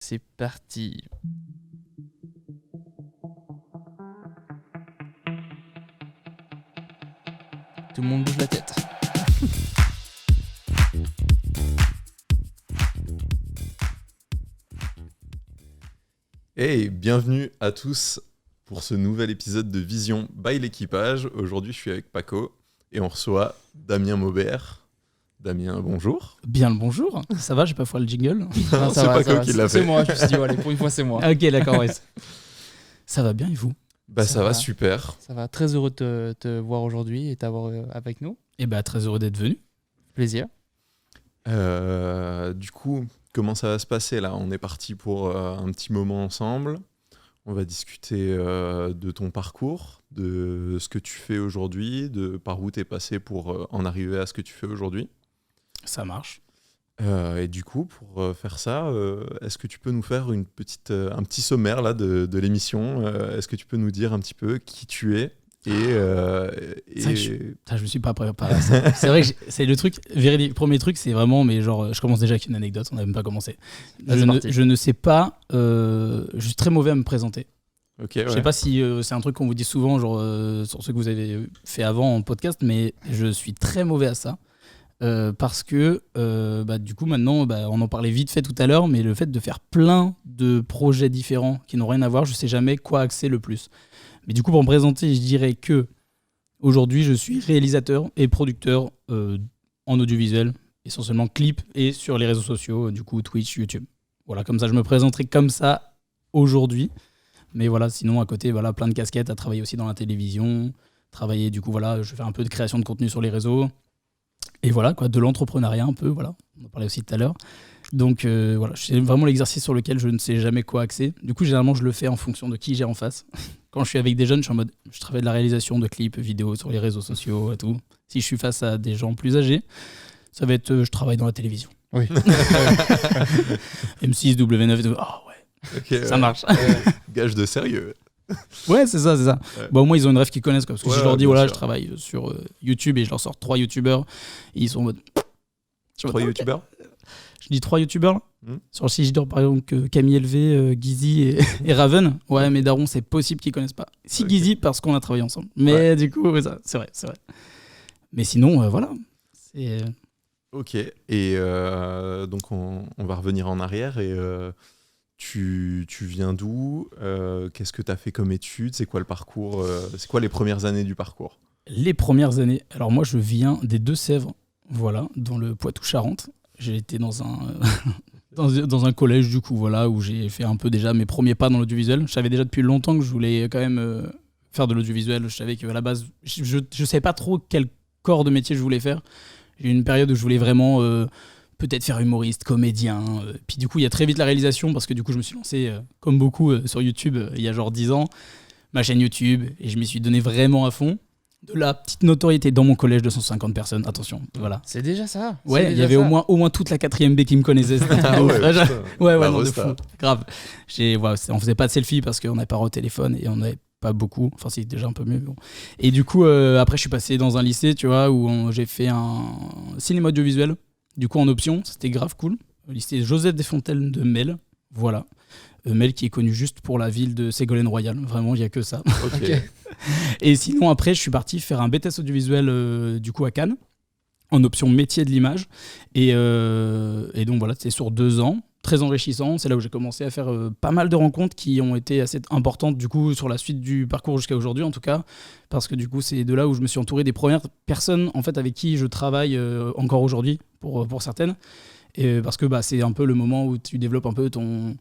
C'est parti. Tout le monde bouge la tête. Hey, bienvenue à tous pour ce nouvel épisode de Vision by l'équipage. Aujourd'hui, je suis avec Paco et on reçoit Damien Maubert. Damien, bonjour. Bien le bonjour. Ça va, j'ai pas foiré le jingle. Non, c'est Paco qui l'a fait. C'est moi, je me suis dit, allez, pour une fois, c'est moi. Ok, d'accord, ouais. Ça va bien et vous? Ça va super. Ça va, très heureux de te voir aujourd'hui et t'avoir avec nous. Eh ben, très heureux d'être venu. Plaisir. Du coup, comment ça va se passer là? On est parti pour un petit moment ensemble. On va discuter de ton parcours, de ce que tu fais aujourd'hui, de par où tu es passé pour en arriver à ce que tu fais aujourd'hui. Ça marche. Et du coup, pour faire ça, est-ce que tu peux nous faire un petit sommaire là, de l'émission? Est-ce que tu peux nous dire un petit peu qui tu es Je me suis pas préparé à ça. C'est vrai que c'est le truc, premier truc, c'est vraiment, mais genre, je commence déjà avec une anecdote, on n'a même pas commencé. Je ne sais pas, je suis très mauvais à me présenter. Okay, ouais. Je sais pas si c'est un truc qu'on vous dit souvent, genre sur ce que vous avez fait avant en podcast, mais je suis très mauvais à ça. Parce que du coup maintenant on en parlait vite fait tout à l'heure, mais le fait de faire plein de projets différents qui n'ont rien à voir, je sais jamais quoi axer le plus. Mais du coup, pour me présenter, je dirais que aujourd'hui je suis réalisateur et producteur en audiovisuel, essentiellement clip et sur les réseaux sociaux, du coup Twitch, YouTube. Voilà, comme ça je me présenterai comme ça aujourd'hui. Mais voilà, sinon à côté, voilà, plein de casquettes, à travailler aussi dans la télévision, travailler, du coup voilà, je fais un peu de création de contenu sur les réseaux. Et voilà, quoi, de l'entrepreneuriat un peu, voilà. On en parlait aussi tout à l'heure. Donc voilà, c'est vraiment l'exercice sur lequel je ne sais jamais quoi axer. Du coup, généralement, je le fais en fonction de qui j'ai en face. Quand je suis avec des jeunes, je suis en mode, je travaille de la réalisation de clips, vidéos sur les réseaux sociaux et tout. Si je suis face à des gens plus âgés, ça va être, je travaille dans la télévision. Oui. M6, W9 et tout. Ah ouais, okay, ça marche. Gage de sérieux. Ouais, c'est ça. Ouais. Bon, au moins, ils ont une rêve qu'ils connaissent. Parce que si je leur dis, voilà, sûr. je travaille sur YouTube et je leur sors 3 YouTubeurs, ils sont en mode... 3 YouTubeurs. Je dis 3 YouTubeurs. Sur le site, je dis par exemple Camille LV, Guizy et Raven. Ouais, mais Daron, c'est possible qu'ils connaissent pas. Si okay. Guizy, parce qu'on a travaillé ensemble. Mais du coup, c'est vrai. Mais sinon, voilà. C'est... Ok. Et donc, on va revenir en arrière et... Tu viens d'où? Qu'est-ce que tu as fait comme études? C'est quoi le parcours? C'est quoi les premières années du parcours? Les premières années. Alors moi, je viens des Deux-Sèvres, voilà, dans le Poitou-Charentes. J'ai été dans un dans un collège du coup, voilà, où j'ai fait un peu déjà mes premiers pas dans l'audiovisuel. Je savais déjà depuis longtemps que je voulais quand même faire de l'audiovisuel. Je savais qu'à la base, je savais pas trop quel corps de métier je voulais faire. J'ai eu une période où je voulais vraiment peut-être faire humoriste, comédien. Puis du coup, il y a très vite la réalisation parce que du coup, je me suis lancé, comme beaucoup, sur YouTube il y a genre 10 ans, ma chaîne YouTube, et je m'y suis donné vraiment à fond. De la petite notoriété dans mon collège de 150 personnes, attention, voilà. C'est déjà ça. Ouais, il y avait au moins toute la 4e B qui me connaissait. Ouais, non, de fou. Grave. On faisait pas de selfie parce qu'on n'avait pas au téléphone et on n'avait pas beaucoup. Enfin, c'est déjà un peu mieux. Bon. Et du coup, après, je suis passé dans un lycée, tu vois, où j'ai fait un cinéma audiovisuel. Du coup, en option, c'était grave cool. Le lycée Joseph Desfontaines de Mel, voilà. Mel qui est connu juste pour la ville de Ségolène Royal. Vraiment, il n'y a que ça. Okay. Et sinon, après, je suis parti faire un BTS audiovisuel du coup à Cannes, en option métier de l'image. Et donc voilà, c'était sur 2 ans, très enrichissant. C'est là où j'ai commencé à faire pas mal de rencontres qui ont été assez importantes du coup sur la suite du parcours jusqu'à aujourd'hui en tout cas. Parce que du coup, c'est de là où je me suis entouré des premières personnes en fait, avec qui je travaille encore aujourd'hui, pour certaines. Et parce que c'est un peu le moment où tu développes un peu ton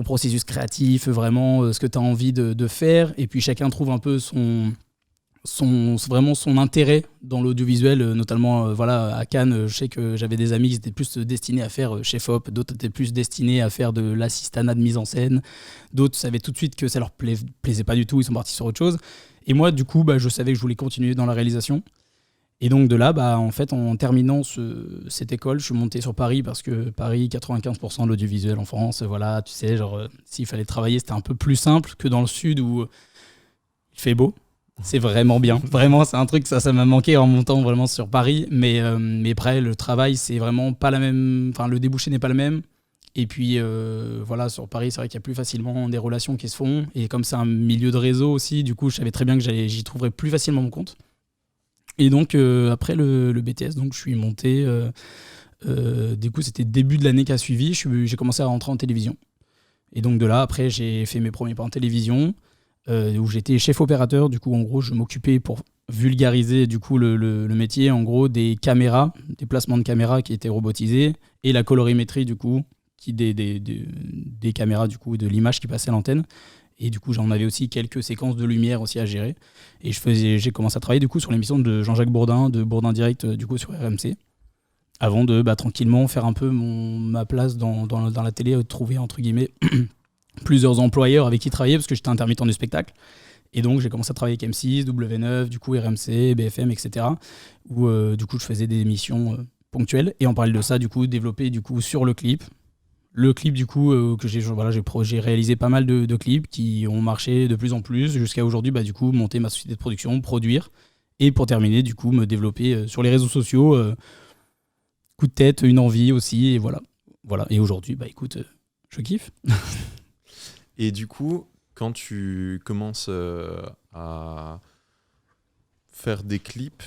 processus créatif, vraiment ce que tu as envie de faire. Et puis chacun trouve un peu vraiment son intérêt dans l'audiovisuel, notamment à Cannes. Je sais que j'avais des amis qui étaient plus destinés à faire chef-op, d'autres étaient plus destinés à faire de l'assistanat de mise en scène, d'autres savaient tout de suite que ça leur plaisait pas du tout, ils sont partis sur autre chose. Et moi, du coup, je savais que je voulais continuer dans la réalisation. Et donc de là, en fait, en terminant cette école, je suis monté sur Paris parce que Paris, 95% de l'audiovisuel en France, voilà, tu sais, genre, s'il fallait travailler, c'était un peu plus simple que dans le sud où il fait beau. C'est vraiment bien. Vraiment, c'est un truc, ça m'a manqué en montant vraiment sur Paris. Mais après, le travail, c'est vraiment pas la même. Enfin, le débouché n'est pas le même. Et puis voilà, sur Paris, c'est vrai qu'il y a plus facilement des relations qui se font. Et comme c'est un milieu de réseau aussi, du coup, je savais très bien que j'y trouverais plus facilement mon compte. Et donc, après le BTS, donc, je suis monté. Du coup, c'était début de l'année qui a suivi. J'ai commencé à rentrer en télévision. Et donc, de là, après, j'ai fait mes premiers pas en télévision, où j'étais chef opérateur. Du coup, en gros, je m'occupais pour vulgariser du coup le métier, en gros, des caméras, des placements de caméras qui étaient robotisés et la colorimétrie, du coup, des caméras, du coup, de l'image qui passait à l'antenne. Et du coup, j'en avais aussi quelques séquences de lumière aussi à gérer. Et j'ai commencé à travailler du coup sur l'émission de Jean-Jacques Bourdin, de Bourdin Direct, du coup sur RMC, avant de tranquillement faire un peu ma place dans la télé, trouver entre guillemets plusieurs employeurs avec qui travailler parce que j'étais intermittent du spectacle. Et donc j'ai commencé à travailler avec M6, W9, du coup RMC, BFM, etc. Où du coup je faisais des émissions ponctuelles. Et en parallèle de ça, du coup développer du coup sur le clip. Le clip du coup que j'ai réalisé pas mal de clips qui ont marché de plus en plus jusqu'à aujourd'hui, du coup monter ma société de production, produire et pour terminer du coup me développer sur les réseaux sociaux, coup de tête, une envie aussi et voilà. Et aujourd'hui écoute, je kiffe. Et du coup quand tu commences à faire des clips,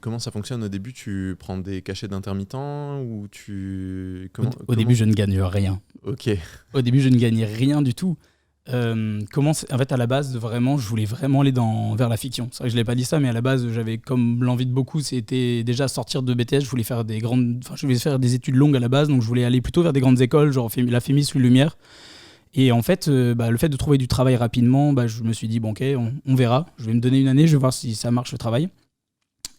comment ça fonctionne au début? Tu prends des cachets d'intermittent ou Au début, je ne gagne rien. Ok. Au début, je ne gagnais rien du tout. En fait, à la base, vraiment, je voulais vraiment aller vers la fiction. C'est vrai que je ne l'ai pas dit ça, mais à la base, j'avais comme l'envie de beaucoup, c'était déjà sortir de BTS. Je voulais faire des études longues à la base, donc je voulais aller plutôt vers des grandes écoles, genre la Fémis ou Lumière. Et en fait, le fait de trouver du travail rapidement, je me suis dit, bon, ok, on verra. Je vais me donner une année, je vais voir si ça marche le travail.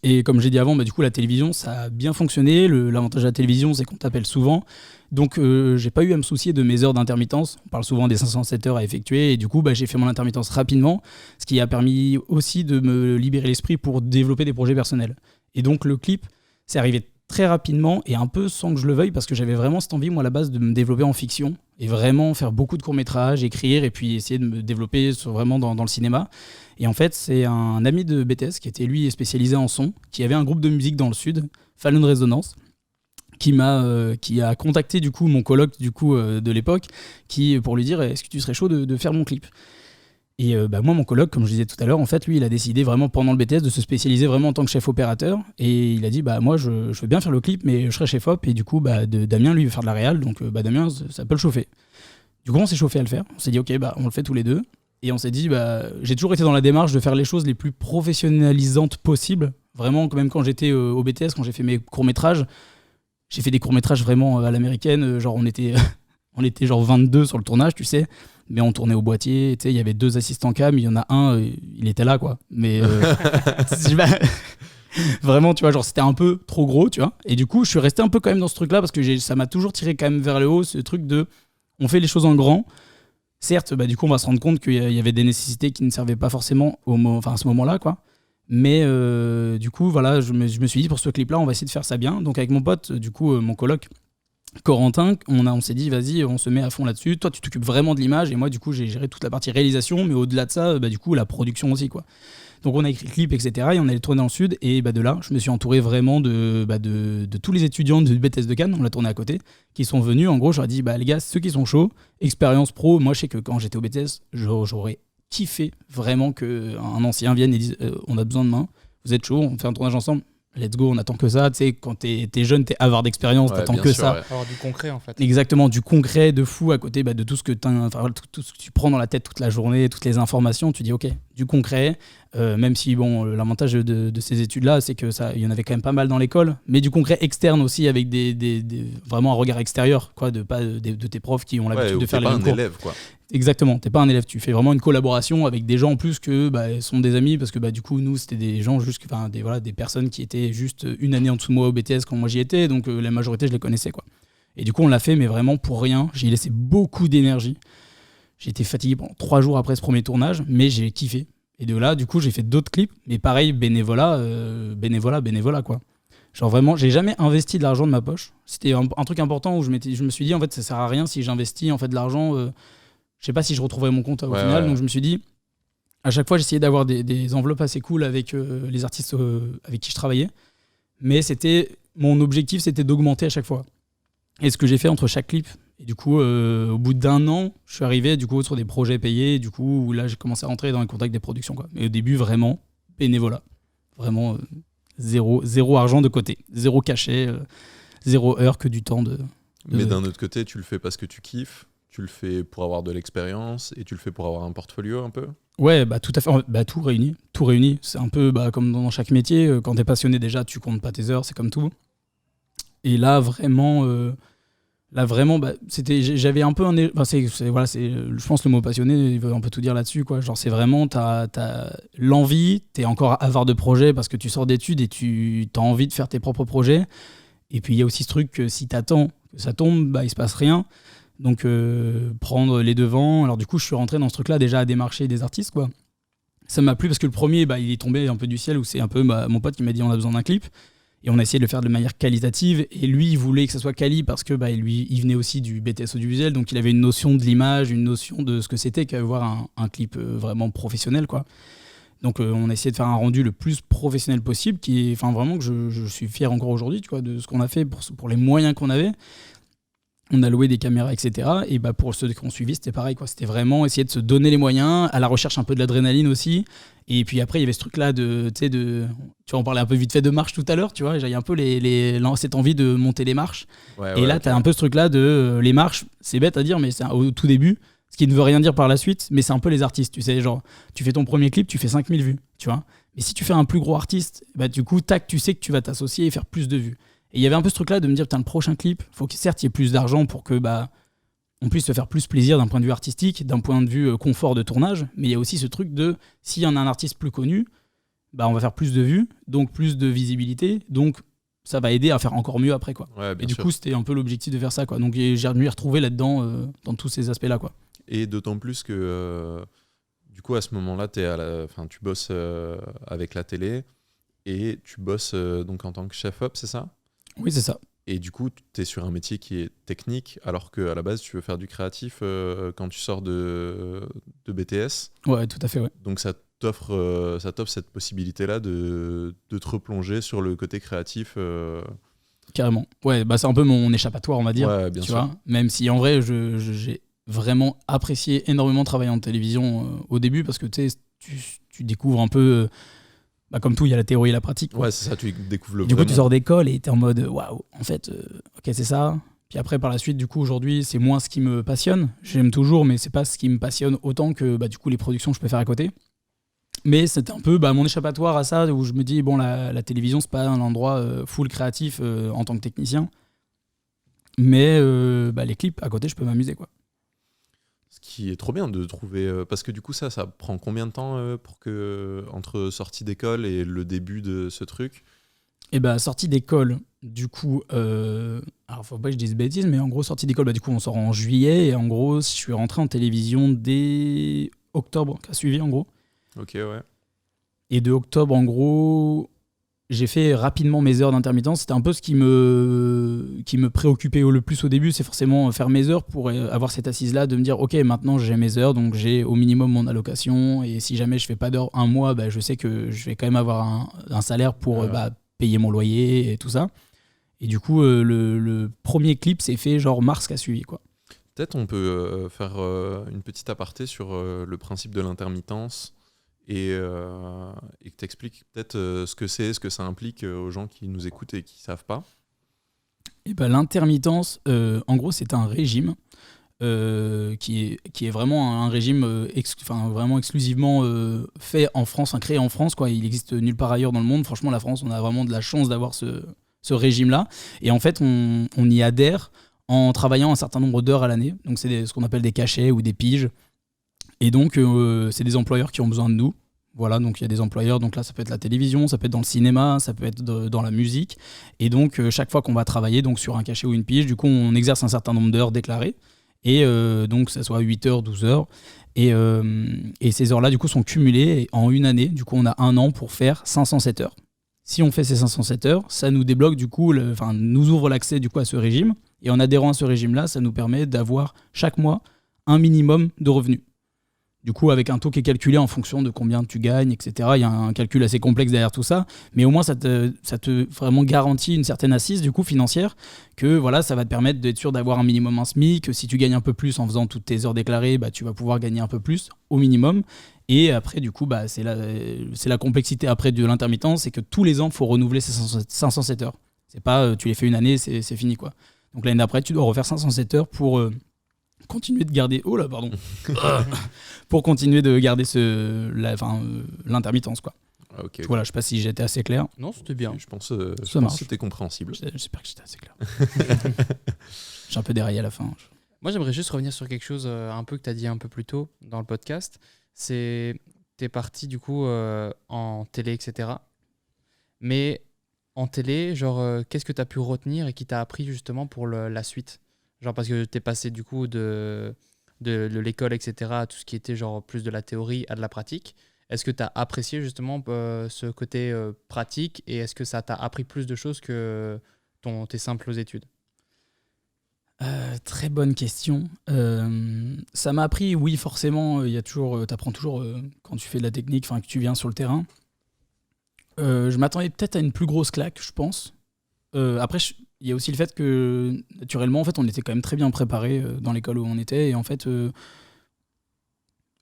Et comme j'ai dit avant, du coup, la télévision, ça a bien fonctionné. L'avantage de la télévision, c'est qu'on t'appelle souvent. Donc, j'ai pas eu à me soucier de mes heures d'intermittence. On parle souvent des 507 heures à effectuer. Et du coup, j'ai fait mon intermittence rapidement, ce qui a permis aussi de me libérer l'esprit pour développer des projets personnels. Et donc, le clip, c'est arrivé très rapidement et un peu sans que je le veuille parce que j'avais vraiment cette envie, moi, à la base, de me développer en fiction et vraiment faire beaucoup de courts-métrages, écrire et puis essayer de me développer vraiment dans le cinéma. Et en fait, c'est un ami de BTS qui était lui spécialisé en son, qui avait un groupe de musique dans le sud, Fallon Résonance, qui a contacté du coup mon coloc de l'époque, pour lui dire est-ce que tu serais chaud de faire mon clip. Et moi, mon coloc, comme je disais tout à l'heure, en fait, lui, il a décidé vraiment pendant le BTS de se spécialiser vraiment en tant que chef opérateur. Et il a dit, moi, je veux bien faire le clip, mais je serai chef op. Et du coup, Damien, lui, veut faire de la réal. Donc, Damien, ça peut le chauffer. Du coup, on s'est chauffé à le faire. On s'est dit, ok, on le fait tous les deux. Et on s'est dit, j'ai toujours été dans la démarche de faire les choses les plus professionnalisantes possibles. Vraiment, même quand j'étais au BTS, quand j'ai fait mes courts-métrages, j'ai fait des courts-métrages vraiment à l'américaine. Genre, on était genre 22 sur le tournage, tu sais. Mais on tournait au boîtier, tu sais, il y avait 2 assistants cam, il y en a un, il était là, quoi. Mais vraiment, tu vois, genre c'était un peu trop gros, tu vois. Et du coup, je suis resté un peu quand même dans ce truc-là parce que ça m'a toujours tiré quand même vers le haut, ce truc de on fait les choses en grand. Certes, du coup, on va se rendre compte qu'il y avait des nécessités qui ne servaient pas forcément à ce moment-là, quoi. Mais du coup, voilà, je me suis dit pour ce clip-là, on va essayer de faire ça bien. Donc avec mon pote, du coup, mon coloc, Corentin, on s'est dit vas-y, on se met à fond là-dessus. Toi, tu t'occupes vraiment de l'image et moi, du coup, j'ai géré toute la partie réalisation, mais au-delà de ça, du coup, la production aussi, quoi. Donc, on a écrit le clip, etc. Et on allait tourner dans le sud. Et de là, je me suis entouré vraiment de tous les étudiants du BTS de Cannes, on l'a tourné à côté, qui sont venus. En gros, je leur ai dit les gars, ceux qui sont chauds, expérience pro. Moi, je sais que quand j'étais au BTS, j'aurais kiffé vraiment qu'un ancien vienne et dise on a besoin de main, vous êtes chaud, on fait un tournage ensemble. Let's go, on attend que ça. Tu sais, quand t'es jeune, t'es avare d'expérience, t'attends que ça. Ouais. Alors du concret, en fait. Exactement, du concret, de fou, à côté de tout ce que tout ce que tu prends dans la tête toute la journée, toutes les informations. Tu dis, ok, du concret. Même si, l'avantage de ces études-là, c'est que il y en avait quand même pas mal dans l'école, mais du concret externe aussi, avec vraiment un regard extérieur, quoi, de tes profs qui ont l'habitude de faire les mêmes cours. T'es pas un élève, quoi. Exactement, t'es pas un élève, tu fais vraiment une collaboration avec des gens en plus que sont des amis, parce que du coup nous c'était des gens des personnes qui étaient juste une année en dessous de moi au BTS quand moi j'y étais, donc la majorité je les connaissais, quoi. Et du coup on l'a fait, mais vraiment pour rien, j'y ai laissé beaucoup d'énergie, j'ai été fatigué pendant 3 jours après ce premier tournage, mais j'ai kiffé. Et de là du coup j'ai fait d'autres clips, mais pareil, bénévolat quoi. Genre vraiment, j'ai jamais investi de l'argent de ma poche, c'était un truc important où je me suis dit en fait ça sert à rien si j'investis en fait de l'argent, je sais pas si je retrouverai mon compte au final, donc je me suis dit, à chaque fois j'essayais d'avoir des enveloppes assez cool avec les artistes avec qui je travaillais, mais mon objectif c'était d'augmenter à chaque fois. Et ce que j'ai fait entre chaque clip, et du coup, au bout d'1 an, je suis arrivé du coup sur des projets payés, du coup, où là, j'ai commencé à rentrer dans les contacts des productions, quoi. Mais au début, vraiment, bénévolat. Vraiment, zéro argent de côté, zéro cachet, 0 heure, que du temps de... Mais d'un autre côté, tu le fais parce que tu kiffes, tu le fais pour avoir de l'expérience et tu le fais pour avoir un portfolio un peu. Ouais, bah tout à fait, bah, tout réuni. C'est un peu bah, comme dans chaque métier, quand t'es passionné déjà, tu comptes pas tes heures, c'est comme tout. Et là, vraiment, bah, j'avais un peu enfin, voilà, je pense que le mot passionné, il veut un peu tout dire là-dessus, quoi. Genre, c'est vraiment, t'as l'envie, t'es encore avare de projets parce que tu sors d'études et tu as envie de faire tes propres projets. Et puis, il y a aussi ce truc que si t'attends que ça tombe, bah, il se passe rien. Donc, prendre les devants. Alors, du coup, je suis rentré dans ce truc-là déjà à démarcher des artistes, quoi. Ça m'a plu parce que le premier, bah, il est tombé un peu du ciel, où c'est un peu mon pote qui m'a dit on a besoin d'un clip. Et on a essayé de le faire de manière qualitative. Et lui, il voulait que ça soit quali parce que bah, lui, il venait aussi du BTS audiovisuel. Donc, il avait une notion de l'image, une notion de ce que c'était qu'avoir un clip vraiment professionnel, quoi. Donc, on a essayé de faire un rendu le plus professionnel possible, qui est, enfin, vraiment que je suis fier encore aujourd'hui, tu vois, de ce qu'on a fait pour les moyens qu'on avait. On a loué des caméras, etc. Et bah pour ceux qui ont suivi, c'était pareil, quoi. C'était vraiment essayer de se donner les moyens, à la recherche un peu de l'adrénaline aussi. Et puis après, il y avait ce truc-là tu vois, on parlait un peu vite fait de marche tout à l'heure, tu vois. J'avais un peu cette envie de monter les marches. Ouais, et là, okay. t'as un peu ce truc-là de les marches, c'est bête à dire, mais c'est au tout début, ce qui ne veut rien dire par la suite, mais c'est un peu les artistes, tu sais. Genre, tu fais ton premier clip, tu fais 5000 vues, tu vois. Mais si tu fais un plus gros artiste, bah du coup, tu sais que tu vas t'associer et faire plus de vues. Et il y avait un peu ce truc-là de me dire, putain, le prochain clip, faut que certes il y ait plus d'argent pour que bah on puisse se faire plus plaisir d'un point de vue artistique, d'un point de vue confort de tournage, mais il y a aussi ce truc de, s'il y en a un artiste plus connu, bah on va faire plus de vues, donc plus de visibilité, donc ça va aider à faire encore mieux après, quoi. Ouais, et du coup, c'était un peu l'objectif de faire ça, quoi. Donc j'ai m'y retrouvé là-dedans, dans tous ces aspects-là, quoi. Et d'autant plus que, du coup, à ce moment-là, tu bosses avec la télé et tu bosses donc en tant que chef-op, c'est ça ? Oui, c'est ça. Et du coup, tu es sur un métier qui est technique, alors qu'à la base, tu veux faire du créatif quand tu sors de BTS. Ouais, tout à fait, ouais. Donc ça t'offre cette possibilité-là de te replonger sur le côté créatif. Carrément. Ouais, bah c'est un peu mon échappatoire, on va dire. Ouais, bien sûr. Vois, même si en vrai, j'ai vraiment apprécié énormément travailler en télévision au début, parce que tu découvres un peu... Bah comme tout, il y a la théorie et la pratique, quoi. Ouais, c'est ça, tu découvres le Du coup, vraiment. tu sors d'école et t'es en mode waouh, en fait, ok, c'est ça. Puis après, par la suite, du coup, aujourd'hui, c'est moins ce qui me passionne. J'aime toujours, mais c'est pas ce qui me passionne autant que bah, du coup, les productions que je peux faire à côté. Mais c'est un peu mon échappatoire à ça, où je me dis, bon, la télévision, c'est pas un endroit full créatif en tant que technicien. Mais les clips, à côté, je peux m'amuser, quoi. Ce qui est trop bien de trouver... parce que du coup, ça prend combien de temps pour que, entre sortie d'école et le début de ce truc ? Et bah, sortie d'école, du coup... alors, faut pas que je dise bêtises, mais en gros, sortie d'école, du coup, on sort en juillet. Et en gros, je suis rentré en télévision dès octobre, qui a suivi, en gros. Ok, ouais. Et de octobre, en gros... J'ai fait rapidement mes heures d'intermittence. C'était un peu ce qui me préoccupait le plus au début, c'est forcément faire mes heures pour avoir cette assise-là, de me dire, ok, maintenant j'ai mes heures, donc j'ai au minimum mon allocation, et si jamais je fais pas d'heures un mois, je sais que je vais quand même avoir un salaire pour payer mon loyer et tout ça. Et du coup, le premier clip s'est fait genre mars qui a suivi, quoi. Peut-être on peut faire une petite aparté sur le principe de l'intermittence. Et que tu expliques peut-être ce que c'est, ce que ça implique aux gens qui nous écoutent et qui ne savent pas. Et l'intermittence, en gros, c'est un régime qui est vraiment un régime vraiment exclusivement fait en France, créé en France, quoi. Il n'existe nulle part ailleurs dans le monde. Franchement, la France, on a vraiment de la chance d'avoir ce régime-là. Et en fait, on y adhère en travaillant un certain nombre d'heures à l'année. Donc, c'est ce qu'on appelle des cachets ou des piges. Et donc, c'est des employeurs qui ont besoin de nous. Voilà, donc il y a des employeurs. Donc là, ça peut être la télévision, ça peut être dans le cinéma, ça peut être dans la musique. Et donc, chaque fois qu'on va travailler donc, sur un cachet ou une pige, du coup, on exerce un certain nombre d'heures déclarées. Et donc, ça soit 8 heures, 12 heures. Et ces heures-là, du coup, sont cumulées en une année. Du coup, on a 1 an pour faire 507 heures. Si on fait ces 507 heures, ça nous débloque, du coup, nous ouvre l'accès du coup, à ce régime. Et en adhérant à ce régime-là, ça nous permet d'avoir chaque mois un minimum de revenus. Du coup, avec un taux qui est calculé en fonction de combien tu gagnes, etc. Il y a un calcul assez complexe derrière tout ça. Mais au moins, ça te vraiment garantit une certaine assise, du coup, financière, que voilà, ça va te permettre d'être sûr d'avoir un minimum un SMIC, que si tu gagnes un peu plus en faisant toutes tes heures déclarées, bah, tu vas pouvoir gagner un peu plus au minimum. Et après, du coup, bah, c'est la complexité après de l'intermittence, c'est que tous les ans, il faut renouveler ces 507 heures. C'est pas, tu les fais une année, c'est fini, quoi. Donc l'année d'après, tu dois refaire 507 heures pour continuer de garder... Oh là, pardon. Pour continuer de garder l'intermittence, quoi. Ah, ok. Voilà, je sais pas si j'étais assez clair. Non, c'était bien. Je pense que c'était compréhensible. J'espère que j'étais assez clair. J'ai un peu déraillé à la fin. Moi, j'aimerais juste revenir sur quelque chose un peu que tu as dit un peu plus tôt dans le podcast. C'est t'es parti du coup en télé, etc. Mais en télé, genre, qu'est-ce que tu as pu retenir et qui t'a appris justement pour la suite? Genre, parce que t'es passé du coup de l'école, etc., à tout ce qui était genre plus de la théorie à de la pratique. Est-ce que tu as apprécié justement ce côté pratique et est-ce que ça t'a appris plus de choses que tes simples études? Très bonne question. Ça m'a appris, oui, forcément, t'apprends toujours quand tu fais de la technique, enfin que tu viens sur le terrain. Je m'attendais peut-être à une plus grosse claque, je pense. Après, il y a aussi le fait que, naturellement, en fait, on était quand même très bien préparés dans l'école où on était. Et en fait, je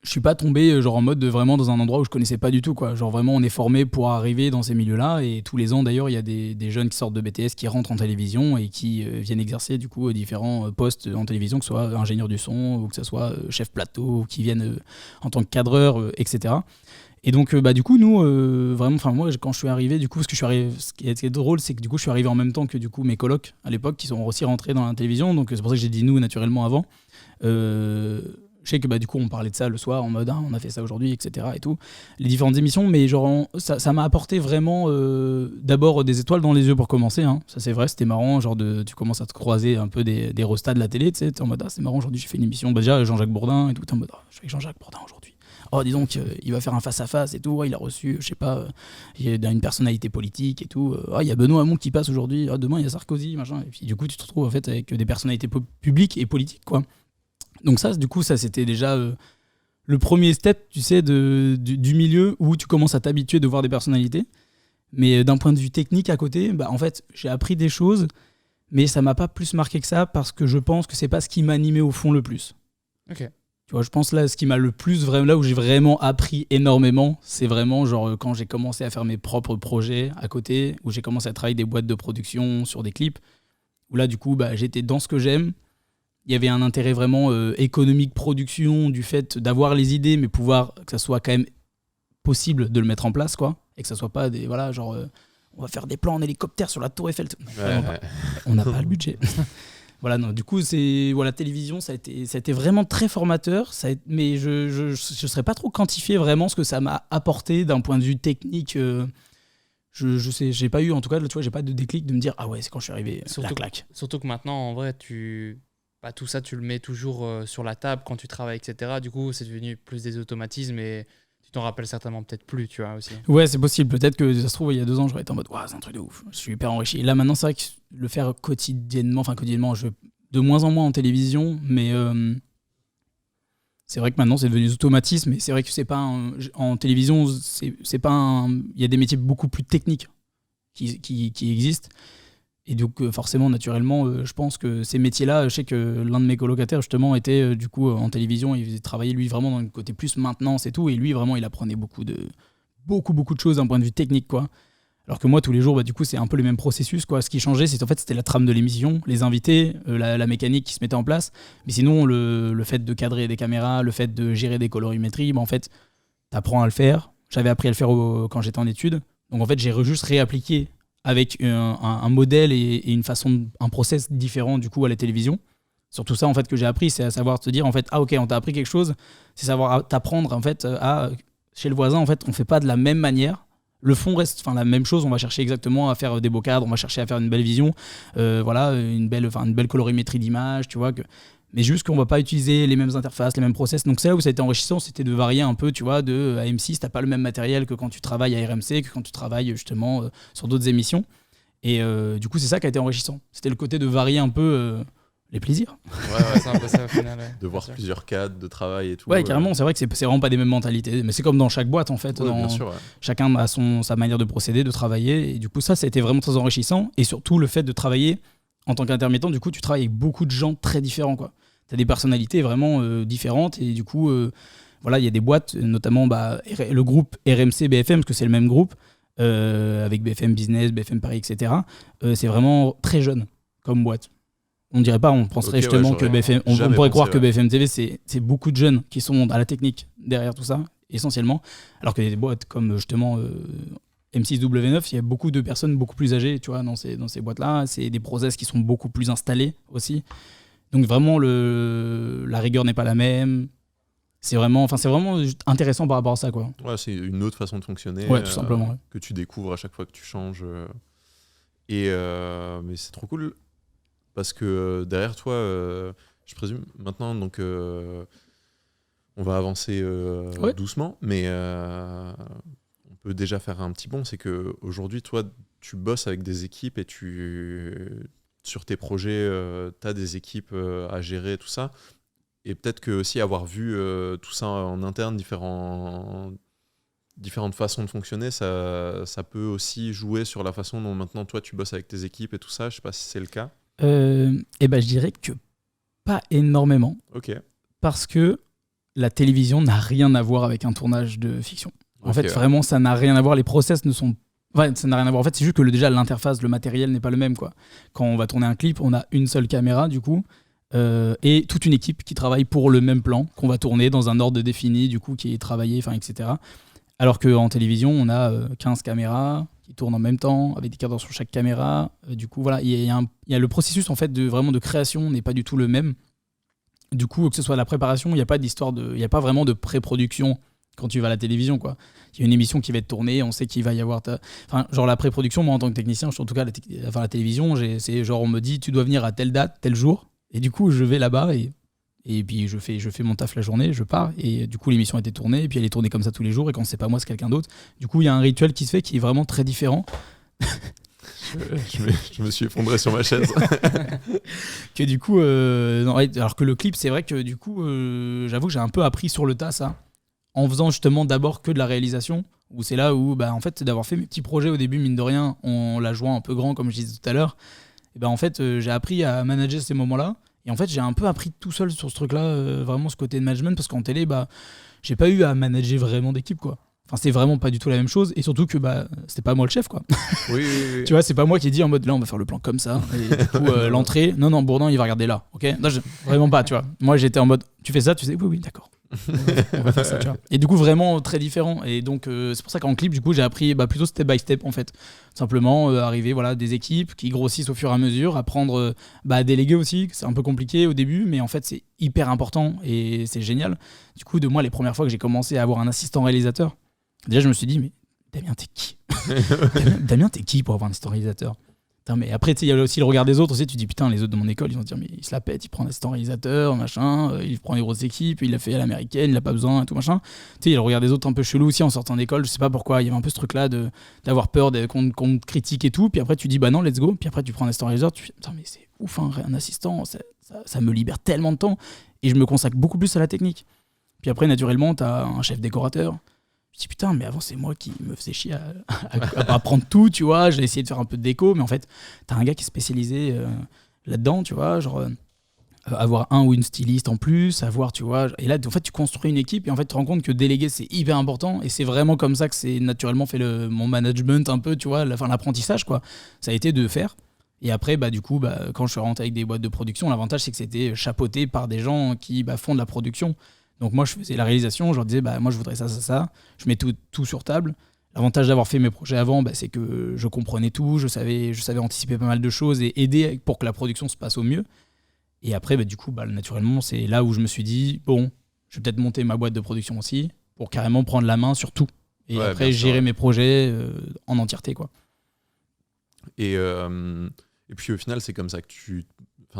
suis pas tombé genre en mode vraiment dans un endroit où je connaissais pas du tout, quoi. Genre vraiment, on est formé pour arriver dans ces milieux-là. Et tous les ans, d'ailleurs, il y a des jeunes qui sortent de BTS qui rentrent en télévision et qui viennent exercer du coup différents postes en télévision, que ce soit ingénieur du son ou que ce soit chef plateau, ou qui viennent en tant que cadreur, etc. Et donc, du coup, nous, vraiment, enfin, moi, quand je suis arrivé, du coup, parce que je suis arrivé, ce qui est drôle, c'est que du coup, je suis arrivé en même temps que du coup, mes colocs à l'époque, qui sont aussi rentrés dans la télévision. Donc, c'est pour ça que j'ai dit nous, naturellement, avant. Je sais que du coup, on parlait de ça le soir, en mode, on a fait ça aujourd'hui, etc. et tout. Les différentes émissions, mais genre, ça m'a apporté vraiment, d'abord, des étoiles dans les yeux pour commencer. Hein. Ça, c'est vrai, c'était marrant. Genre, tu commences à te croiser un peu des restats de la télé, tu sais, t'es en mode, c'est marrant, aujourd'hui, j'ai fait une émission. Déjà, Jean-Jacques Bourdin et tout, t'es en mode, je suis avec Jean-Jacques Bourdin aujourd'hui. Oh, dis donc, il va faire un face-à-face et tout. Il a reçu, je sais pas, il y a une personnalité politique et tout. Il y a Benoît Hamon qui passe aujourd'hui. Demain, il y a Sarkozy, machin. Et puis, du coup, tu te retrouves en fait avec des personnalités publiques et politiques, quoi. Donc, ça, du coup, ça, c'était déjà le premier step, tu sais, du milieu où tu commences à t'habituer de voir des personnalités. Mais d'un point de vue technique à côté, en fait, j'ai appris des choses, mais ça m'a pas plus marqué que ça parce que je pense que c'est pas ce qui m'animait au fond le plus. Ok. Tu vois, je pense là, ce qui m'a le plus vraiment, là où j'ai vraiment appris énormément, c'est vraiment genre quand j'ai commencé à faire mes propres projets à côté, où j'ai commencé à travailler des boîtes de production sur des clips, où là du coup j'étais dans ce que j'aime. Il y avait un intérêt vraiment économique, production, du fait d'avoir les idées, mais pouvoir que ça soit quand même possible de le mettre en place, quoi, et que ça soit pas des on va faire des plans en hélicoptère sur la Tour Eiffel. On n'a pas le budget. Voilà, non, du coup, la télévision, ça a été vraiment très formateur, mais je ne saurais pas trop quantifier vraiment ce que ça m'a apporté d'un point de vue technique. Je sais, j'ai pas eu, en tout cas, tu vois, j'ai pas de déclic de me dire, ah ouais, c'est quand je suis arrivé, la claque. Surtout que maintenant, en vrai, tout ça, tu le mets toujours sur la table quand tu travailles, etc. Du coup, c'est devenu plus des automatismes et tu t'en rappelles certainement peut-être plus, tu vois, aussi. Ouais, c'est possible. Peut-être que ça se trouve, il y a 2 ans, j'aurais été en mode, c'est un truc de ouf. Je suis hyper enrichi. Et là, maintenant, c'est vrai que le faire quotidiennement, je de moins en moins en télévision, mais c'est vrai que maintenant, c'est devenu des automatismes. Et c'est vrai que c'est pas en télévision, c'est pas il y a des métiers beaucoup plus techniques qui existent. Et donc, forcément, naturellement, je pense que ces métiers-là, je sais que l'un de mes colocataires, justement, était du coup en télévision. Il travaillait, lui, vraiment dans le côté plus maintenance et tout. Et lui, vraiment, il apprenait beaucoup de choses d'un point de vue technique, quoi. Alors que moi, tous les jours, du coup, c'est un peu le même processus, quoi. Ce qui changeait, c'était la trame de l'émission, les invités, la mécanique qui se mettait en place. Mais sinon, le fait de cadrer des caméras, le fait de gérer des colorimétries, en fait, t'apprends à le faire. J'avais appris à le faire quand j'étais en études. Donc, en fait, j'ai juste réappliqué avec un modèle et une façon, un process différent, du coup, à la télévision. Surtout ça, en fait, que j'ai appris, c'est à savoir te dire, en fait, ok, on t'a appris quelque chose, c'est savoir t'apprendre, en fait, chez le voisin, en fait, on fait pas de la même manière. Le fond reste la même chose, on va chercher exactement à faire des beaux cadres, on va chercher à faire une belle vision, une belle colorimétrie d'image, tu vois. Mais juste qu'on va pas utiliser les mêmes interfaces, les mêmes process. Donc c'est là où ça a été enrichissant, c'était de varier un peu, tu vois, à M6, t'as pas le même matériel que quand tu travailles à RMC, que quand tu travailles justement sur d'autres émissions. Et du coup, c'est ça qui a été enrichissant. C'était le côté de varier un peu les plaisirs. Ouais, c'est un peu ça au final. Ouais. De voir Bien sûr. plusieurs cadres de travail et tout. Ouais, carrément, c'est vrai que c'est vraiment pas des mêmes mentalités. Mais c'est comme dans chaque boîte, en fait. Bien sûr, ouais. Chacun a sa manière de procéder, de travailler. Et du coup, ça a été vraiment très enrichissant. Et surtout, le fait de travailler en tant qu'intermittent, du coup, tu travailles avec beaucoup de gens très différents, quoi. Tu as des personnalités vraiment différentes. Et du coup, voilà, il y a des boîtes, notamment le groupe RMC BFM, parce que c'est le même groupe, avec BFM Business, BFM Paris, etc. C'est vraiment très jeune comme boîte. On dirait pas, on penserait justement que BFM, on pourrait croire que BFM TV, c'est beaucoup de jeunes qui sont à la technique derrière tout ça, essentiellement. Alors que des boîtes comme justement M6W9, il y a beaucoup de personnes beaucoup plus âgées, tu vois, dans ces boîtes-là. C'est des process qui sont beaucoup plus installés aussi. Donc vraiment, la rigueur n'est pas la même. C'est vraiment intéressant par rapport à ça, quoi. Ouais, c'est une autre façon de fonctionner. Ouais, tout simplement. Ouais. Que tu découvres à chaque fois que tu changes. Mais c'est trop cool. Parce que derrière toi, je présume, maintenant, donc, on va avancer doucement, mais on peut déjà faire un petit bond. C'est qu'aujourd'hui, toi, tu bosses avec des équipes et sur tes projets, tu as des équipes à gérer, tout ça. Et peut-être que aussi avoir vu tout ça en interne, différentes façons de fonctionner, ça peut aussi jouer sur la façon dont maintenant, toi, tu bosses avec tes équipes et tout ça. Je sais pas si c'est le cas. Je dirais que pas énormément. Ok. Parce que la télévision n'a rien à voir avec un tournage de fiction. En fait, vraiment, ça n'a rien à voir. Les process ne sont... Ouais, ça n'a rien à voir. En fait, c'est juste que déjà, l'interface, le matériel n'est pas le même, quoi. Quand on va tourner un clip, on a une seule caméra, du coup, et toute une équipe qui travaille pour le même plan, qu'on va tourner dans un ordre défini, du coup, qui est travaillé, etc. Alors qu'en télévision, on a 15 caméras qui tournent en même temps, avec des cadres sur chaque caméra. Du coup, voilà, il y a le processus en fait de création n'est pas du tout le même. Du coup, que ce soit la préparation, il n'y a pas vraiment de pré-production quand tu vas à la télévision, quoi. Il y a une émission qui va être tournée, on sait qu'il va y avoir genre la pré-production, moi en tant que technicien, en tout cas la télévision, c'est genre on me dit tu dois venir à telle date, tel jour, et du coup je vais là-bas et puis je fais mon taf la journée, je pars, et du coup l'émission a été tournée, et puis elle est tournée comme ça tous les jours, et quand c'est pas moi, c'est quelqu'un d'autre. Du coup, il y a un rituel qui se fait qui est vraiment très différent. Je me suis effondré sur ma chaise. Que du coup, alors que le clip, c'est vrai que du coup, j'avoue que j'ai un peu appris sur le tas ça, en faisant justement d'abord que de la réalisation, où c'est là où, en fait, d'avoir fait mes petits projets au début, mine de rien, en la jouant un peu grand, comme je disais tout à l'heure, et en fait, j'ai appris à manager ces moments-là. Et en fait, j'ai un peu appris tout seul sur ce truc-là, vraiment ce côté de management, parce qu'en télé, j'ai pas eu à manager vraiment d'équipe, quoi. Enfin, c'est vraiment pas du tout la même chose, et surtout que c'était pas moi le chef, quoi. Oui. Tu vois, c'est pas moi qui ai dit en mode là, on va faire le plan comme ça, et du coup, l'entrée, non, Bourdin, il va regarder là, ok. Non, vraiment pas, tu vois. Moi, j'étais en mode, tu fais ça, tu sais, oui, d'accord. On va faire ça, tu vois. Et du coup, vraiment très différent. Et donc, c'est pour ça qu'en clip, du coup, j'ai appris plutôt step by step, en fait. Simplement, arriver, voilà, des équipes qui grossissent au fur et à mesure, apprendre à déléguer aussi. C'est un peu compliqué au début, mais en fait, c'est hyper important et c'est génial. Du coup, moi, les premières fois que j'ai commencé à avoir un assistant réalisateur, déjà, je me suis dit, mais Damien, t'es qui Damien, t'es qui pour avoir un assistant réalisateur? Putain, mais après, il y a aussi le regard des autres aussi. Tu dis, putain, les autres de mon école, ils vont se dire, mais il se la pète, il prend un assistant réalisateur, machin, il prend les grosses équipes, il l'a fait à l'américaine, il n'a pas besoin, et tout machin. Tu sais, il y a le regard des autres un peu chelou aussi en sortant d'école, je sais pas pourquoi, il y avait un peu ce truc-là d'avoir peur qu'on te critique et tout. Puis après, tu dis, bah non, let's go. Puis après, tu prends un assistant réalisateur, tu fais, putain, mais c'est ouf, un assistant, ça me libère tellement de temps. Et je me consacre beaucoup plus à la technique. Puis après, naturellement, t'as un chef décorateur. Je me dis putain, mais avant c'est moi qui me faisais chier à apprendre tout, tu vois. J'ai essayé de faire un peu de déco, mais en fait, t'as un gars qui est spécialisé là-dedans, tu vois. Genre, avoir un ou une styliste en plus, avoir, tu vois. Et là, en fait, tu construis une équipe et en fait, tu te rends compte que déléguer, c'est hyper important. Et c'est vraiment comme ça que c'est naturellement fait mon management un peu, tu vois, l'apprentissage, quoi. Ça a été de faire. Et après, du coup, quand je suis rentré avec des boîtes de production, l'avantage, c'est que c'était chapeauté par des gens qui font de la production. Donc moi, je faisais la réalisation, je leur disais, moi, je voudrais ça. Je mets tout sur table. L'avantage d'avoir fait mes projets avant, c'est que je comprenais tout, je savais anticiper pas mal de choses et aider pour que la production se passe au mieux. Et après, du coup, naturellement, c'est là où je me suis dit, bon, je vais peut-être monter ma boîte de production aussi pour carrément prendre la main sur tout. Et après, gérer mes projets en entièreté, quoi. Et puis au final, c'est comme ça que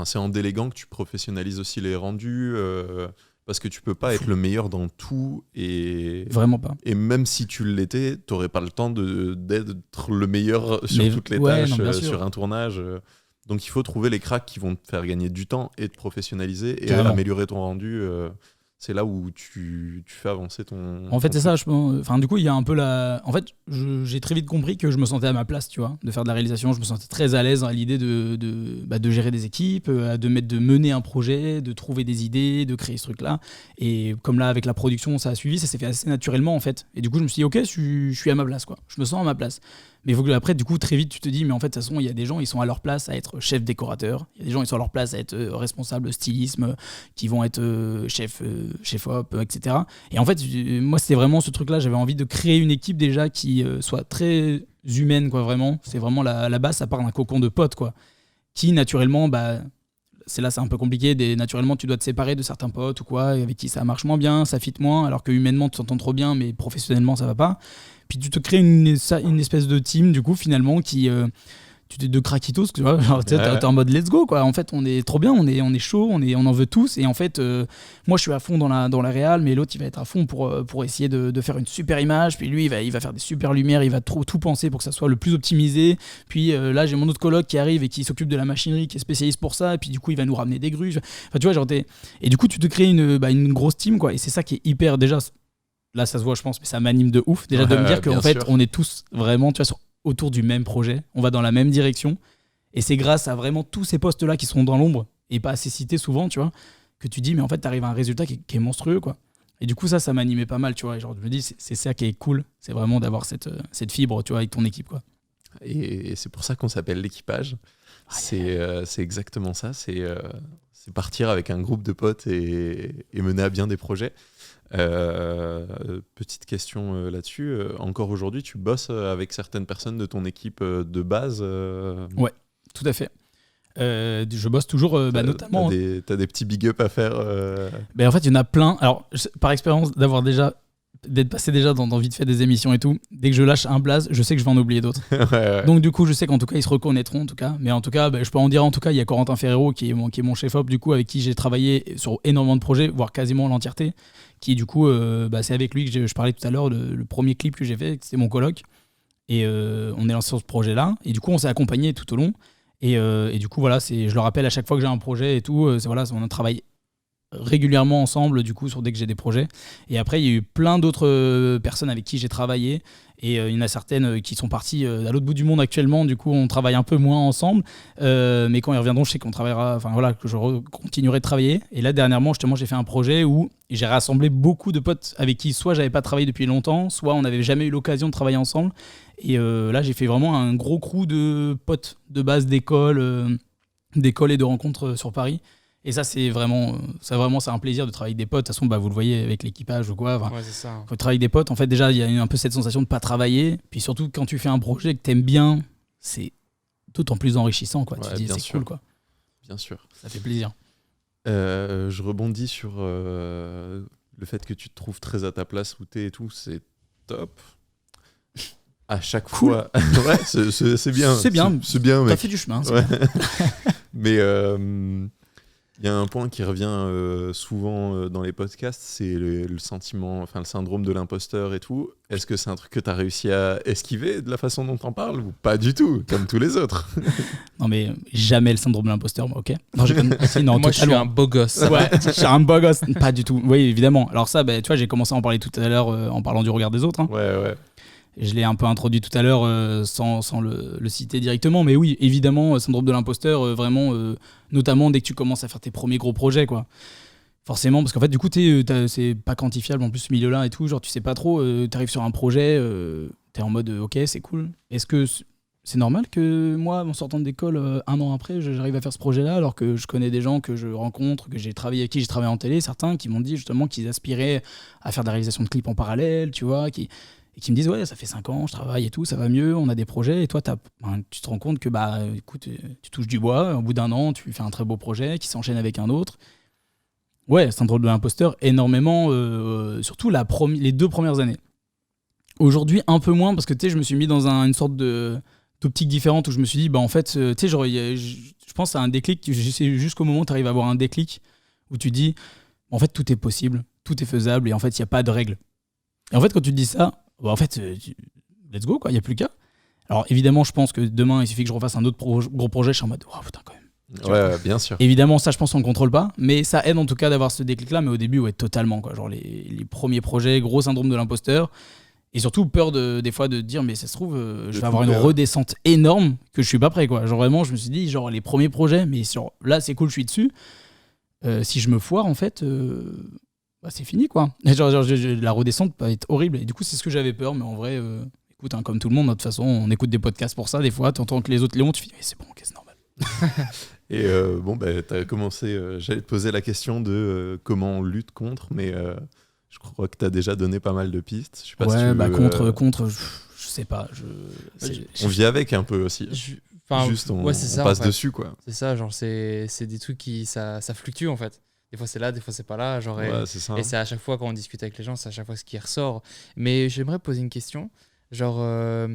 c'est en déléguant que tu professionnalises aussi les rendus. Parce que tu peux pas être le meilleur dans tout et vraiment pas. Et même si tu l'étais, t'aurais pas le temps d'être le meilleur sur toutes les tâches sur un tournage. Donc il faut trouver les cracks qui vont te faire gagner du temps et te professionnaliser et Carrément. améliorer ton rendu. C'est là où tu fais avancer ton... En fait, ton c'est ça. truc. Enfin, du coup, il y a un peu la. En fait, j'ai très vite compris que je me sentais à ma place, tu vois, de faire de la réalisation. Je me sentais très à l'aise à l'idée de gérer des équipes, de mener un projet, de trouver des idées, de créer ce truc-là. Et comme là, avec la production, ça a suivi, ça s'est fait assez naturellement, en fait. Et du coup, je me suis dit, ok, je suis à ma place, quoi. Je me sens à ma place. Mais il faut que après, du coup, très vite, tu te dis, mais en fait, de toute façon, il y a des gens, ils sont à leur place à être chef décorateur. Il y a des gens, ils sont à leur place à être responsable stylisme, qui vont être chef op, etc. Et en fait, moi, c'était vraiment ce truc-là. J'avais envie de créer une équipe déjà qui soit très humaine, quoi, vraiment. C'est vraiment la base, ça part d'un cocon de potes, quoi. Qui, naturellement, c'est un peu compliqué. Naturellement, tu dois te séparer de certains potes ou quoi, avec qui ça marche moins bien, ça fit moins, alors que humainement, tu t'entends trop bien, mais professionnellement, ça va pas. Puis tu te crées une espèce de team, du coup, finalement, qui. De craquitos, tu vois, genre, t'es en mode let's go, quoi. En fait, on est trop bien, on est chaud, on en veut tous. Et en fait, moi, je suis à fond dans la réal, mais l'autre, il va être à fond pour essayer de faire une super image. Puis lui, il va faire des super lumières, il va tout penser pour que ça soit le plus optimisé. Puis là, j'ai mon autre coloc qui arrive et qui s'occupe de la machinerie, qui est spécialiste pour ça. Et puis du coup, il va nous ramener des grues. Enfin, tu vois, genre, et du coup, tu te crées une grosse team, quoi. Et c'est ça qui est hyper, déjà, là, ça se voit, je pense, mais ça m'anime de ouf. Déjà, de me dire qu'en fait, on est tous vraiment, tu vois, autour du même projet, on va dans la même direction, et c'est grâce à vraiment tous ces postes-là qui sont dans l'ombre, et pas assez cités souvent, tu vois, que tu dis, mais en fait, t'arrives à un résultat qui est monstrueux, quoi. Et du coup, ça m'animait pas mal, tu vois, et genre, je me dis, c'est ça qui est cool, c'est vraiment d'avoir cette fibre, tu vois, avec ton équipe, quoi. Et c'est pour ça qu'on s'appelle l'équipage. C'est exactement ça, c'est partir avec un groupe de potes et mener à bien des projets. Petite question là-dessus. Encore aujourd'hui, tu bosses avec certaines personnes de ton équipe de base Ouais, tout à fait. Je bosse toujours, notamment. T'as des petits big up à faire En fait, il y en a plein. Alors, par expérience, d'être passé déjà dans vite fait des émissions et tout, dès que je lâche un blaze, je sais que je vais en oublier d'autres. ouais. Donc du coup, je sais qu'en tout cas, ils se reconnaîtront en tout cas. Mais en tout cas, je peux en dire en tout cas, il y a Corentin Ferrero qui est mon chef op, du coup, avec qui j'ai travaillé sur énormément de projets, voire quasiment l'entièreté, qui du coup, c'est avec lui que je parlais tout à l'heure, le premier clip que j'ai fait, c'était mon coloc. Et on est lancé sur ce projet-là. Et du coup, on s'est accompagné tout au long. Et du coup, voilà, je le rappelle à chaque fois que j'ai un projet et tout, on travaille régulièrement ensemble, du coup, dès que j'ai des projets. Et après, il y a eu plein d'autres personnes avec qui j'ai travaillé. Et il y en a certaines qui sont parties à l'autre bout du monde actuellement. Du coup, on travaille un peu moins ensemble. Mais quand ils reviendront, je sais qu'on travaillera, que je continuerai de travailler. Et là, dernièrement, justement, j'ai fait un projet où j'ai rassemblé beaucoup de potes avec qui soit j'avais pas travaillé depuis longtemps, soit on n'avait jamais eu l'occasion de travailler ensemble. Et là, j'ai fait vraiment un gros crew de potes de base d'école et de rencontres sur Paris. Et ça, c'est vraiment un plaisir de travailler avec des potes. De toute façon, vous le voyez avec l'équipage ou quoi. Ouais, c'est ça. Quand tu travailles avec des potes, en fait, déjà, il y a un peu cette sensation de pas travailler. Puis surtout, quand tu fais un projet que t'aimes bien, c'est d'autant plus enrichissant, quoi. Ouais, Tu te dis, c'est sûr. cool, quoi. Bien sûr. Ça fait plaisir. Je rebondis sur le fait que tu te trouves très à ta place où t'es et tout, c'est top. À chaque fois. Ouais, c'est bien. C'est bien. C'est bien, T'as mec. fait du chemin. Ouais. Mais il y a un point qui revient souvent dans les podcasts, c'est le sentiment, le syndrome de l'imposteur et tout. Est-ce que c'est un truc que tu as réussi à esquiver de la façon dont t'en parles ou pas du tout, comme tous les autres? Non, mais jamais le syndrome de l'imposteur, moi, ok. Non, moi, je suis un beau gosse. Ouais, je suis un beau gosse. Pas du tout. Oui, évidemment. Alors ça, tu vois, j'ai commencé à en parler tout à l'heure en parlant du regard des autres. Hein. Ouais. Je l'ai un peu introduit tout à l'heure sans le citer directement, mais oui, évidemment, syndrome de l'imposteur, vraiment, notamment dès que tu commences à faire tes premiers gros projets, quoi. Forcément, parce qu'en fait, du coup, c'est pas quantifiable en plus ce milieu-là et tout, genre tu sais pas trop, t'arrives sur un projet, t'es en mode ok, c'est cool. Est-ce que c'est normal que moi, en sortant d'école, un an après, j'arrive à faire ce projet-là, alors que je connais des gens que je rencontre, avec qui j'ai travaillé en télé, certains qui m'ont dit justement qu'ils aspiraient à faire de la réalisation de clips en parallèle, tu vois, et qui me disent ouais, ça fait 5 ans, je travaille et tout, ça va mieux, on a des projets, et toi tu te rends compte que écoute, tu touches du bois, au bout d'un an tu fais un très beau projet qui s'enchaîne avec un autre. Ouais, syndrome de l'imposteur énormément, surtout les 2 premières années. Aujourd'hui un peu moins, parce que tu sais, je me suis mis dans une sorte d'optique différente où je me suis dit en fait, tu sais, je pense à un déclic, c'est jusqu'au moment où tu arrives à avoir un déclic où tu dis en fait tout est possible, tout est faisable, et en fait il n'y a pas de règles. Et en fait quand tu te dis ça, en fait, let's go, quoi, il n'y a plus qu'à. Alors évidemment, je pense que demain, il suffit que je refasse un autre gros projet, je suis en mode, oh putain, quand même. Ouais, bien sûr. Évidemment, ça, je pense qu'on ne contrôle pas, mais ça aide en tout cas d'avoir ce déclic-là. Mais au début, ouais, totalement, quoi. Genre les premiers projets, gros syndrome de l'imposteur. Et surtout, peur des fois de dire, mais ça se trouve, je vais avoir une redescente énorme que je suis pas prêt, quoi. Genre vraiment, je me suis dit, genre les premiers projets, mais là, c'est cool, je suis dessus. Si je me foire, en fait, bah, c'est fini, quoi. La redescente peut être horrible. Et du coup, c'est ce que j'avais peur, mais en vrai, écoute, hein, comme tout le monde, de toute façon, on écoute des podcasts pour ça. Des fois, tu entends que les autres les ont, tu fais, c'est bon, ok, c'est normal. Et bon, bah, tu as commencé, j'allais te poser la question de comment on lutte contre, mais je crois que tu as déjà donné pas mal de pistes. Je sais pas si tu veux, contre, je sais pas. On vit avec un peu aussi. Juste, on ça, passe en fait. dessus, quoi. C'est ça, genre, c'est des trucs qui ça fluctue, en fait. Des fois, c'est là, des fois, c'est pas là. Genre, C'est ça. et c'est à chaque fois, quand on discute avec les gens, c'est à chaque fois ce qui ressort. Mais j'aimerais poser une question. Genre,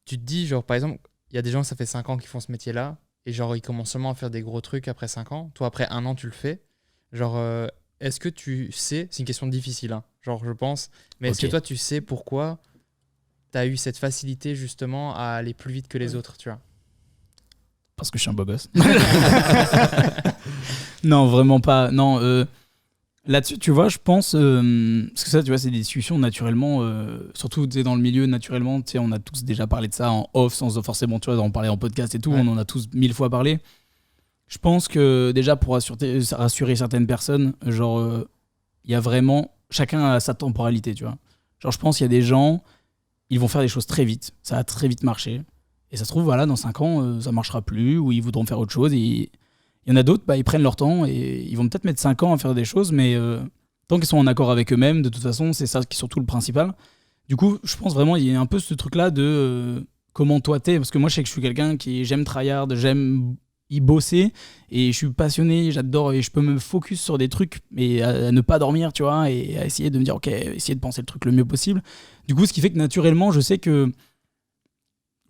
tu te dis, genre, par exemple, il y a des gens, ça fait 5 ans qu'ils font ce métier-là. Et genre, ils commencent seulement à faire des gros trucs après 5 ans. Toi, après 1 an, tu le fais. Genre, est-ce que tu sais, c'est une question difficile, hein, genre, je pense, mais est-ce que toi, tu sais pourquoi tu as eu cette facilité, justement, à aller plus vite que les autres, tu vois? Parce que je suis un beau gosse. Non, vraiment pas. Non, là-dessus, tu vois, je pense... parce que ça, tu vois, c'est des discussions naturellement, surtout dans le milieu, naturellement, tu sais, on a tous déjà parlé de ça en off, sans forcément, tu vois, en parler en podcast et tout, on en a tous 1000 fois parlé. Je pense que déjà, pour rassurer certaines personnes, genre, il y a vraiment... Chacun a sa temporalité, tu vois. Genre, je pense qu'il y a des gens, ils vont faire des choses très vite, ça va très vite marcher. Et ça se trouve, voilà, dans 5 ans, ça marchera plus, ou ils voudront faire autre chose. Et il y en a d'autres, bah, ils prennent leur temps et ils vont peut-être mettre 5 ans à faire des choses, mais tant qu'ils sont en accord avec eux-mêmes, de toute façon, c'est ça qui est surtout le principal. Du coup, je pense vraiment, il y a un peu ce truc-là de comment toi t'es, parce que moi, je sais que je suis quelqu'un qui j'aime tryhard, j'aime y bosser, et je suis passionné, j'adore, et je peux me focus sur des trucs, mais à ne pas dormir, tu vois, et à essayer de me dire, ok, essayer de penser le truc le mieux possible. Du coup, ce qui fait que naturellement, je sais que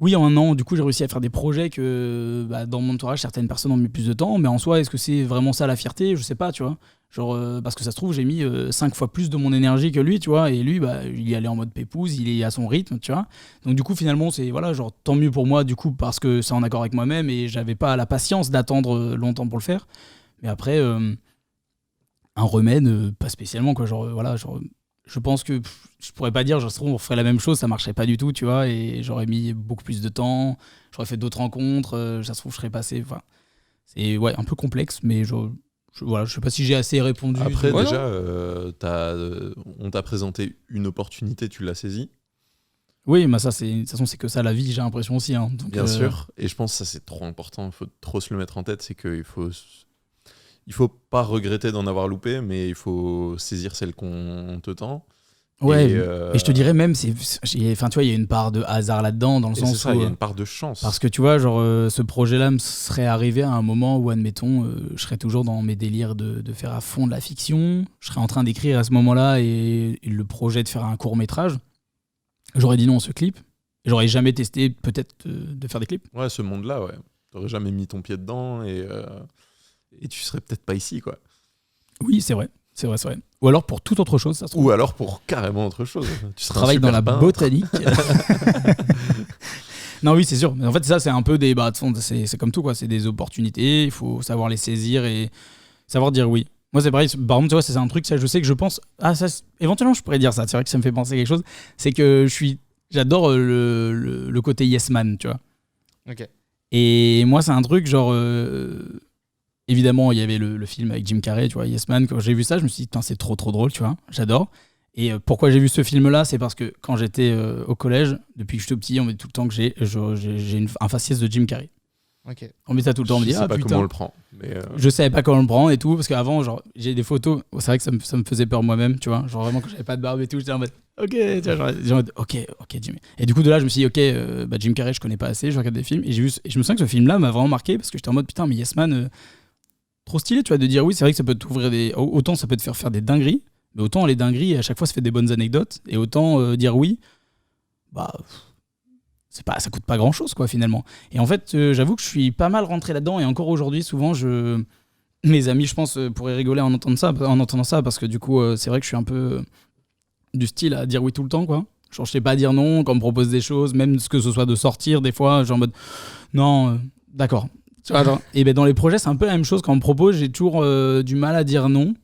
oui, en 1 an, du coup, j'ai réussi à faire des projets que bah, dans mon entourage, certaines personnes ont mis plus de temps. Mais en soi, est-ce que c'est vraiment ça la fierté? Je sais pas, tu vois. Genre, parce que ça se trouve, j'ai mis 5 fois plus de mon énergie que lui, tu vois. Et lui, bah, il y allait en mode pépouze, il est à son rythme, tu vois. Donc, du coup, finalement, c'est voilà, genre, tant mieux pour moi, du coup, parce que c'est en accord avec moi-même et j'avais pas la patience d'attendre longtemps pour le faire. Mais après, un remède, pas spécialement, quoi. Genre, voilà, genre. Je pense que je pourrais pas dire, on ferait la même chose, ça marcherait pas du tout, tu vois, et j'aurais mis beaucoup plus de temps, j'aurais fait d'autres rencontres, ça se trouve, je serais passé. Enfin, c'est un peu complexe, mais voilà, je sais pas si j'ai assez répondu. Après, déjà, on t'a présenté une opportunité, tu l'as saisie. Oui, mais ça, de toute façon, c'est que ça la vie, j'ai l'impression aussi. Hein, donc, bien sûr, et je pense que ça, c'est trop important, il faut trop se le mettre en tête, c'est qu'il faut pas regretter d'en avoir loupé, mais il faut saisir celle qu'on te tend. Ouais, et je te dirais même, tu vois, il y a une part de hasard là-dedans, dans le sens où... il y a une part de chance. Parce que tu vois, genre, ce projet-là me serait arrivé à un moment où, admettons, je serais toujours dans mes délires de faire à fond de la fiction, je serais en train d'écrire à ce moment-là et le projet de faire un court-métrage. J'aurais dit non à ce clip. J'aurais jamais testé, peut-être, de faire des clips. Ouais, ce monde-là, ouais. T'aurais jamais mis ton pied dedans et tu serais peut-être pas ici, quoi. Oui, c'est vrai. Ou alors pour toute autre chose, ça se trouve. Ou alors pour carrément autre chose. Tu travailles dans la botanique. Non, oui, c'est sûr. Mais en fait, ça, c'est un peu des... Bah, de fond, c'est comme tout, quoi. C'est des opportunités. Il faut savoir les saisir et savoir dire oui. Moi, c'est pareil. Par exemple, tu vois, c'est un truc, ça, je sais que je pense... Ah, ça, éventuellement, je pourrais dire ça. C'est vrai que ça me fait penser à quelque chose. C'est que j'adore le côté yes man, tu vois. Ok. Et moi, c'est un truc, genre... Évidemment, il y avait le film avec Jim Carrey, tu vois, Yes Man. Quand j'ai vu ça, je me suis dit, putain, c'est trop drôle, tu vois, j'adore. Et pourquoi j'ai vu ce film-là, c'est parce que quand j'étais au collège, depuis que je suis tout petit, on me dit tout le temps que j'ai un faciès de Jim Carrey. Okay. On met ça tout le temps, on me dit, je sais pas putain. comment on le prend. Mais Je savais pas comment on le prend et tout, parce qu'avant, genre, j'ai des photos, c'est vrai que ça me faisait peur moi-même, tu vois, genre vraiment quand j'avais pas de barbe et tout, j'étais en mode, ok, tu vois, genre, ok, Jim. Et du coup, de là, je me suis dit, ok, Jim Carrey, je connais pas assez, je regarde des films, et je me souviens que ce film-là m'a vraiment marqué, parce que j'étais en mode, putain, mais Yes Man, trop stylé, tu vois, de dire oui, c'est vrai que ça peut t'ouvrir autant ça peut te faire des dingueries, mais autant les dingueries, à chaque fois, ça fait des bonnes anecdotes, et autant dire oui, bah... ça coûte pas grand chose, quoi, finalement. Et en fait, j'avoue que je suis pas mal rentré là-dedans, et encore aujourd'hui, souvent, mes amis, je pense, pourraient rigoler en entendant ça, parce que du coup, c'est vrai que je suis un peu du style à dire oui tout le temps, quoi. Genre, je sais pas dire non quand on me propose des choses, même ce que ce soit de sortir, des fois, genre en mode non, d'accord. Tu vois, genre, et ben dans les projets, c'est un peu la même chose. Quand on me propose, j'ai toujours du mal à dire non.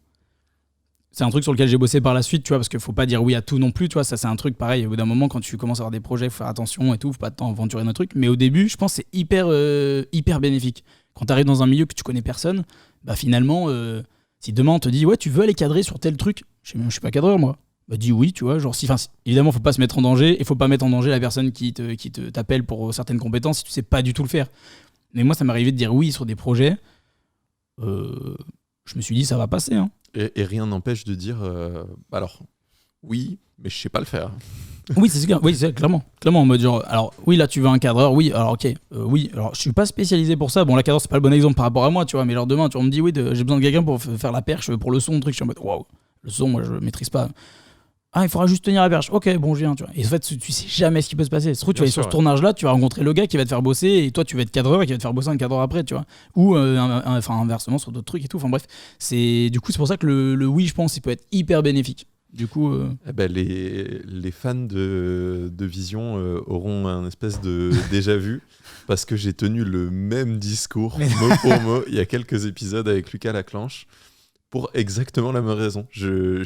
C'est un truc sur lequel j'ai bossé par la suite, tu vois, parce qu'il faut pas dire oui à tout non plus, tu vois. Ça, c'est un truc pareil. Au bout d'un moment, quand tu commences à avoir des projets, faut faire attention et tout, faut pas t'aventurer dans le truc. Mais au début, je pense que c'est hyper bénéfique. Quand tu arrives dans un milieu que tu connais personne, bah finalement, si demain on te dit ouais, tu veux aller cadrer sur tel truc, je suis pas cadreur moi. Bah dis oui, tu vois, genre évidemment, faut pas se mettre en danger et faut pas mettre en danger la personne qui t'appelle pour certaines compétences si tu sais pas du tout le faire. Mais moi, ça m'est arrivé de dire oui sur des projets. Je me suis dit ça va passer, hein. Et rien n'empêche de dire alors oui, mais je sais pas le faire. Oui, c'est clairement en mode genre alors oui, là tu veux un cadreur, oui, alors OK, oui, alors je suis pas spécialisé pour ça. Bon, la cadreur c'est pas le bon exemple par rapport à moi, tu vois, mais genre demain tu me dis oui, j'ai besoin de quelqu'un pour faire la perche pour le son, truc, je suis en mode waouh, le son moi je maîtrise pas. Ah, il faudra juste tenir la perche. OK, bon, je viens, tu vois. Et en fait, tu sais jamais ce qui peut se passer. Tu vas aller sur ce tournage-là, tu vas rencontrer le gars qui va te faire bosser et toi, tu vas être cadreur et qui va te faire bosser un cadreur après, tu vois. Ou inversement sur d'autres trucs et tout. Enfin bref, c'est pour ça que le oui, je pense, il peut être hyper bénéfique. Du coup, les fans de Vision auront un espèce de déjà vu parce que j'ai tenu le même discours mot pour mot il y a quelques épisodes avec Lucas Laclanche pour exactement la même raison. Je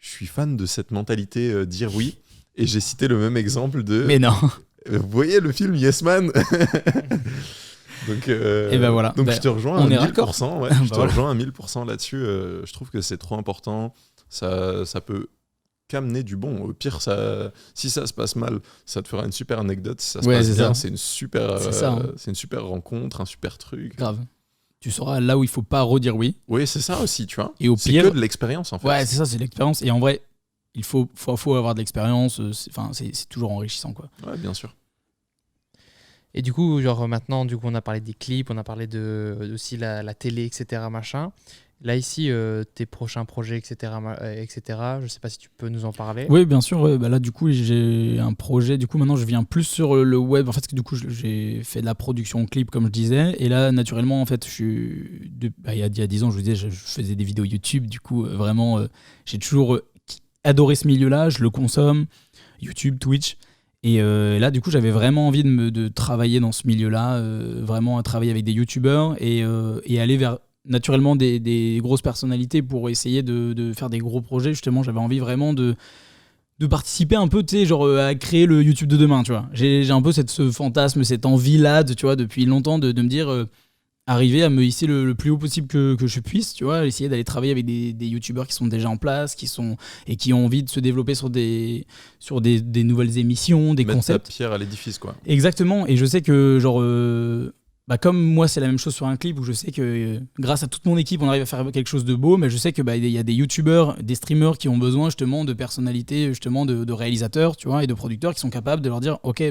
suis fan de cette mentalité dire oui, et j'ai cité le même exemple de... Mais non. Vous voyez le film Yes Man. Donc, et ben voilà. Donc je te rejoins à 1000%. Ouais, je te voilà. rejoins à 1000% là-dessus. Je trouve que c'est trop important. Ça peut qu'amener du bon. Au pire, si ça se passe mal, ça te fera une super anecdote. Si ça se passe bien, c'est une super rencontre, un super truc. Grave. Tu sauras là où il faut pas redire oui. Oui, c'est ça aussi, tu vois. Et au c'est pire, que de l'expérience, en fait. Ouais, c'est ça, c'est de l'expérience. Et en vrai, il faut avoir de l'expérience. C'est toujours enrichissant, quoi. Ouais, bien sûr. Et du coup, genre maintenant, on a parlé des clips, on a parlé aussi la télé, etc. machin. Là, ici, tes prochains projets, etc., je sais pas si tu peux nous en parler. Oui, bien sûr. Ouais. Bah là, du coup, j'ai un projet. Du coup, maintenant, je viens plus sur le web. En fait, du coup, j'ai fait de la production clip, comme je disais. Et là, naturellement, en fait, il y a 10 ans, je vous disais, je faisais des vidéos YouTube. Du coup, vraiment, j'ai toujours adoré ce milieu-là. Je le consomme. YouTube, Twitch. Et là, du coup, j'avais vraiment envie de travailler dans ce milieu-là. Vraiment, à travailler avec des YouTubeurs et aller vers... naturellement des grosses personnalités pour essayer de faire des gros projets. Justement, j'avais envie vraiment de participer un peu, tu sais, genre à créer le YouTube de demain, tu vois. J'ai un peu ce fantasme, cette envie-là, tu vois, depuis longtemps de me dire arriver à me hisser le plus haut possible que je puisse, tu vois, essayer d'aller travailler avec des YouTubeurs qui sont déjà en place, qui ont envie de se développer sur des nouvelles émissions, des concepts. Mettre ta pierre à l'édifice, quoi. Exactement, et je sais que genre... comme moi c'est la même chose sur un clip où je sais que grâce à toute mon équipe on arrive à faire quelque chose de beau, mais je sais que il y a des youtubeurs, des streamers qui ont besoin justement de personnalités, justement de réalisateurs, tu vois, et de producteurs qui sont capables de leur dire ok,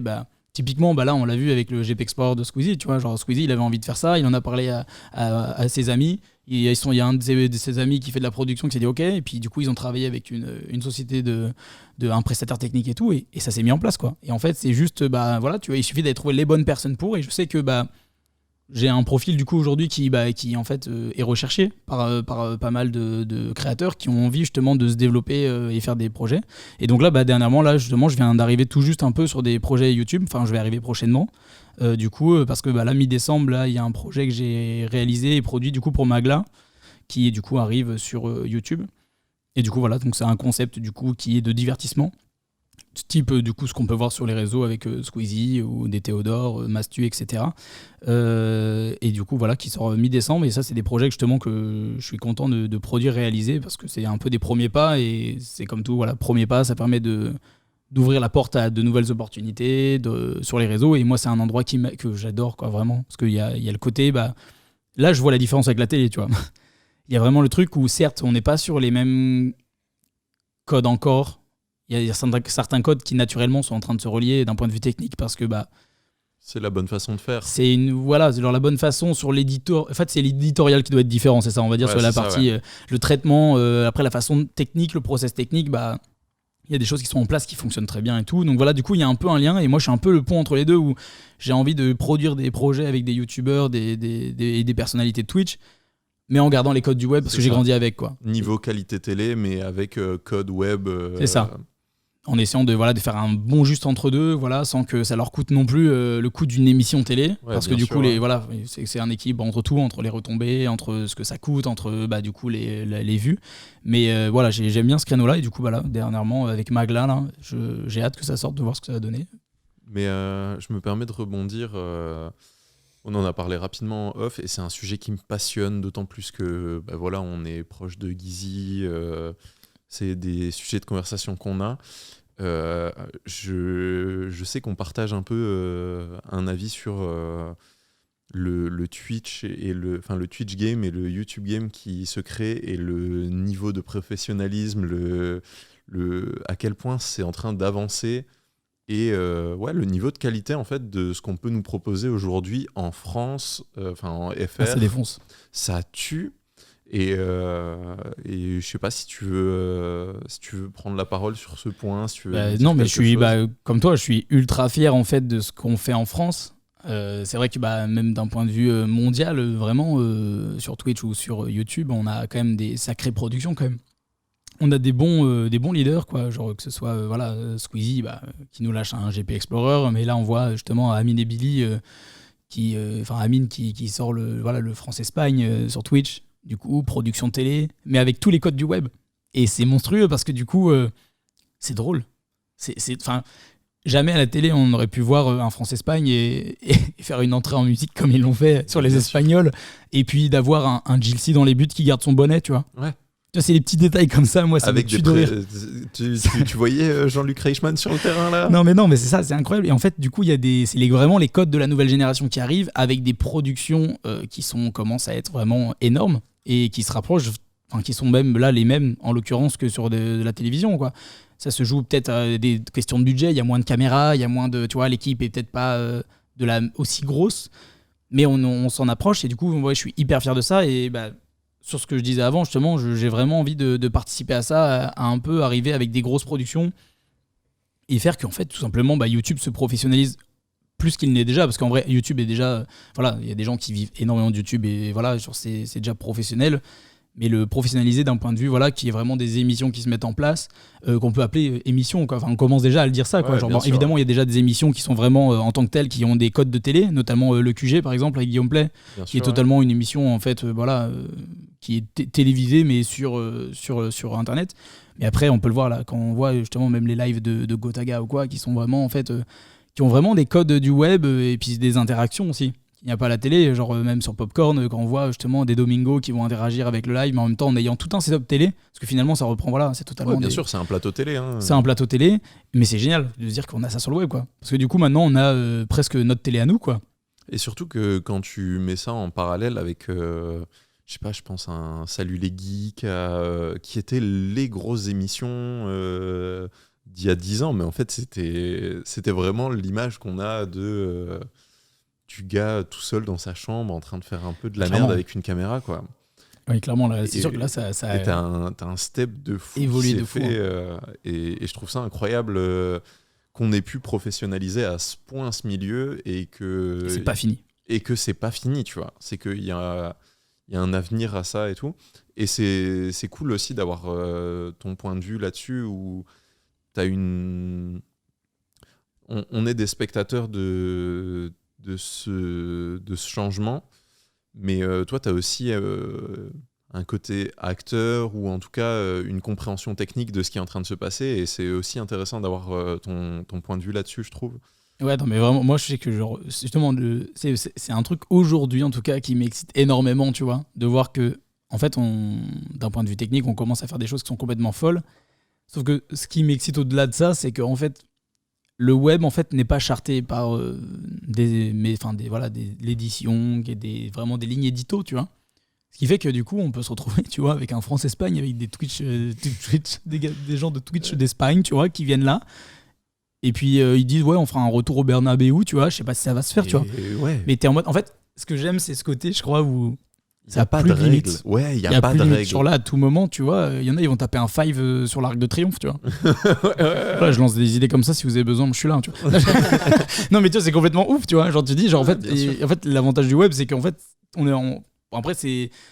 typiquement là on l'a vu avec le GP Explorer de Squeezie, tu vois, genre Squeezie il avait envie de faire ça, il en a parlé à ses amis, il y a un de ses amis qui fait de la production qui s'est dit ok, et puis du coup ils ont travaillé avec une société un prestataire technique et tout, et ça s'est mis en place, quoi. Et en fait c'est juste voilà, tu vois, il suffit d'aller trouver les bonnes personnes pour, et je sais que j'ai un profil du coup aujourd'hui qui en fait est recherché par pas mal de créateurs qui ont envie justement de se développer et faire des projets. Et donc là dernièrement là justement je viens d'arriver tout juste un peu sur des projets YouTube, enfin je vais arriver prochainement du coup parce que là mi-décembre là il y a un projet que j'ai réalisé et produit du coup pour Magla qui du coup arrive sur YouTube. Et du coup voilà, donc c'est un concept du coup qui est de divertissement, type du coup ce qu'on peut voir sur les réseaux avec Squeezie ou des Théodore, Mastu, etc. Et du coup voilà, qui sort mi-décembre, et ça c'est des projets justement que je suis content de produire, réaliser, parce que c'est un peu des premiers pas, et c'est comme tout, voilà, premier pas, ça permet d'ouvrir la porte à de nouvelles opportunités sur les réseaux, et moi c'est un endroit que j'adore, quoi, vraiment, parce qu'il y a le côté, là je vois la différence avec la télé, tu vois. Il y a vraiment le truc où certes on n'est pas sur les mêmes codes encore. Il y a certains codes qui naturellement sont en train de se relier d'un point de vue technique, parce que c'est la bonne façon de faire. C'est la bonne façon sur l'éditeur. En fait, c'est l'éditorial qui doit être différent, c'est ça, on va dire, sur la partie le traitement. Après, la façon technique, le process technique, il y a des choses qui sont en place qui fonctionnent très bien et tout. Donc voilà, du coup, il y a un peu un lien, et moi je suis un peu le pont entre les deux, où j'ai envie de produire des projets avec des youtubeurs, des personnalités de Twitch, mais en gardant les codes du web, parce que j'ai grandi avec, quoi. Niveau qualité télé, mais avec code web. C'est ça. en essayant de faire un bon juste entre deux, sans que ça leur coûte non plus le coût d'une émission télé, parce que du coup c'est un équilibre entre tout, entre les retombées, entre ce que ça coûte, entre du coup les vues. Mais j'aime bien ce créneau-là, et du coup dernièrement avec Magla là, j'ai hâte que ça sorte, de voir ce que ça va donner. Mais je me permets de rebondir. On en a parlé rapidement en off, et c'est un sujet qui me passionne, d'autant plus que on est proche de Guizy. C'est des sujets de conversation qu'on a. Je sais qu'on partage un peu un avis sur le Twitch et le Twitch game et le YouTube game qui se crée, et le niveau de professionnalisme, à quel point c'est en train d'avancer, et le niveau de qualité en fait de ce qu'on peut nous proposer aujourd'hui en France, en FR. Ça défonce. Ça tue. Et je sais pas si tu veux prendre la parole sur ce point. Si tu veux non, mais je suis comme toi, je suis ultra fier en fait de ce qu'on fait en France. C'est vrai que même d'un point de vue mondial, vraiment sur Twitch ou sur YouTube, on a quand même des sacrées productions quand même. On a des bons leaders, quoi, genre que ce soit Squeezie qui nous lâche un GP Explorer, mais là on voit justement Amine et Billy Amine qui sort le France-Espagne sur Twitch. Du coup, production télé, mais avec tous les codes du web. Et c'est monstrueux parce que du coup, c'est drôle. Jamais à la télé, on aurait pu voir un France-Espagne et faire une entrée en musique comme ils l'ont fait sur les Espagnols. Et puis d'avoir un Gilsey dans les buts qui garde son bonnet, tu vois. Ouais. Tu vois, c'est les petits détails comme ça, moi, ça me tue de rire. Tu voyais Jean-Luc Reichmann sur le terrain, là ? Non, mais c'est ça, c'est incroyable. Et en fait, du coup, c'est vraiment les codes de la nouvelle génération qui arrivent, avec des productions qui commencent à être vraiment énormes, et qui se rapprochent, qui sont même là les mêmes en l'occurrence que sur de la télévision, quoi. Ça se joue peut-être à des questions de budget, il y a moins de caméras, il y a moins de, tu vois, l'équipe est peut-être pas aussi grosse, mais on s'en approche, et du coup je suis hyper fier de ça. Et sur ce que je disais avant, justement, j'ai vraiment envie de participer à ça, à un peu arriver avec des grosses productions et faire qu'en fait tout simplement YouTube se professionnalise plus qu'il n'est déjà, parce qu'en vrai YouTube est déjà, il y a des gens qui vivent énormément de YouTube, et c'est déjà professionnel, mais le professionnaliser d'un point de vue qui est vraiment des émissions qui se mettent en place, qu'on peut appeler émissions, quoi. On commence déjà à le dire ça, quoi. Évidemment il y a déjà des émissions qui sont vraiment en tant que telles, qui ont des codes de télé, notamment le QG par exemple avec Guillaume Play, qui est totalement une émission en fait qui est télévisée mais sur internet. Mais après on peut le voir là, quand on voit justement même les lives de Gotaga ou quoi, qui sont vraiment en fait qui ont vraiment des codes du web, et puis des interactions aussi. Il n'y a pas à la télé, même sur Popcorn, quand on voit justement des Domingos qui vont interagir avec le live, mais en même temps en ayant tout un setup télé, parce que finalement ça reprend, c'est totalement... Ouais, bien sûr, c'est un plateau télé. Hein. C'est un plateau télé, mais c'est génial de se dire qu'on a ça sur le web, quoi. Parce que du coup maintenant on a presque notre télé à nous, quoi. Et surtout que quand tu mets ça en parallèle avec... je pense à un Salut les Geeks, qui étaient les grosses émissions d'il y a 10 ans, mais en fait c'était vraiment l'image qu'on a du gars tout seul dans sa chambre en train de faire un peu de la merde avec une caméra, quoi. Oui, clairement, là, c'est sûr que là ça et t'as un step de fou évolué de fait, et je trouve ça incroyable qu'on ait pu professionnaliser à ce point ce milieu, et que c'est pas fini. Et que c'est pas fini, tu vois. C'est qu'il y a un avenir à ça et tout. Et c'est cool aussi d'avoir ton point de vue là-dessus, où t'as on est des spectateurs de ce changement, mais toi t'as aussi un côté acteur, ou en tout cas une compréhension technique de ce qui est en train de se passer, et c'est aussi intéressant d'avoir ton point de vue là-dessus, je trouve. Ouais, non, mais vraiment, moi je sais que justement c'est un truc aujourd'hui en tout cas qui m'excite énormément, tu vois, de voir que en fait d'un point de vue technique on commence à faire des choses qui sont complètement folles. Sauf que ce qui m'excite au-delà de ça, c'est qu'en fait, le web en fait n'est pas charté par l'édition, vraiment des lignes édito, tu vois. Ce qui fait que du coup, on peut se retrouver, tu vois, avec un France-Espagne, avec des Twitch, des gens de Twitch d'Espagne, tu vois, qui viennent là. Et puis ils disent on fera un retour au Bernabéu, tu vois. Je sais pas si ça va se faire, tu vois. Ouais. Mais t'es en mode, en fait, ce que j'aime, c'est ce côté, je crois, où il n'y a pas de règles. Ouais, il n'y a pas de règles. Sur là, à tout moment, tu vois, il y en a, ils vont taper un 5 sur l'Arc de Triomphe, tu vois. Voilà, je lance des idées comme ça, si vous avez besoin, je suis là, tu vois. Non, mais tu vois, c'est complètement ouf, tu vois. Genre, tu dis, en fait, l'avantage du web, c'est qu'en fait, on est après,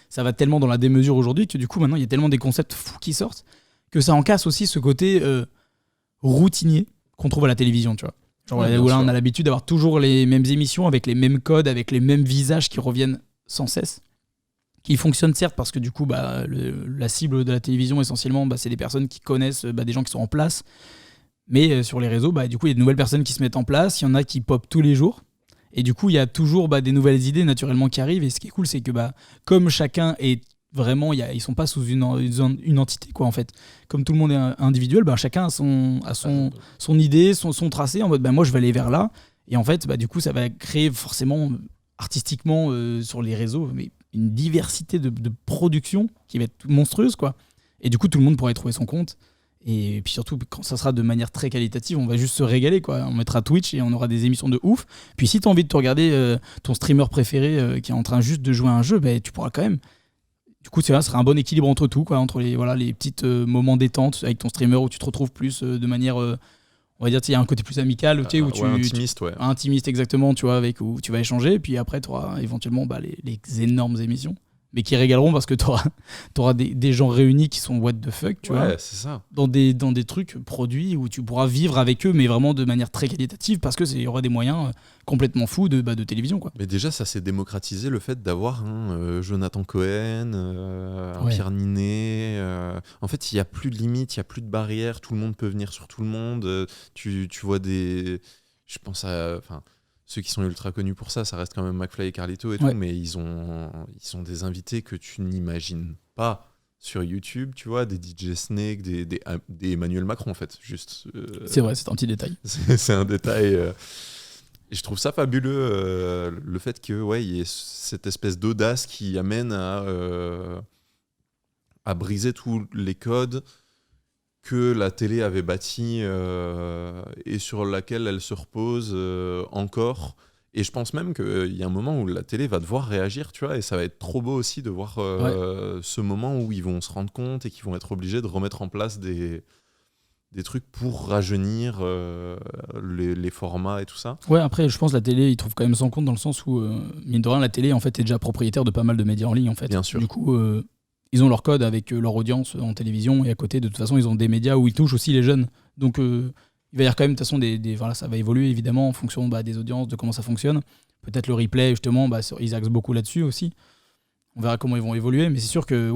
ça va tellement dans la démesure aujourd'hui que du coup, maintenant, il y a tellement des concepts fous qui sortent que ça en casse aussi ce côté. routinier qu'on trouve à la télévision, tu vois. Genre Ouais, où là, bien on sûr. a l'habitude d'avoir toujours les mêmes émissions avec les mêmes codes, avec les mêmes visages qui reviennent sans cesse. Qui fonctionnent certes parce que du coup, bah, la cible de la télévision, essentiellement, bah, c'est des personnes qui connaissent des gens qui sont en place. Mais sur les réseaux, bah, du coup, il y a de nouvelles personnes qui se mettent en place. Il y en a qui pop tous les jours. Et du coup, il y a toujours des nouvelles idées naturellement qui arrivent. Et ce qui est cool, c'est que comme chacun est vraiment, ils sont pas sous une entité, quoi, en fait. Comme tout le monde est individuel, chacun a son idée, son tracé, en mode moi je vais aller vers là. Et en fait, du coup, ça va créer forcément artistiquement sur les réseaux mais une diversité de production qui va être monstrueuse, quoi. Et du coup, tout le monde pourra y trouver son compte. Et puis surtout, quand ça sera de manière très qualitative, on va juste se régaler, quoi. On mettra Twitch et on aura des émissions de ouf. Puis si tu as envie de te regarder ton streamer préféré qui est en train juste de jouer à un jeu, tu pourras quand même. Du coup, ça sera un bon équilibre entre tout, quoi, entre les petits moments détente avec ton streamer où tu te retrouves plus de manière, on va dire, il y a un côté plus amical, tu sais, où intimiste, ouais. Intimiste, exactement, tu vois, avec où tu vas échanger. Et puis après, tu auras éventuellement les énormes émissions, mais qui régaleront parce que tu auras des gens réunis qui sont what the fuck, tu vois, Ouais, c'est ça. dans des trucs produits où tu pourras vivre avec eux, mais vraiment de manière très qualitative parce que il y aura des moyens complètement fous de télévision, quoi. Mais déjà, ça s'est démocratisé le fait d'avoir un Jonathan Cohen, un Ouais. Pierre Ninet. En fait, il n'y a plus de limites, il n'y a plus de barrières, tout le monde peut venir sur tout le monde. Tu vois des. Je pense à. Enfin, ceux qui sont ultra connus pour ça, ça reste quand même McFly et Carlito et tout, Ouais. mais ils ont des invités que tu n'imagines pas sur YouTube, tu vois, des DJ Snake, des Emmanuel Macron, en fait, juste. C'est vrai, c'est un petit détail. C'est un détail. Et je trouve ça fabuleux, le fait que il y ait cette espèce d'audace qui amène à briser tous les codes que la télé avait bâtis et sur laquelle elle se repose encore. Et je pense même qu'il y a un moment où la télé va devoir réagir, tu vois, et ça va être trop beau aussi de voir ce moment où ils vont se rendre compte et qu'ils vont être obligés de remettre en place des trucs pour rajeunir les formats et tout ça. Ouais, après, je pense que la télé, ils trouvent quand même son compte dans le sens où, mine de rien, la télé, en fait, est déjà propriétaire de pas mal de médias en ligne, en fait. Bien sûr. Du coup, ils ont leur code avec leur audience en télévision et à côté, de toute façon, ils ont des médias où ils touchent aussi les jeunes. Donc, il va y avoir quand même, de toute façon, voilà, ça va évoluer évidemment en fonction des audiences, de comment ça fonctionne. Peut-être le replay, justement, ils axent beaucoup là-dessus aussi. On verra comment ils vont évoluer, mais c'est sûr que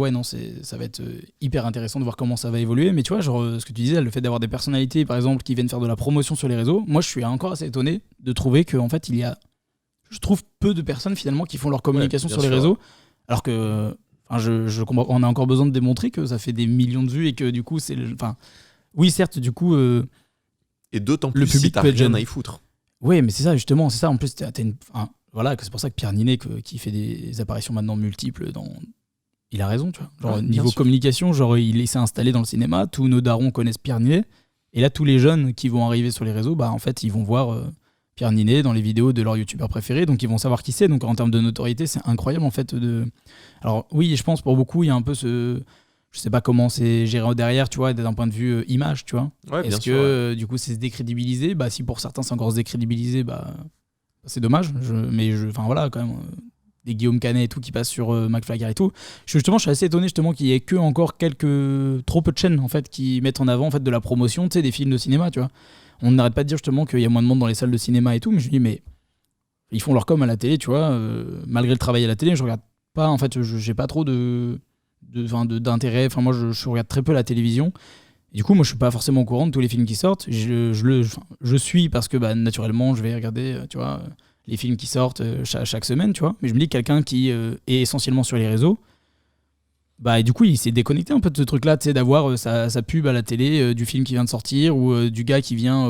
ça va être hyper intéressant de voir comment ça va évoluer. Mais tu vois, genre ce que tu disais, le fait d'avoir des personnalités, par exemple, qui viennent faire de la promotion sur les réseaux, moi je suis encore assez étonné de trouver qu'en fait, je trouve peu de personnes finalement qui font leur communication bien sur les sûr. réseaux, alors que je comprends, on a encore besoin de démontrer que ça fait des millions de vues et que du coup, oui, certes, du coup. Et d'autant Le plus si public t'as peut être rien jeune. à y foutre. Oui, mais c'est ça, justement, c'est ça. En plus, voilà, c'est pour ça que Pierre Ninet, qui fait des apparitions maintenant multiples il a raison, tu vois. Genre, Ouais, bien niveau sûr. communication, genre, il s'est installé dans le cinéma, tous nos darons connaissent Pierre Ninet, et là, tous les jeunes qui vont arriver sur les réseaux, en fait, ils vont voir Pierre Ninet dans les vidéos de leur youtubeur préféré, donc ils vont savoir qui c'est. Donc, en termes de notoriété, c'est incroyable, en fait. Alors, oui, je pense, pour beaucoup, il y a un peu je sais pas comment c'est géré derrière, tu vois, d'un point de vue image, tu vois. Ouais, bien Est-ce sûr. que du coup c'est se décrédibiliser si pour certains c'est encore se décrédibiliser, c'est dommage. Enfin voilà, quand même, des Guillaume Canet et tout qui passent sur McFly et tout. Je suis assez étonné justement qu'il y ait que encore trop peu de chaînes en fait qui mettent en avant en fait de la promotion, tu sais, des films de cinéma, tu vois. On n'arrête pas de dire justement qu'il y a moins de monde dans les salles de cinéma et tout, mais je me dis mais ils font leur com à la télé, tu vois. Malgré le travail à la télé, je regarde pas, en fait, j'ai pas trop d'intérêt. Enfin, moi, je regarde très peu la télévision. Et du coup, moi, je suis pas forcément au courant de tous les films qui sortent. Je suis parce que naturellement, je vais regarder, tu vois, les films qui sortent chaque semaine, tu vois. Mais je me dis que quelqu'un qui est essentiellement sur les réseaux, et du coup, il s'est déconnecté un peu de ce truc-là, tu sais, d'avoir sa pub à la télé du film qui vient de sortir ou du gars qui vient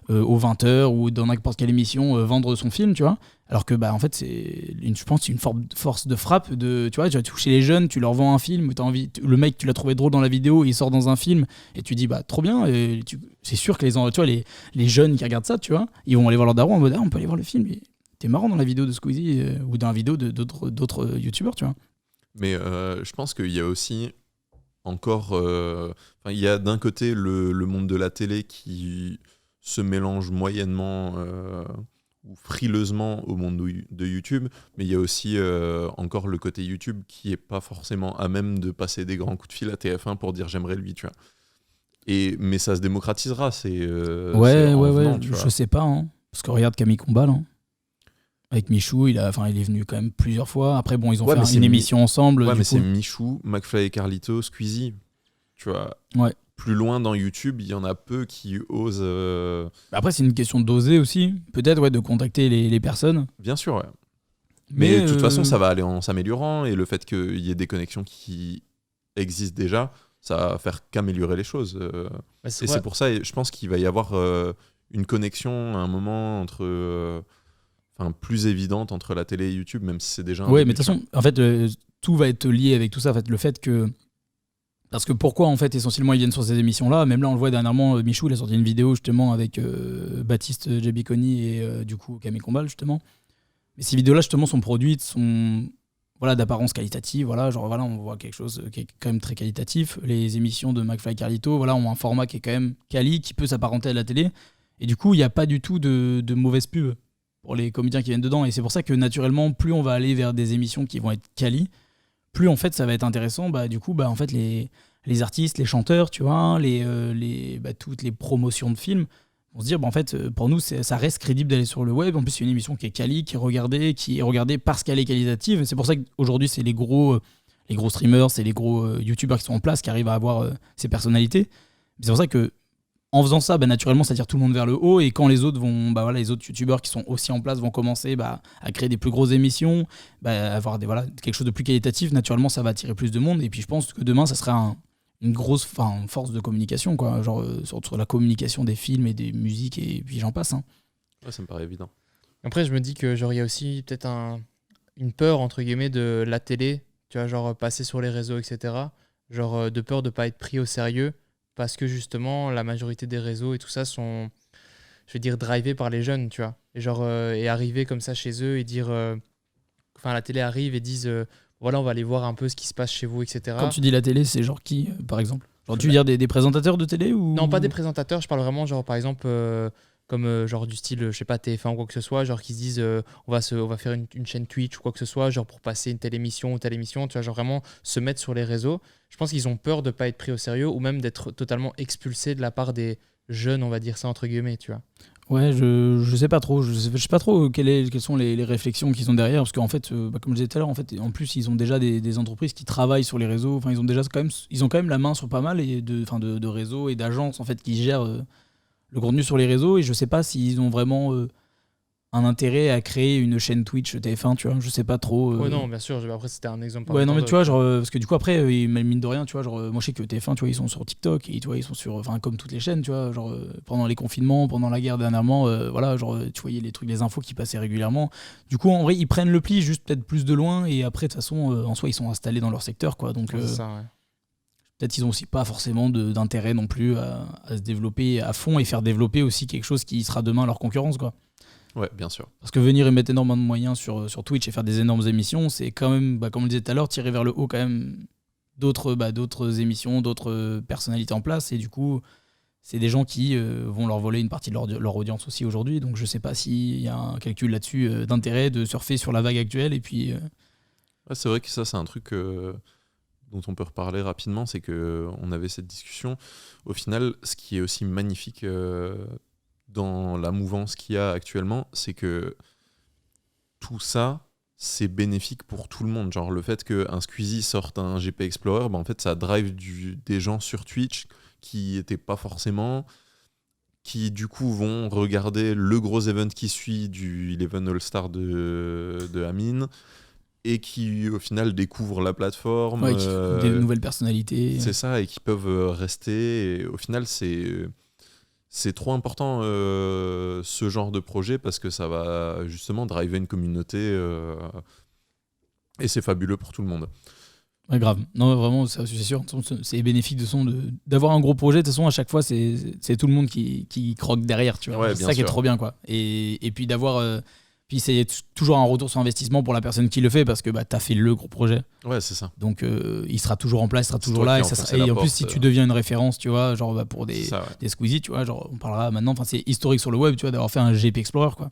aux 20h ou dans n'importe quelle émission vendre son film, tu vois. Alors que, en fait, je pense que c'est une force de frappe tu vois, tu vas toucher les jeunes, tu leur vends un film, t'as envie, le mec, tu l'as trouvé drôle dans la vidéo, il sort dans un film et tu dis, trop bien, et c'est sûr que tu vois, les jeunes qui regardent ça, tu vois, ils vont aller voir leur daron en mode, on peut aller voir le film, t'es marrant dans la vidéo de Squeezie ou dans la vidéo d'autres youtubeurs, tu vois. Mais je pense qu'il y a aussi encore... il y a d'un côté le monde de la télé qui se mélange moyennement ou frileusement au monde de YouTube, mais il y a aussi encore le côté YouTube qui est pas forcément à même de passer des grands coups de fil à TF1 pour dire j'aimerais lui, tu vois. Mais ça se démocratisera, c'est en Ouais, venant, tu vois. je sais pas. Hein. Parce que regarde Camille Combal, hein. Avec Michou, il est venu quand même plusieurs fois. Après, bon, ils ont Ouais, mais fait c'est une émission ensemble. Ouais, du mais coup. c'est Michou, McFly et Carlito, Squeezie. Tu vois. Ouais. Plus loin dans YouTube, il y en a peu qui osent. Après, c'est une question d'oser aussi. Peut-être, ouais, de contacter les personnes. Bien sûr, ouais. Mais de toute euh, façon, ça va aller en s'améliorant. Et le fait qu'il y ait des connexions qui existent déjà, ça va faire qu'améliorer les choses. Bah, Et c'est pour ça, et je pense qu'il va y avoir une connexion à un moment plus évidente entre la télé et YouTube, même si c'est déjà un Ouais, début, mais de toute façon, en fait, tout va être lié avec tout ça. En fait, le fait que. Parce que pourquoi, en fait, essentiellement, ils viennent sur ces émissions-là. Même là, on le voit dernièrement, Michou, il a sorti une vidéo justement avec Baptiste Jabiconi et du coup Camille Combal, justement. Mais ces vidéos-là, justement, sont produites, sont d'apparence qualitative. Voilà, genre, voilà, on voit quelque chose qui est quand même très qualitatif. Les émissions de McFly et Carlito, voilà, ont un format qui est quand même quali, qui peut s'apparenter à la télé. Et du coup, il n'y a pas du tout de mauvaise pub pour les comédiens qui viennent dedans. Et c'est pour ça que naturellement, plus on va aller vers des émissions qui vont être quali, plus en fait ça va être intéressant. Du coup, en fait, les artistes, les chanteurs, tu vois, toutes les promotions de films vont se dire, en fait, pour nous, ça reste crédible d'aller sur le web. En plus, c'est une émission qui est quali, qui est regardée parce qu'elle est qualitative. Et c'est pour ça qu'aujourd'hui, c'est les gros streamers, c'est les gros youtubeurs qui sont en place, qui arrivent à avoir ces personnalités. C'est pour ça que en faisant ça, naturellement, ça tire tout le monde vers le haut. Et quand les autres les autres youtubeurs qui sont aussi en place vont commencer à créer des plus grosses émissions, avoir quelque chose de plus qualitatif, naturellement, ça va attirer plus de monde. Et puis, je pense que demain, ça sera une grosse force de communication, quoi. Genre, sur la communication des films et des musiques, et puis j'en passe. Hein. Ouais, ça me paraît évident. Après, je me dis que genre il y a aussi peut-être une peur entre guillemets de la télé, tu vois, genre passer sur les réseaux, etc. Genre de peur de pas être pris au sérieux parce que justement la majorité des réseaux et tout ça sont, je veux dire, drivés par les jeunes, tu vois. Et genre et arriver comme ça chez eux et dire, la télé arrive et disent, voilà, on va aller voir un peu ce qui se passe chez vous, etc. Quand tu dis la télé, c'est genre qui, par exemple? Genre, tu veux dire des présentateurs de télé ou... Non, pas des présentateurs, je parle vraiment genre par exemple comme genre du style, je sais pas, TF1 ou quoi que ce soit, genre qui se disent on va faire une chaîne Twitch ou quoi que ce soit, genre pour passer une telle émission ou telle émission, tu vois, genre vraiment se mettre sur les réseaux. Je pense qu'ils ont peur de pas être pris au sérieux ou même d'être totalement expulsés de la part des jeunes, on va dire ça entre guillemets, tu vois. Ouais, je sais pas trop. Je sais pas trop quelles sont les réflexions qu'ils ont derrière. Parce qu'en fait, comme je disais tout à l'heure, en plus, ils ont déjà des entreprises qui travaillent sur les réseaux. Enfin, ils ont quand même la main sur pas mal de réseaux et d'agences en fait, qui gèrent le contenu sur les réseaux. Et je sais pas s'ils ont vraiment un intérêt à créer une chaîne Twitch TF1, tu vois. Je sais pas trop. Ouais, non, bien sûr. Après, c'était un exemple. Ouais, non, mais tu vois, genre, parce que du coup, après, mine de rien, tu vois, genre, moi je sais que TF1, tu vois, ils sont sur TikTok et tu vois, ils sont sur, comme toutes les chaînes, tu vois, genre, pendant les confinements, pendant la guerre dernièrement, voilà, genre, tu voyais les infos qui passaient régulièrement. Du coup, en vrai, ils prennent le pli juste peut-être plus de loin et après, de toute façon, en soi, ils sont installés dans leur secteur, quoi. Donc, c'est ça, ouais. peut-être ils ont aussi pas forcément d'intérêt non plus à se développer à fond et faire développer aussi quelque chose qui sera demain leur concurrence, quoi. Ouais, bien sûr. Parce que venir et mettre énormément de moyens sur Twitch et faire des énormes émissions, c'est quand même, comme on le disait tout à l'heure, tirer vers le haut quand même d'autres émissions, d'autres personnalités en place. Et du coup, c'est des gens qui vont leur voler une partie de leur audience aussi aujourd'hui. Donc je sais pas s'il y a un calcul là-dessus d'intérêt de surfer sur la vague actuelle. Et puis, Ouais, c'est vrai que ça, c'est un truc dont on peut reparler rapidement. C'est qu'on avait cette discussion. Au final, ce qui est aussi magnifique dans la mouvance qu'il y a actuellement, c'est que tout ça, c'est bénéfique pour tout le monde. Genre le fait qu'un Squeezie sorte un GP Explorer, en fait, ça drive des gens sur Twitch qui n'étaient pas forcément, qui du coup vont regarder le gros event qui suit du Eleven All-Star de Amine et qui au final découvrent la plateforme. ouais, des nouvelles personnalités. C'est ça, et qui peuvent rester. Et au final, c'est trop important ce genre de projet parce que ça va justement driver une communauté et c'est fabuleux pour tout le monde. Ouais, grave. Non, vraiment, c'est sûr. C'est bénéfique d'avoir un gros projet. De toute façon, à chaque fois, c'est tout le monde qui croque derrière. Tu vois. Ouais, c'est bien ça qui est sûr. trop bien, quoi. Et puis d'avoir. Puis c'est toujours un retour sur investissement pour la personne qui le fait parce que t'as fait le gros projet. Ouais, c'est ça. Donc il sera toujours en place, il sera C'est toujours toi là. qui Et, enfonçais et la en plus, porte, si tu deviens une référence, tu vois, genre pour C'est ça, ouais. des Squeezie, tu vois, genre on parlera maintenant. Enfin, c'est historique sur le web, tu vois, d'avoir fait un GP Explorer, quoi.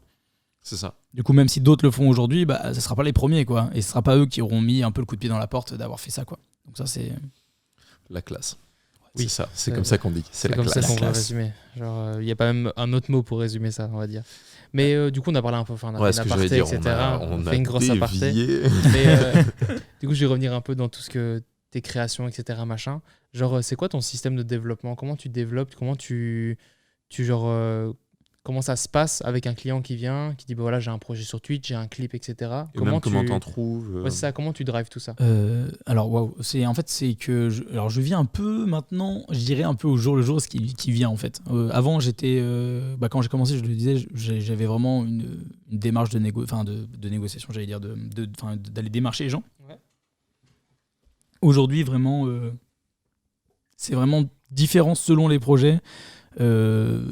C'est ça. Du coup, même si d'autres le font aujourd'hui, ça sera pas les premiers, quoi. Et ce sera pas eux qui auront mis un peu le coup de pied dans la porte d'avoir fait ça, quoi. Donc ça, c'est. La classe. Oui, c'est ça, c'est c'est- comme ça qu'on dit. C'est la comme ça classe. qu'on va classe. résumer. Genre, il n'y a pas même un autre mot pour résumer ça, on va dire. Mais du coup, on a parlé un peu, enfin, on a Ouais, fait ce une que j'allais aparté, dire, etc. on fait a une grosse aparté. dévié. Mais du coup, je vais revenir un peu dans tout ce que tes créations, etc. Machin. Genre, c'est quoi ton système de développement? Comment tu développes? Comment genre, comment ça se passe avec un client qui vient, qui dit bah voilà, j'ai un projet sur Twitch, j'ai un clip, etc. Et même comment t'en trouves. Ouais, c'est ça, comment tu drives tout ça? Alors waouh, c'est que je vis un peu maintenant, je dirais un peu au jour le jour ce qui vient en fait. Avant j'étais quand j'ai commencé, je le disais, j'avais vraiment une démarche de de négociation, j'allais dire d'aller démarcher les gens. Ouais. Aujourd'hui vraiment c'est vraiment différent selon les projets.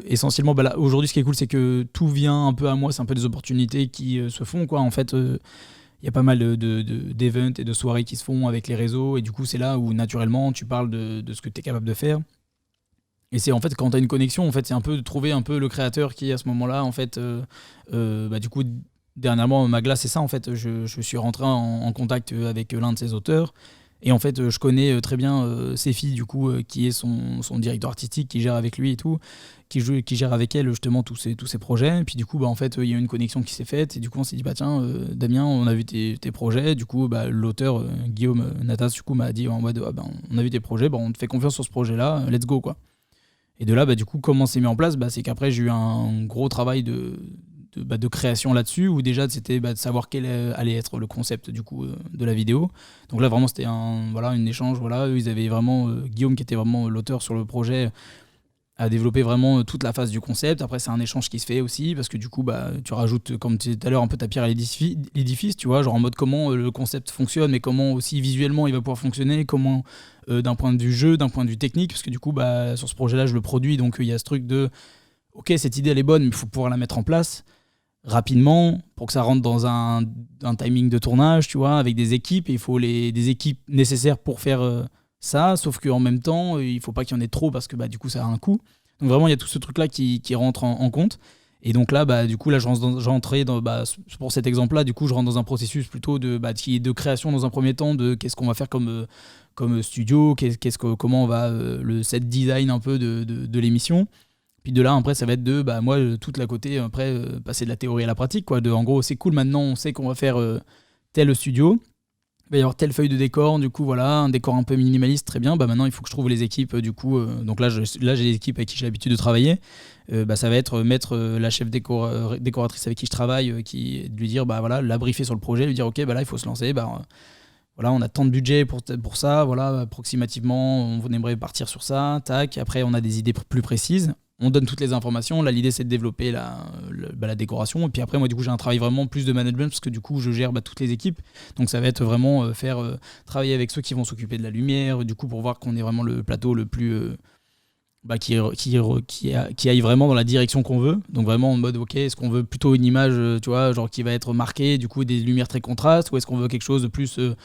Essentiellement là, aujourd'hui ce qui est cool c'est que tout vient un peu à moi, c'est un peu des opportunités qui se font quoi en fait. Il y a pas mal d'events et de soirées qui se font avec les réseaux et du coup c'est là où naturellement tu parles de ce que tu es capable de faire. Et c'est en fait quand tu as une connexion, en fait c'est un peu de trouver un peu le créateur qui à ce moment-là en fait du coup dernièrement Magla c'est ça en fait, je suis rentré en contact avec l'un de ses auteurs. Et en fait, je connais très bien Séfi, du coup, qui est son directeur artistique, qui gère avec lui et tout, qui gère avec elle justement tous ces projets. Et puis du coup, en fait, il y a une connexion qui s'est faite. Et du coup, on s'est dit, bah tiens, Damien, on a vu tes projets. Du coup, l'auteur, Guillaume Natas, du coup, m'a dit en mode, on a vu tes projets, on te fait confiance sur ce projet-là, let's go, quoi. Et de là, du coup, comment c'est mis en place, c'est qu'après, j'ai eu un gros travail de création là-dessus, où déjà c'était de savoir quel allait être le concept du coup de la vidéo. Donc là vraiment c'était un échange, eux ils avaient vraiment Guillaume qui était vraiment l'auteur sur le projet a développé vraiment toute la phase du concept. Après c'est un échange qui se fait aussi parce que du coup tu rajoutes comme tu disais tout à l'heure un peu ta pierre à l'édifice, tu vois, genre en mode comment le concept fonctionne mais comment aussi visuellement il va pouvoir fonctionner, comment d'un point de vue jeu, d'un point de vue technique, parce que du coup sur ce projet là je le produis, donc il y a ce truc de ok cette idée elle est bonne mais il faut pouvoir la mettre en place rapidement pour que ça rentre dans un timing de tournage, tu vois, avec des équipes. Et il faut des équipes nécessaires pour faire ça, sauf qu'en même temps, il faut pas qu'il y en ait trop parce que du coup, ça a un coût. Donc vraiment, il y a tout ce truc-là qui rentre en compte. Et donc là, du coup, là, j'entrais dans pour cet exemple-là, du coup, je rentre dans un processus plutôt de création dans un premier temps, de qu'est-ce qu'on va faire comme studio, comment on va le set design un peu de l'émission. Puis de là, après, ça va être moi, toute la côté, après, passer de la théorie à la pratique, quoi. En gros, c'est cool, maintenant, on sait qu'on va faire tel studio. Il va y avoir telle feuille de décor, du coup, voilà, un décor un peu minimaliste, très bien. Maintenant, il faut que je trouve les équipes, du coup. Donc là, j'ai des équipes avec qui j'ai l'habitude de travailler. Ça va être mettre la chef décoratrice avec qui je travaille, de lui dire, voilà, la briefer sur le projet, lui dire, ok, là, il faut se lancer, voilà, on a tant de budget pour ça, voilà, approximativement, on aimerait partir sur ça, tac. Après, on a des idées plus précises. On donne toutes les informations. Là, l'idée, c'est de développer la décoration. Et puis après, moi, du coup, j'ai un travail vraiment plus de management parce que du coup, je gère toutes les équipes. Donc, ça va être vraiment travailler avec ceux qui vont s'occuper de la lumière, du coup, pour voir qu'on ait vraiment le plateau le plus... qui aille vraiment dans la direction qu'on veut. Donc, vraiment en mode, ok, est-ce qu'on veut plutôt une image, tu vois, genre qui va être marquée, du coup, des lumières très contrastes, ou est-ce qu'on veut quelque chose de plus... je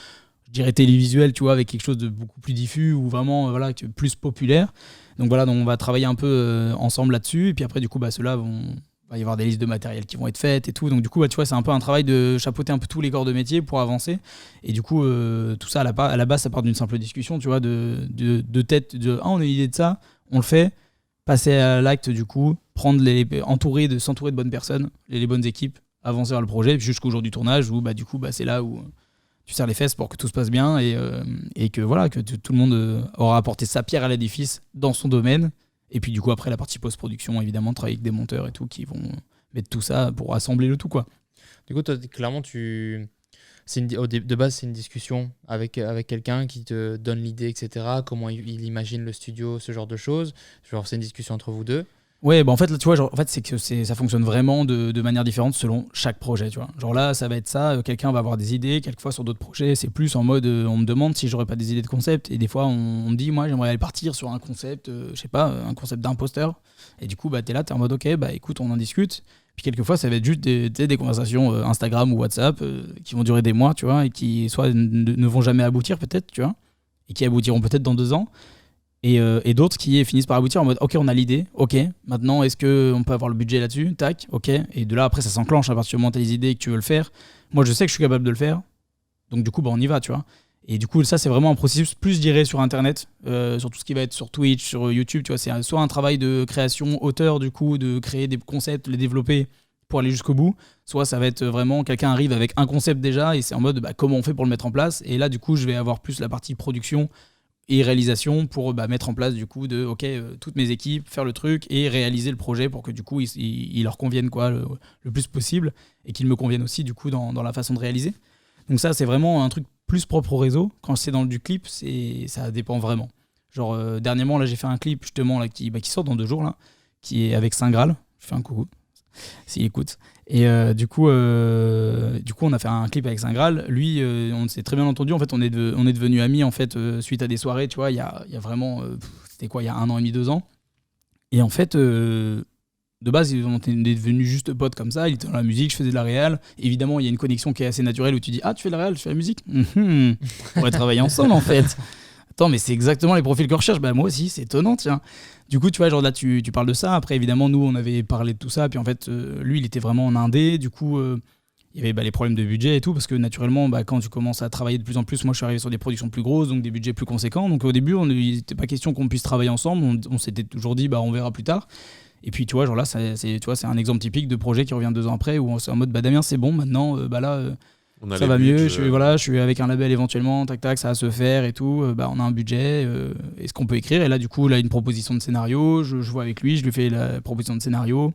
dirais télévisuel, tu vois, avec quelque chose de beaucoup plus diffus ou vraiment plus populaire. Donc voilà, on va travailler un peu ensemble là-dessus. Et puis après, du coup, ceux-là va y avoir des listes de matériel qui vont être faites et tout. Donc du coup, tu vois, c'est un peu un travail de chapeauter un peu tous les corps de métier pour avancer. Et du coup, tout ça, à la base, ça part d'une simple discussion, tu vois, de tête, on a une idée de ça, on le fait, passer à l'acte, du coup, s'entourer de bonnes personnes, les bonnes équipes, avancer vers le projet, jusqu'au jour du tournage où, du coup, c'est là où... tu serres les fesses pour que tout se passe bien et que voilà que tout le monde aura apporté sa pierre à l'édifice dans son domaine. Et puis du coup après la partie post-production, évidemment, travailler avec des monteurs et tout qui vont mettre tout ça pour assembler le tout, quoi. Du coup, toi, clairement, de base, c'est une discussion avec quelqu'un qui te donne l'idée, etc. Comment il imagine le studio, ce genre de choses. Genre, c'est une discussion entre vous deux. Ouais, en fait, là, tu vois, c'est que ça fonctionne vraiment de manière différente selon chaque projet, tu vois. Genre là, ça va être ça, quelqu'un va avoir des idées, quelquefois sur d'autres projets, c'est plus en mode, on me demande si j'aurais pas des idées de concept, et des fois, on me dit, moi, j'aimerais aller partir sur un concept, je sais pas, un concept d'imposteur, et du coup, t'es en mode, ok, écoute, on en discute, puis quelquefois, ça va être juste des conversations Instagram ou WhatsApp qui vont durer des mois, tu vois, et qui soit ne vont jamais aboutir, peut-être, tu vois, et qui aboutiront peut-être dans 2 ans. Et d'autres qui finissent par aboutir en mode ok, on a l'idée, ok, maintenant est-ce qu'on peut avoir le budget là-dessus, tac, ok, et de là après ça s'enclenche à partir du moment où tu as les idées et que tu veux le faire. Moi je sais que je suis capable de le faire, donc du coup on y va, tu vois. Et du coup, ça, c'est vraiment un processus plus, je dirais, sur Internet, sur tout ce qui va être sur Twitch, sur YouTube. Tu vois, c'est soit un travail de création auteur, du coup, de créer des concepts, les développer pour aller jusqu'au bout, soit ça va être vraiment quelqu'un arrive avec un concept déjà et c'est en mode comment on fait pour le mettre en place. Et là, du coup, je vais avoir plus la partie production et réalisation pour mettre en place du coup toutes mes équipes, faire le truc et réaliser le projet pour que du coup il leur convienne quoi, le plus possible et qu'il me convienne aussi du coup dans la façon de réaliser. Donc ça c'est vraiment un truc plus propre au réseau. Quand c'est dans du clip, ça dépend vraiment. Genre dernièrement là j'ai fait un clip justement là, qui sort dans 2 jours là, qui est avec Saint Graal. Je fais un coucou s'il écoute. Et du coup on a fait un clip avec Saint Graal. Lui on s'est très bien entendu. En fait on est devenus amis en fait suite à des soirées, tu vois, il y a vraiment c'était quoi, il y a 1 an et demi, 2 ans. Et en fait de base on est devenus juste potes comme ça. Il était dans la musique, je faisais de la réal. Évidemment il y a une connexion qui est assez naturelle où tu dis tu fais de la réal, je fais de la musique, on pourrait travailler ensemble en fait. Attends, mais c'est exactement les profils qu'on recherche. Moi aussi, c'est étonnant, tiens. Du coup, tu vois, genre là, tu parles de ça. Après, évidemment, nous, on avait parlé de tout ça. Puis en fait, lui, il était vraiment en indé. Du coup, il y avait les problèmes de budget et tout. Parce que naturellement, quand tu commences à travailler de plus en plus, moi, je suis arrivé sur des productions plus grosses, donc des budgets plus conséquents. Donc au début, il n'était pas question qu'on puisse travailler ensemble. On s'était toujours dit, on verra plus tard. Et puis, tu vois, genre là, c'est un exemple typique de projet qui revient 2 ans après où c'est en mode, Damien, c'est bon, maintenant, ça va mieux, je suis avec un label éventuellement, tac, ça va se faire et tout, on a un budget, est-ce qu'on peut écrire? Et là, du coup, là, une proposition de scénario, je vois avec lui, je lui fais la proposition de scénario,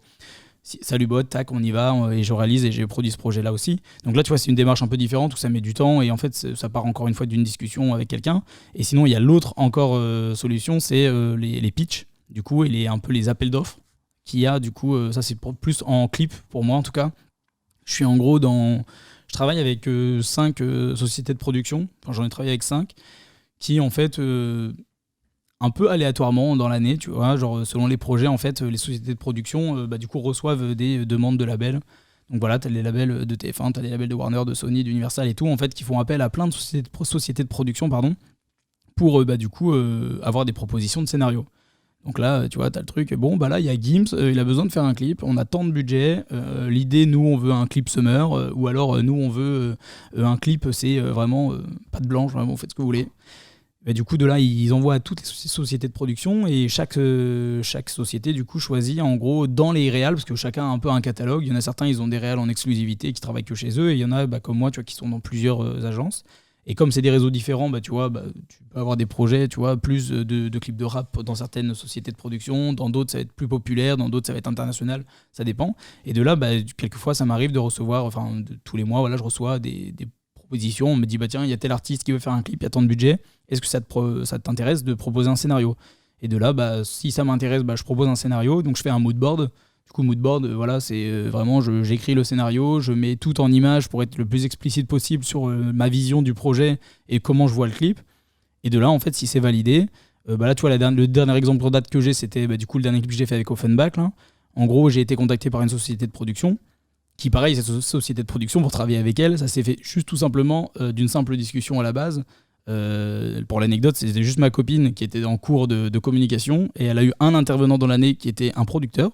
salut bot, tac, on y va, et je réalise et j'ai produit ce projet-là aussi. Donc là, tu vois, c'est une démarche un peu différente où ça met du temps et en fait, ça part encore une fois d'une discussion avec quelqu'un. Et sinon, il y a l'autre encore solution, c'est les pitchs, du coup, et un peu les appels d'offres qu'il y a, du coup, ça c'est plus en clip pour moi en tout cas. Je suis en gros je travaille avec 5 sociétés de production, enfin, j'en ai travaillé avec 5, qui en fait, un peu aléatoirement dans l'année, tu vois, genre selon les projets, en fait, les sociétés de production du coup reçoivent des demandes de labels. Donc voilà, t'as les labels de TF1, t'as les labels de Warner, de Sony, d'Universal et tout, en fait, qui font appel à plein de sociétés de production, pour du coup avoir des propositions de scénario. Donc là, tu vois, t'as le truc, là, il y a Gims, il a besoin de faire un clip, on a tant de budget, l'idée, nous, on veut un clip summer, ou alors, nous, on veut un clip, c'est vraiment pas de blanche, vraiment, vous faites ce que vous voulez. Et du coup, de là, ils envoient à toutes les sociétés de production, et chaque société, du coup, choisit, en gros, dans les réals, parce que chacun a un peu un catalogue, il y en a certains, ils ont des réals en exclusivité, qui travaillent que chez eux, et il y en a, comme moi, tu vois, qui sont dans plusieurs agences. Et comme c'est des réseaux différents, tu vois, tu peux avoir des projets, tu vois, plus de clips de rap dans certaines sociétés de production, dans d'autres ça va être plus populaire, dans d'autres ça va être international, ça dépend. Et de là, quelquefois ça m'arrive de recevoir, tous les mois, voilà, je reçois des propositions, on me dit, tiens, il y a tel artiste qui veut faire un clip, il y a tant de budget, est-ce que ça t'intéresse de proposer un scénario? Et de là, si ça m'intéresse, je propose un scénario, donc je fais un mood board. Du coup, moodboard, voilà, c'est vraiment, j'écris le scénario, je mets tout en images pour être le plus explicite possible sur ma vision du projet et comment je vois le clip. Et de là, en fait, si c'est validé, là, tu vois, le dernier exemple en date que j'ai, c'était du coup le dernier clip que j'ai fait avec Offenbach. Là. En gros, j'ai été contacté par une société de production qui, pareil, cette société de production, pour travailler avec elle, ça s'est fait juste tout simplement d'une simple discussion à la base. Pour l'anecdote, c'était juste ma copine qui était en cours de communication et elle a eu un intervenant dans l'année qui était un producteur.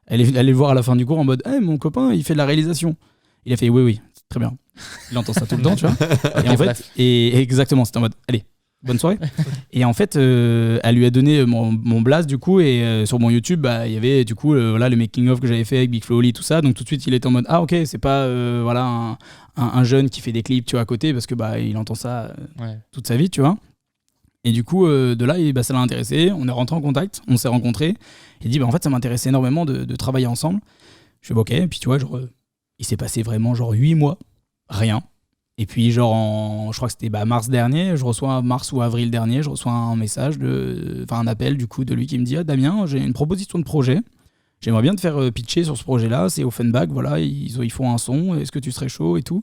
Elle est allée le voir à la fin du cours en mode hey, mon copain, il fait de la réalisation. Il a fait oui, très bien. Il entend ça tout le temps, tu vois. Et en fait, exactement, c'était en mode allez, bonne soirée. Et en fait, elle lui a donné mon blast du coup, et sur mon YouTube, il y avait du coup le making-of que j'avais fait avec Big Flo Oli, tout ça. Donc tout de suite, il était en mode ok, c'est pas un jeune qui fait des clips, tu vois, à côté, parce que il entend ça toute sa vie, tu vois. Et du coup, de là, ça l'a intéressé. On est rentré en contact, on s'est rencontrés. Il dit, en fait, ça m'intéressait énormément de travailler ensemble. Je fais, ok. Et puis, tu vois, il s'est passé vraiment 8 mois, rien. Et puis, je crois que c'était mars dernier, mars ou avril dernier, je reçois un message, un appel du coup de lui qui me dit, Damien, j'ai une proposition de projet. J'aimerais bien te faire pitcher sur ce projet-là. C'est Offenbach, voilà, ils font un son. Est-ce que tu serais chaud et tout?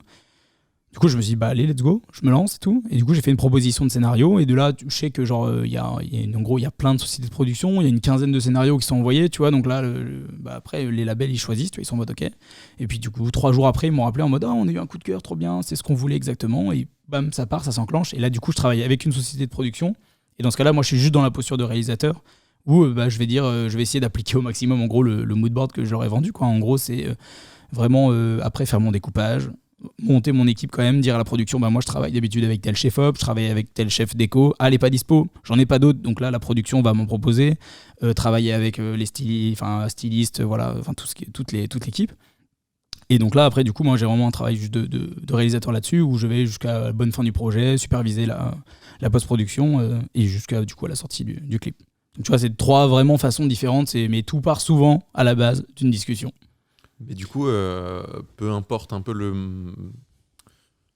Du coup, je me suis dit, allez, let's go, je me lance et tout. Et du coup, j'ai fait une proposition de scénario. Et de là, je sais que, en gros, il y a plein de sociétés de production. Il y a une quinzaine de scénarios qui sont envoyés, tu vois. Donc là, après, les labels, ils choisissent, tu vois, ils sont en mode OK. Et puis, du coup, 3 jours après, ils m'ont rappelé en mode, on a eu un coup de cœur, trop bien, c'est ce qu'on voulait exactement. Et bam, ça part, ça s'enclenche. Et là, du coup, je travaille avec une société de production. Et dans ce cas-là, moi, je suis juste dans la posture de réalisateur où je vais essayer d'appliquer au maximum, en gros, le moodboard que je leur ai vendu, quoi. En gros, c'est vraiment, après, faire mon découpage. monter mon équipe quand même, dire à la production, bah moi je travaille d'habitude avec tel chef op, je travaille avec tel chef déco, elle est pas dispo, j'en ai pas d'autres, donc là la production va m'en proposer, travailler avec les stylistes, voilà, enfin toute l'équipe. Et donc là après du coup moi j'ai vraiment un travail juste de réalisateur là-dessus où je vais jusqu'à la bonne fin du projet, superviser la post-production et jusqu'à du coup à la sortie du clip. Donc tu vois, c'est 3 vraiment façons différentes, mais tout part souvent à la base d'une discussion. Mais du coup, peu importe un peu le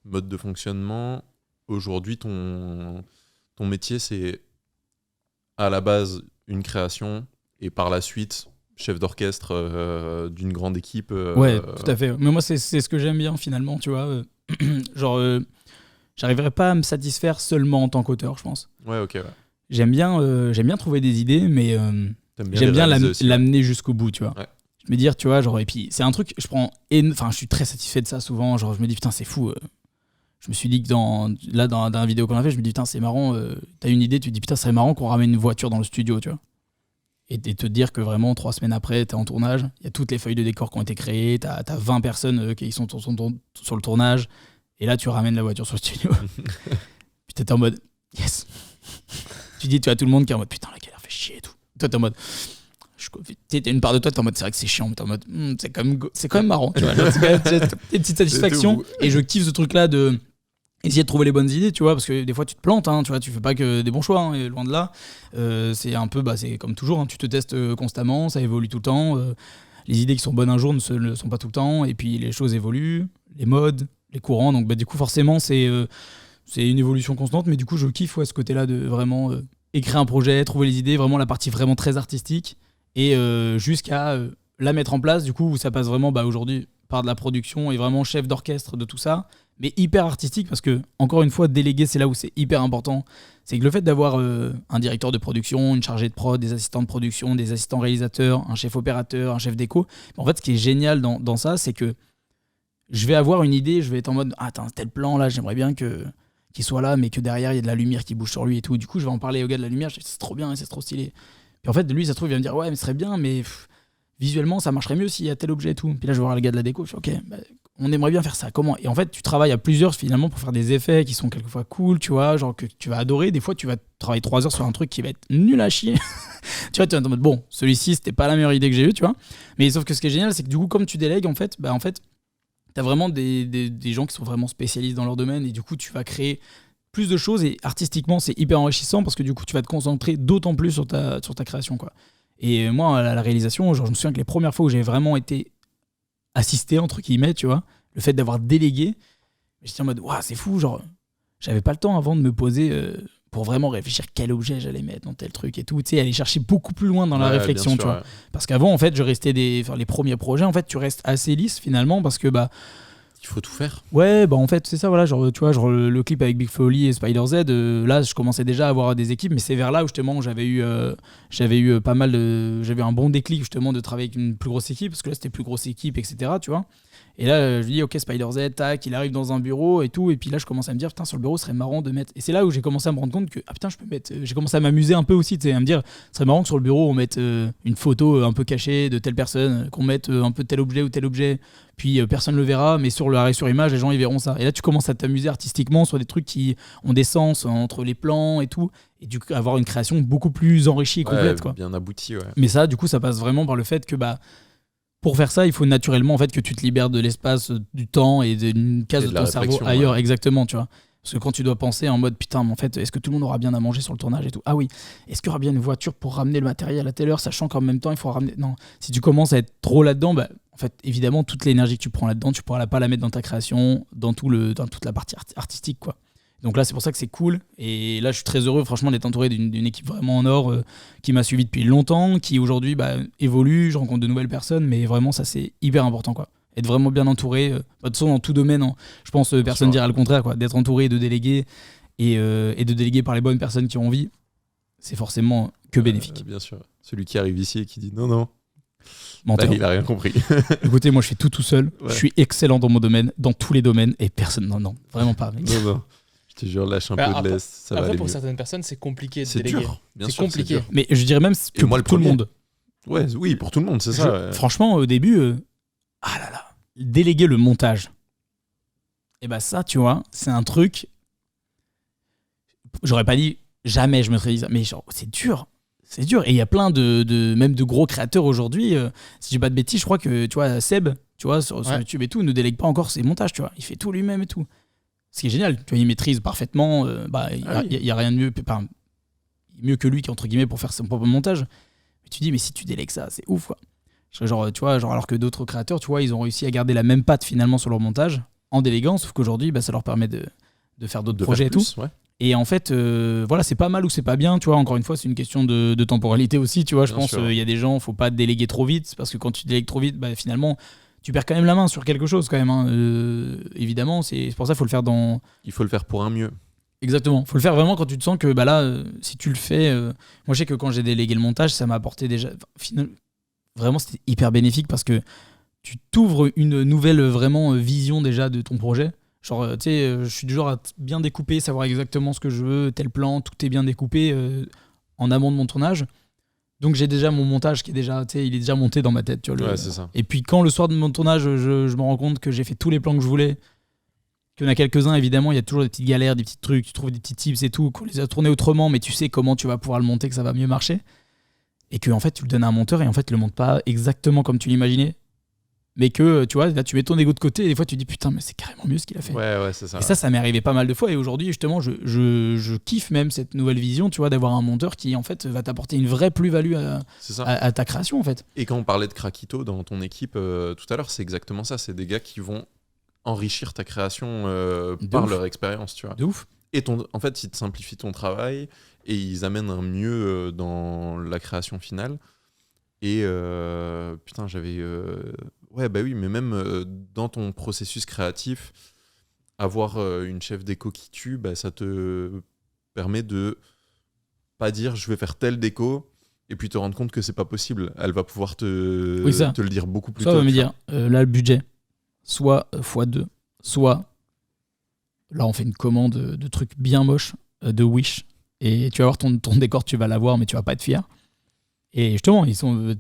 mode de fonctionnement, aujourd'hui, ton métier, c'est à la base une création et par la suite, chef d'orchestre d'une grande équipe. Ouais, tout à fait. Mais moi, c'est ce que j'aime bien finalement, tu vois. J'arriverais pas à me satisfaire seulement en tant qu'auteur, je pense. Ouais, ok. Ouais. J'aime bien trouver des idées, mais j'aime bien l'amener jusqu'au bout, tu vois. Ouais. Je me dire, tu vois, genre, et puis c'est un truc, je suis très satisfait de ça souvent, genre, je me dis, putain, c'est fou. Je me suis dit que dans la vidéo qu'on a fait, je me dis, putain, c'est marrant, t'as une idée, tu te dis, putain, c'est marrant qu'on ramène une voiture dans le studio, tu vois. Et te dire que vraiment, 3 semaines après, t'es en tournage, il y a toutes les feuilles de décor qui ont été créées, t'as 20 personnes qui sont sur le tournage, et là, tu ramènes la voiture sur le studio. Puis t'es en mode, yes. Tu dis, tu as tout le monde qui est en mode, putain, la galère fait chier et tout. Toi, t'es en mode, t'as une part de toi, t'es en mode, c'est vrai que c'est chiant, mais t'es en mode, c'est quand même marrant, tu vois. C'est quand même des petites satisfactions. Et je kiffe ce truc-là de essayer de trouver les bonnes idées, tu vois, parce que des fois tu te plantes, hein, tu vois, tu fais pas que des bons choix, hein, et loin de là. C'est un peu, c'est comme toujours, hein, tu te testes constamment, ça évolue tout le temps. Les idées qui sont bonnes un jour ne sont pas tout le temps, et puis les choses évoluent, les modes, les courants. Donc du coup, forcément, c'est une évolution constante, mais du coup, je kiffe ce côté-là de vraiment écrire un projet, trouver les idées, vraiment la partie vraiment très artistique, et jusqu'à la mettre en place, du coup, où ça passe vraiment aujourd'hui par de la production et vraiment chef d'orchestre de tout ça, mais hyper artistique, parce que, encore une fois, déléguer, c'est là où c'est hyper important. C'est que le fait d'avoir un directeur de production, une chargée de prod, des assistants de production, des assistants réalisateurs, un chef opérateur, un chef déco, en fait, ce qui est génial dans ça, c'est que je vais avoir une idée, je vais être en mode, attends, tel plan là, j'aimerais bien qu'il soit là, mais que derrière, il y a de la lumière qui bouge sur lui et tout. Du coup, je vais en parler au gars de la lumière, je dis, c'est trop bien, c'est trop stylé. Puis en fait, lui, ça se trouve, il va me dire, ouais, mais ce serait bien, mais visuellement, ça marcherait mieux s'il y a tel objet et tout. Puis là, je vais voir le gars de la déco, je fais, ok, on aimerait bien faire ça, comment ? Et en fait, tu travailles à plusieurs finalement pour faire des effets qui sont quelquefois cool, tu vois, genre que tu vas adorer. Des fois, tu vas travailler 3 heures sur un truc qui va être nul à chier. Tu vois, tu es en mode, bon, celui-ci, c'était pas la meilleure idée que j'ai eue, tu vois. Mais sauf que ce qui est génial, c'est que du coup, comme tu délègues, en fait, t'as vraiment des gens qui sont vraiment spécialistes dans leur domaine, et du coup, tu vas créer plus de choses, et artistiquement, c'est hyper enrichissant parce que du coup, tu vas te concentrer d'autant plus sur ta création, quoi. Et moi, à la réalisation, genre, je me souviens que les premières fois où j'ai vraiment été assisté, entre guillemets, tu vois, le fait d'avoir délégué, j'étais en mode, waouh, c'est fou, genre, j'avais pas le temps avant de me poser pour vraiment réfléchir quel objet j'allais mettre dans tel truc et tout, tu sais, aller chercher beaucoup plus loin dans la réflexion, sûr, tu vois. Ouais. Parce qu'avant, en fait, je restais les premiers projets, en fait, tu restes assez lisse finalement, parce que il faut tout faire. Ouais, en fait, c'est ça, voilà, genre, tu vois, genre le clip avec Big Foley et Spider Z, là, je commençais déjà à avoir des équipes, mais c'est vers là où justement j'avais eu pas mal j'avais un bon déclic justement de travailler avec une plus grosse équipe, parce que là, c'était plus grosse équipe, etc., tu vois. Et là, je lui dis, ok, Spider Z, tac, il arrive dans un bureau et tout, et puis là, je commence à me dire, putain, sur le bureau, ce serait marrant de mettre. Et c'est là où j'ai commencé à me rendre compte que, putain, je peux mettre. J'ai commencé à m'amuser un peu aussi, tu sais, à me dire, ce serait marrant que sur le bureau, on mette une photo un peu cachée de telle personne, qu'on mette un peu tel objet ou tel objet, puis personne le verra, mais sur l'arrêt sur image, les gens, ils verront ça. Et là, tu commences à t'amuser artistiquement sur des trucs qui ont des sens entre les plans et tout, et du coup, avoir une création beaucoup plus enrichie et complète, quoi. Bien aboutie, ouais. Mais ça, du coup, ça passe vraiment par le fait que, pour faire ça, il faut naturellement en fait que tu te libères de l'espace, du temps et d'une case de ton cerveau ailleurs, ouais. Exactement, tu vois. Parce que quand tu dois penser en mode putain, mais en fait, est-ce que tout le monde aura bien à manger sur le tournage et tout ? Ah oui, est-ce qu'il y aura bien une voiture pour ramener le matériel à telle heure, sachant qu'en même temps, il faut ramener. Non, si tu commences à être trop là-dedans, en fait, évidemment, toute l'énergie que tu prends là-dedans, tu pourras pas la mettre dans ta création, dans toute la partie artistique, quoi. Donc là, c'est pour ça que c'est cool. Et là, je suis très heureux, franchement, d'être entouré d'une équipe vraiment en or qui m'a suivi depuis longtemps, qui aujourd'hui évolue, je rencontre de nouvelles personnes, mais vraiment, ça, c'est hyper important, quoi. Être vraiment bien entouré, de toute façon, dans tout domaine, hein, je pense personne ne dira le contraire, quoi. D'être entouré, de déléguer et de déléguer par les bonnes personnes qui ont envie, c'est forcément que bénéfique. Bien sûr. Celui qui arrive ici et qui dit non. Menteur. Il a rien compris. Écoutez, moi, je fais tout seul. Ouais. Je suis excellent dans mon domaine, dans tous les domaines, et personne. Non, vraiment pas. Mec. Non. Je te jure, lâche un peu de l'est, ça va aller pour mieux. certaines personnes, c'est compliqué de c'est déléguer. Dur, bien c'est sûr, compliqué. C'est dur. Mais je dirais même que pour tout le monde. Ouais, oui, pour tout le monde, c'est ça. Ouais. Franchement, au début, déléguer le montage. Et bah ça, tu vois, c'est un truc. J'aurais pas dit jamais je me serais dit ça, mais genre, c'est dur. C'est dur. Et il y a plein même de gros créateurs aujourd'hui. Si je dis pas de bêtises, je crois que, tu vois, Seb, tu vois, sur Ouais. YouTube et tout, ne délègue pas encore ses montages, tu vois. Il fait tout lui-même et tout. Ce qui est génial. Tu vois, il maîtrise parfaitement. Il y a rien de mieux, enfin, mieux que lui, qui, entre guillemets, pour faire son propre montage. Mais tu dis, mais si tu délègues ça, c'est ouf, quoi. Genre, tu vois, genre, alors que d'autres créateurs, tu vois, ils ont réussi à garder la même patte finalement sur leur montage en déléguant, sauf qu'aujourd'hui, ça leur permet de faire d'autres De projets faire et tout. plus, ouais. Et en fait, voilà, c'est pas mal ou c'est pas bien, tu vois. Encore une fois, c'est une question de temporalité aussi, tu vois. Je Bien pense sûr. il y a des gens, faut pas déléguer trop vite, parce que quand tu délègues trop vite, finalement, tu perds quand même la main sur quelque chose, quand même. Hein. Évidemment, c'est pour ça qu'il faut le faire dans. Il faut le faire pour un mieux. Exactement. Faut le faire vraiment quand tu te sens que là, si tu le fais. Moi, je sais que quand j'ai délégué le montage, ça m'a apporté déjà. Vraiment, c'était hyper bénéfique parce que tu t'ouvres une nouvelle vraiment vision déjà de ton projet. Genre, tu sais, je suis du genre à bien découper, savoir exactement ce que je veux, tel plan, tout est bien découpé en amont de mon tournage. Donc j'ai déjà mon montage qui est déjà, tu sais, il est déjà monté dans ma tête. Tu vois, Ouais, c'est ça. Et puis quand le soir de mon tournage, je me rends compte que j'ai fait tous les plans que je voulais, qu'il y en a quelques-uns, évidemment, il y a toujours des petites galères, des petits trucs, tu trouves des petits tips et tout, qu'on les a tournés autrement, mais tu sais comment tu vas pouvoir le monter, que ça va mieux marcher. Et que en fait, tu le donnes à un monteur et en fait, il le monte pas exactement comme tu l'imaginais. Mais que, tu vois, là, tu mets ton ego de côté et des fois, tu dis putain, mais c'est carrément mieux ce qu'il a fait. Ouais, c'est ça. Et ça m'est arrivé pas mal de fois. Et aujourd'hui, justement, je kiffe même cette nouvelle vision, tu vois, d'avoir un monteur qui, en fait, va t'apporter une vraie plus-value C'est ça. à ta création, en fait. Et quand on parlait de Krakito dans ton équipe tout à l'heure, c'est exactement ça. C'est des gars qui vont enrichir ta création par ouf. leur expérience, tu vois. De ouf. Et en fait, ils te simplifient ton travail et ils amènent un mieux dans la création finale. Et putain, j'avais. Ouais, bah oui, mais même dans ton processus créatif, avoir une chef déco qui tue, ça te permet de pas dire je vais faire telle déco et puis te rendre compte que c'est pas possible. Elle va pouvoir te le dire beaucoup plus Soit tôt. on va me dire, là, le budget, soit x2, soit là, on fait une commande de trucs bien moches, de Wish, et tu vas voir ton décor, tu vas l'avoir, mais tu vas pas être fier. Et justement,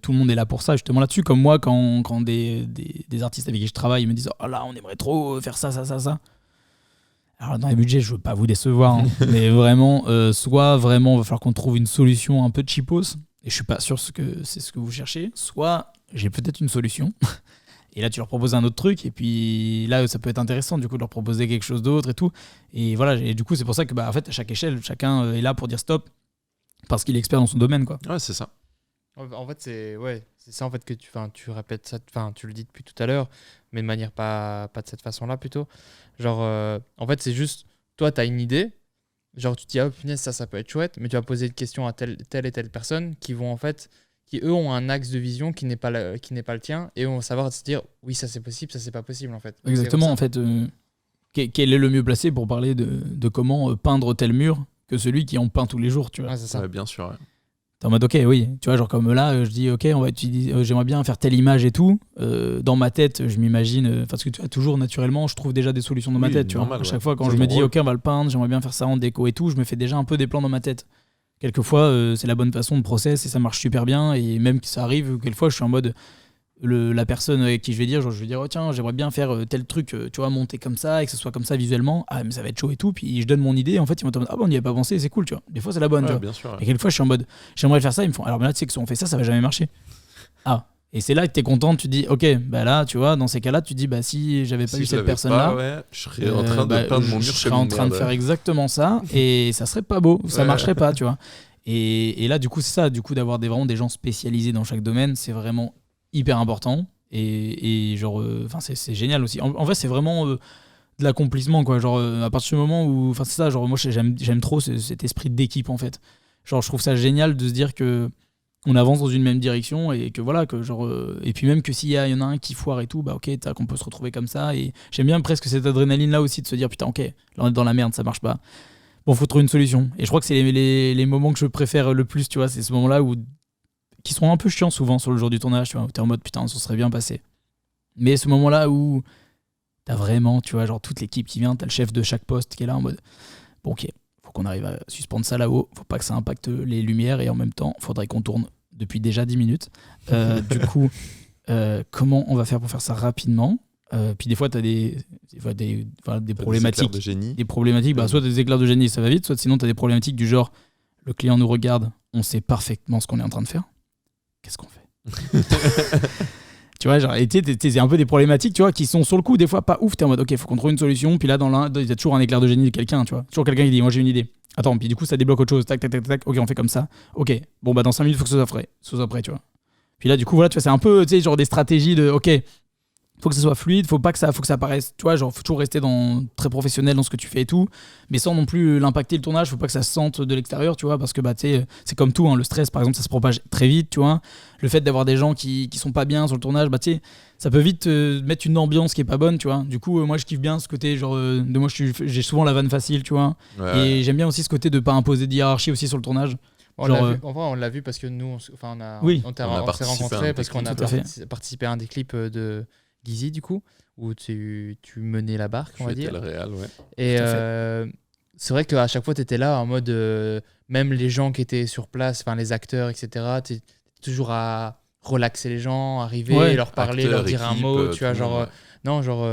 tout le monde est là pour ça, justement là-dessus. Comme moi, quand des artistes avec qui je travaille ils me disent oh là, on aimerait trop faire ça. Alors, dans les budgets, je veux pas vous décevoir, hein, mais vraiment, soit vraiment, il va falloir qu'on trouve une solution un peu cheapos, et je suis pas sûr que c'est ce que vous cherchez, soit j'ai peut-être une solution. Et là, tu leur proposes un autre truc, et puis là, ça peut être intéressant, du coup, de leur proposer quelque chose d'autre et tout. Et voilà, et du coup, c'est pour ça que, en fait, à chaque échelle, chacun est là pour dire stop, parce qu'il est expert dans son domaine, quoi. Ouais, c'est ça. En fait, c'est ça en fait que tu répètes ça, tu le dis depuis tout à l'heure, mais de manière pas de cette façon-là plutôt. Genre, en fait, c'est juste, toi, tu as une idée, genre tu te dis, ah, punaise, ça peut être chouette, mais tu vas poser une question à telle et telle personne qui vont en fait, qui eux ont un axe de vision qui n'est pas le tien, et vont savoir se dire, oui, ça c'est possible, ça c'est pas possible en fait. Donc, Exactement, en fait, quel est le mieux placé pour parler de comment peindre tel mur que celui qui en peint tous les jours, tu vois. Ouais, c'est ça. Ouais, bien sûr. Ouais. T'es en mode ok, oui, tu vois, genre comme là, je dis ok, on va utiliser, j'aimerais bien faire telle image et tout. Dans ma tête, je m'imagine, parce que tu vois, toujours naturellement, je trouve déjà des solutions dans ma Oui, tête, tu normal, vois. À chaque ouais. fois, quand C'est je me ton dis rôle. ok, on va le peindre, j'aimerais bien faire ça en déco et tout, je me fais déjà un peu des plans dans ma tête. Quelquefois, c'est la bonne façon de process et ça marche super bien. Et même que ça arrive, quelquefois, je suis en mode. La personne avec qui je vais dire, genre, je vais dire oh, tiens, j'aimerais bien faire tel truc, tu vois, monter comme ça et que ce soit comme ça visuellement. Ah, mais ça va être chaud et tout. Puis je donne mon idée. En fait, ils vont te dire ah, bon, on n'y a pas pensé, c'est cool, tu vois. Des fois, c'est la bonne, tu Ouais, vois. bien sûr. Ouais. Et quelquefois, je suis en mode j'aimerais faire ça. Ils me font alors, mais là, tu sais que si on fait ça, ça va jamais marcher. Ah, et c'est là que tu es content. Tu dis ok, là, tu vois, dans ces cas-là, tu dis bah, si j'avais pas Si eu je cette l'avais personne-là, pas, ouais, je serais en train de peindre mon mur je serais comme en une train de merde. faire exactement ça et ça serait pas beau, ça Ouais. marcherait pas, tu vois. Et là, du coup, c'est ça, du coup, d'avoir vraiment des gens spécialisés dans chaque domaine, c'est vraiment hyper important. Et genre, c'est génial aussi. En vrai, c'est vraiment de l'accomplissement, quoi. Genre, à partir du moment où. Enfin, c'est ça, genre, moi, j'aime trop cet esprit d'équipe, en fait. Genre, je trouve ça génial de se dire que on avance dans une même direction et que voilà, que genre. Et puis, même que s'il y en a un qui foire et tout, bah, ok, qu'on peut se retrouver comme ça. Et j'aime bien presque cette adrénaline-là aussi de se dire, putain, ok, là, on est dans la merde, ça marche pas. Bon, faut trouver une solution. Et je crois que c'est les moments que je préfère le plus, tu vois, c'est ce moment-là où. Qui sont un peu chiants souvent sur le jour du tournage, tu vois, où t'es en mode putain, ça serait bien passé. Mais ce moment-là où t'as vraiment, tu vois, genre toute l'équipe qui vient, t'as le chef de chaque poste qui est là en mode bon, ok, faut qu'on arrive à suspendre ça là-haut, faut pas que ça impacte les lumières et en même temps, faudrait qu'on tourne depuis déjà 10 minutes. Du coup, comment on va faire pour faire ça rapidement Puis des fois, tu as des T'as problématiques. Des éclairs de génie. Des problématiques, soit des éclairs de génie, ça va vite, soit sinon tu as des problématiques du genre le client nous regarde, on sait parfaitement ce qu'on est en train de faire. Qu'est-ce qu'on fait? Tu vois, genre, et c'est un peu des problématiques, tu vois, qui sont sur le coup, des fois pas ouf. T'es en mode, ok, faut qu'on trouve une solution. Puis là, il y a toujours un éclair de génie de quelqu'un, tu vois. Toujours quelqu'un qui dit, moi j'ai une idée. Attends, puis du coup, ça débloque autre chose. Tac, tac, tac, tac. Ok, on fait comme ça. Ok, bon, bah dans 5 minutes, faut que ce soit prêt, tu vois. Puis là, du coup, voilà, tu vois, c'est un peu, tu sais, genre des stratégies de, ok, faut que ça soit fluide, faut que ça paraisse, tu vois, genre, faut toujours rester très professionnel dans ce que tu fais et tout, mais sans non plus l'impacter le tournage, faut pas que ça se sente de l'extérieur, tu vois, parce que, bah, tu sais, c'est comme tout, hein, le stress, par exemple, ça se propage très vite, tu vois. Le fait d'avoir des gens qui sont pas bien sur le tournage, bah, tu sais, ça peut vite mettre une ambiance qui est pas bonne, tu vois. Du coup, moi, je kiffe bien ce côté, genre, de moi, j'ai souvent la vanne facile, tu vois. Ouais. Et j'aime bien aussi ce côté de pas imposer de hiérarchie aussi sur le tournage. En vrai, on l'a vu parce que nous, on s'est Oui. on On a s'est participé à un rencontrés des parce qu'on a clips. Tout à fait. participé à un des clips de Gizzy, du coup, où tu menais la barque, on va dire. Le réel, ouais. Et Tout à c'est vrai qu'à chaque fois, tu étais là en mode. Même les gens qui étaient sur place, enfin les acteurs, etc., tu toujours à relaxer les gens, arriver, Ouais. leur parler, Acteurs, leur dire un équipe, mot, tu vois, tout le monde, genre. ouais. Non, genre,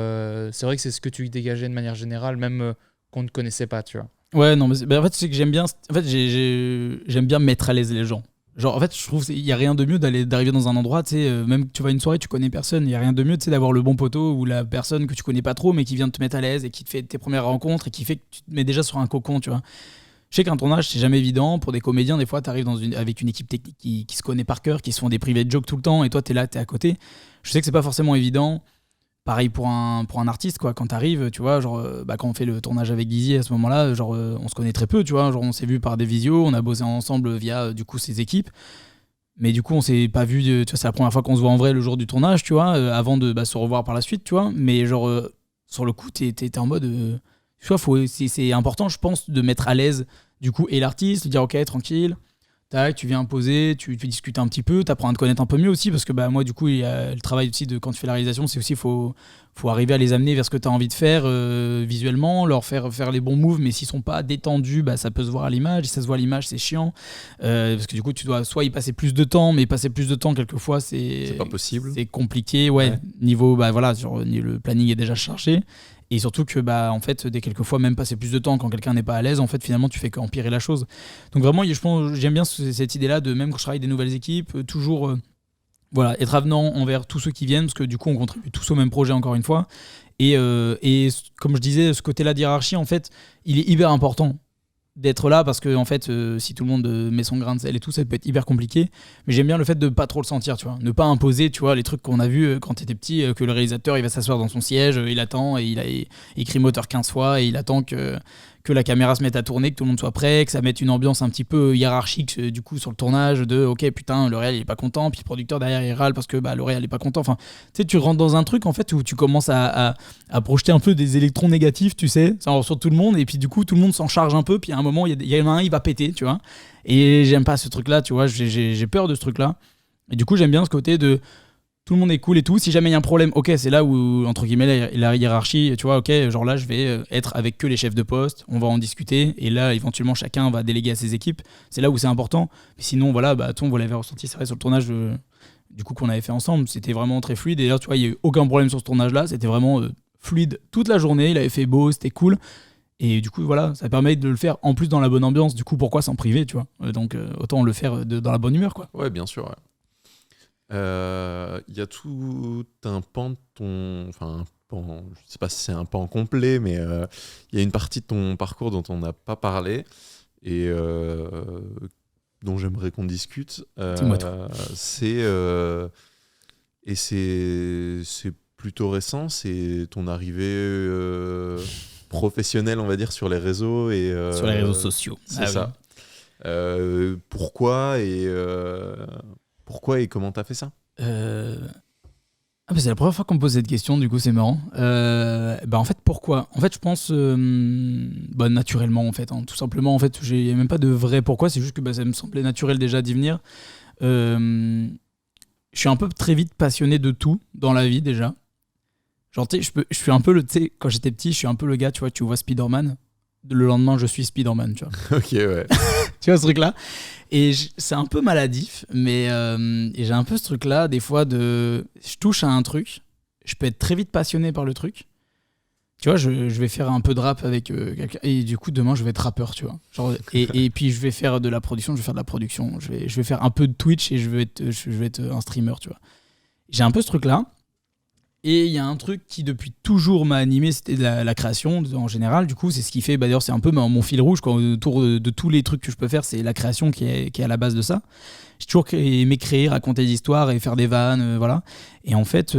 c'est vrai que c'est ce que tu dégageais de manière générale, même qu'on ne connaissait pas, tu vois. Ouais, non, mais en fait, c'est que j'aime bien. En fait, j'aime bien mettre à l'aise les gens. Genre, en fait, je trouve qu'il y a rien de mieux d'arriver dans un endroit, tu sais, même que tu vas à une soirée, tu connais personne, il y a rien de mieux, tu sais, d'avoir le bon poteau ou la personne que tu connais pas trop, mais qui vient de te mettre à l'aise et qui te fait tes premières rencontres et qui fait que tu te mets déjà sur un cocon, tu vois. Je sais qu'un tournage, c'est jamais évident. Pour des comédiens, des fois, tu arrives avec une équipe technique qui se connaît par cœur, qui se font des private jokes tout le temps, et toi, t'es là, t'es à côté. Je sais que c'est pas forcément évident. Pareil pour un artiste, quoi. Quand t'arrives, tu vois, genre, quand on fait le tournage avec Gizzy à ce moment-là, genre, on se connaît très peu, tu vois. Genre, on s'est vu par des visios, on a bossé ensemble via, du coup, ses équipes. Mais du coup, on s'est pas vu, tu vois, c'est la première fois qu'on se voit en vrai le jour du tournage, tu vois, avant de se revoir par la suite, tu vois. Mais genre, sur le coup, t'es en mode. Tu vois, c'est important, je pense, de mettre à l'aise, du coup, et l'artiste, de dire, ok, tranquille. Tac, tu viens poser, tu discutes un petit peu, tu apprends à te connaître un peu mieux aussi, parce que bah, moi, du coup, il y a le travail aussi de quand tu fais la réalisation, c'est aussi, faut arriver à les amener vers ce que tu as envie de faire visuellement, leur faire les bons moves, mais s'ils sont pas détendus, bah, ça peut se voir à l'image, si ça se voit à l'image, c'est chiant, parce que du coup, tu dois soit y passer plus de temps, mais passer plus de temps, quelquefois, c'est pas possible. C'est compliqué, ouais. Niveau, bah voilà, le planning est déjà chargé. Et surtout que, bah, en fait, dès quelquefois, même passer plus de temps quand quelqu'un n'est pas à l'aise, en fait, finalement, tu fais qu'empirer la chose. Donc, vraiment, je pense, j'aime bien cette idée-là de même quand je travaille des nouvelles équipes, toujours voilà, être avenant envers tous ceux qui viennent, parce que du coup, on contribue tous au même projet, encore une fois. Et comme je disais, ce côté-là de hiérarchie, en fait, il est hyper important d'être là parce que en fait si tout le monde met son grain de sel et tout, ça peut être hyper compliqué, mais j'aime bien le fait de pas trop le sentir, tu vois, ne pas imposer, tu vois, les trucs qu'on a vu quand t'étais petit, que le réalisateur il va s'asseoir dans son siège, il attend et il a écrit moteur 15 fois et il attend que la caméra se mette à tourner, que tout le monde soit prêt, que ça mette une ambiance un petit peu hiérarchique du coup sur le tournage de ok putain le réal il est pas content, puis le producteur derrière il râle parce que bah, le réal est pas content, enfin tu sais, tu rentres dans un truc en fait où tu commences à projeter un peu des électrons négatifs, tu sais, ça en ressort tout le monde, et puis du coup tout le monde s'en charge un peu, puis à un moment il y en a un il va péter, tu vois, et j'aime pas ce truc là, tu vois, j'ai peur de ce truc là, et du coup j'aime bien ce côté de tout le monde est cool et tout. Si jamais il y a un problème, ok, c'est là où, entre guillemets, la hiérarchie, tu vois, ok, genre là, je vais être avec que les chefs de poste, on va en discuter, et là, éventuellement, chacun va déléguer à ses équipes. C'est là où c'est important. Mais sinon, voilà, bah, vous l'avez ressenti, c'est vrai, sur le tournage du coup qu'on avait fait ensemble, c'était vraiment très fluide. Et là, tu vois, il n'y a eu aucun problème sur ce tournage-là, c'était vraiment fluide toute la journée, il avait fait beau, c'était cool. Et du coup, voilà, ça permet de le faire en plus dans la bonne ambiance. Du coup, pourquoi s'en priver, tu vois. Donc, autant le faire dans la bonne humeur, quoi. Ouais, bien sûr, ouais. Y a tout un pan de ton... Enfin, un pan, je sais pas si c'est un pan complet, mais il y a une partie de ton parcours dont on n'a pas parlé et dont j'aimerais qu'on discute. Dis-moi tout. C'est plutôt récent, c'est ton arrivée professionnelle, on va dire, sur les réseaux. Sur les réseaux sociaux. C'est ça. Oui. Pourquoi et comment t'as fait ça? Bah c'est la première fois qu'on me pose cette question, du coup c'est marrant. En fait, pourquoi? En fait, je pense naturellement, en fait, hein. Tout simplement, en fait, il n'y a même pas de vrai pourquoi, c'est juste que ça me semblait naturel déjà d'y venir. Je suis un peu très vite passionné de tout dans la vie déjà. Genre, tu sais, je suis un peu tu sais, quand j'étais petit, je suis un peu le gars, tu vois, tu vois Spider-Man. Le lendemain, je suis Spider-Man, tu vois. Ok, ouais. Tu vois ce truc-là? Et c'est un peu maladif, mais et j'ai un peu ce truc-là, des fois, je touche à un truc, je peux être très vite passionné par le truc. Tu vois, je vais faire un peu de rap avec quelqu'un, et du coup demain je vais être rappeur, tu vois. Genre, et puis je vais faire de la production, je vais faire un peu de Twitch et je vais être un streamer, tu vois. J'ai un peu ce truc là. Et il y a un truc qui depuis toujours m'a animé, c'était la création en général. Du coup, c'est ce qui fait, d'ailleurs c'est un peu mon fil rouge quoi, autour de tous les trucs que je peux faire, c'est la création qui est à la base de ça. J'ai toujours aimé créer, raconter des histoires et faire des vannes, voilà. Et en fait,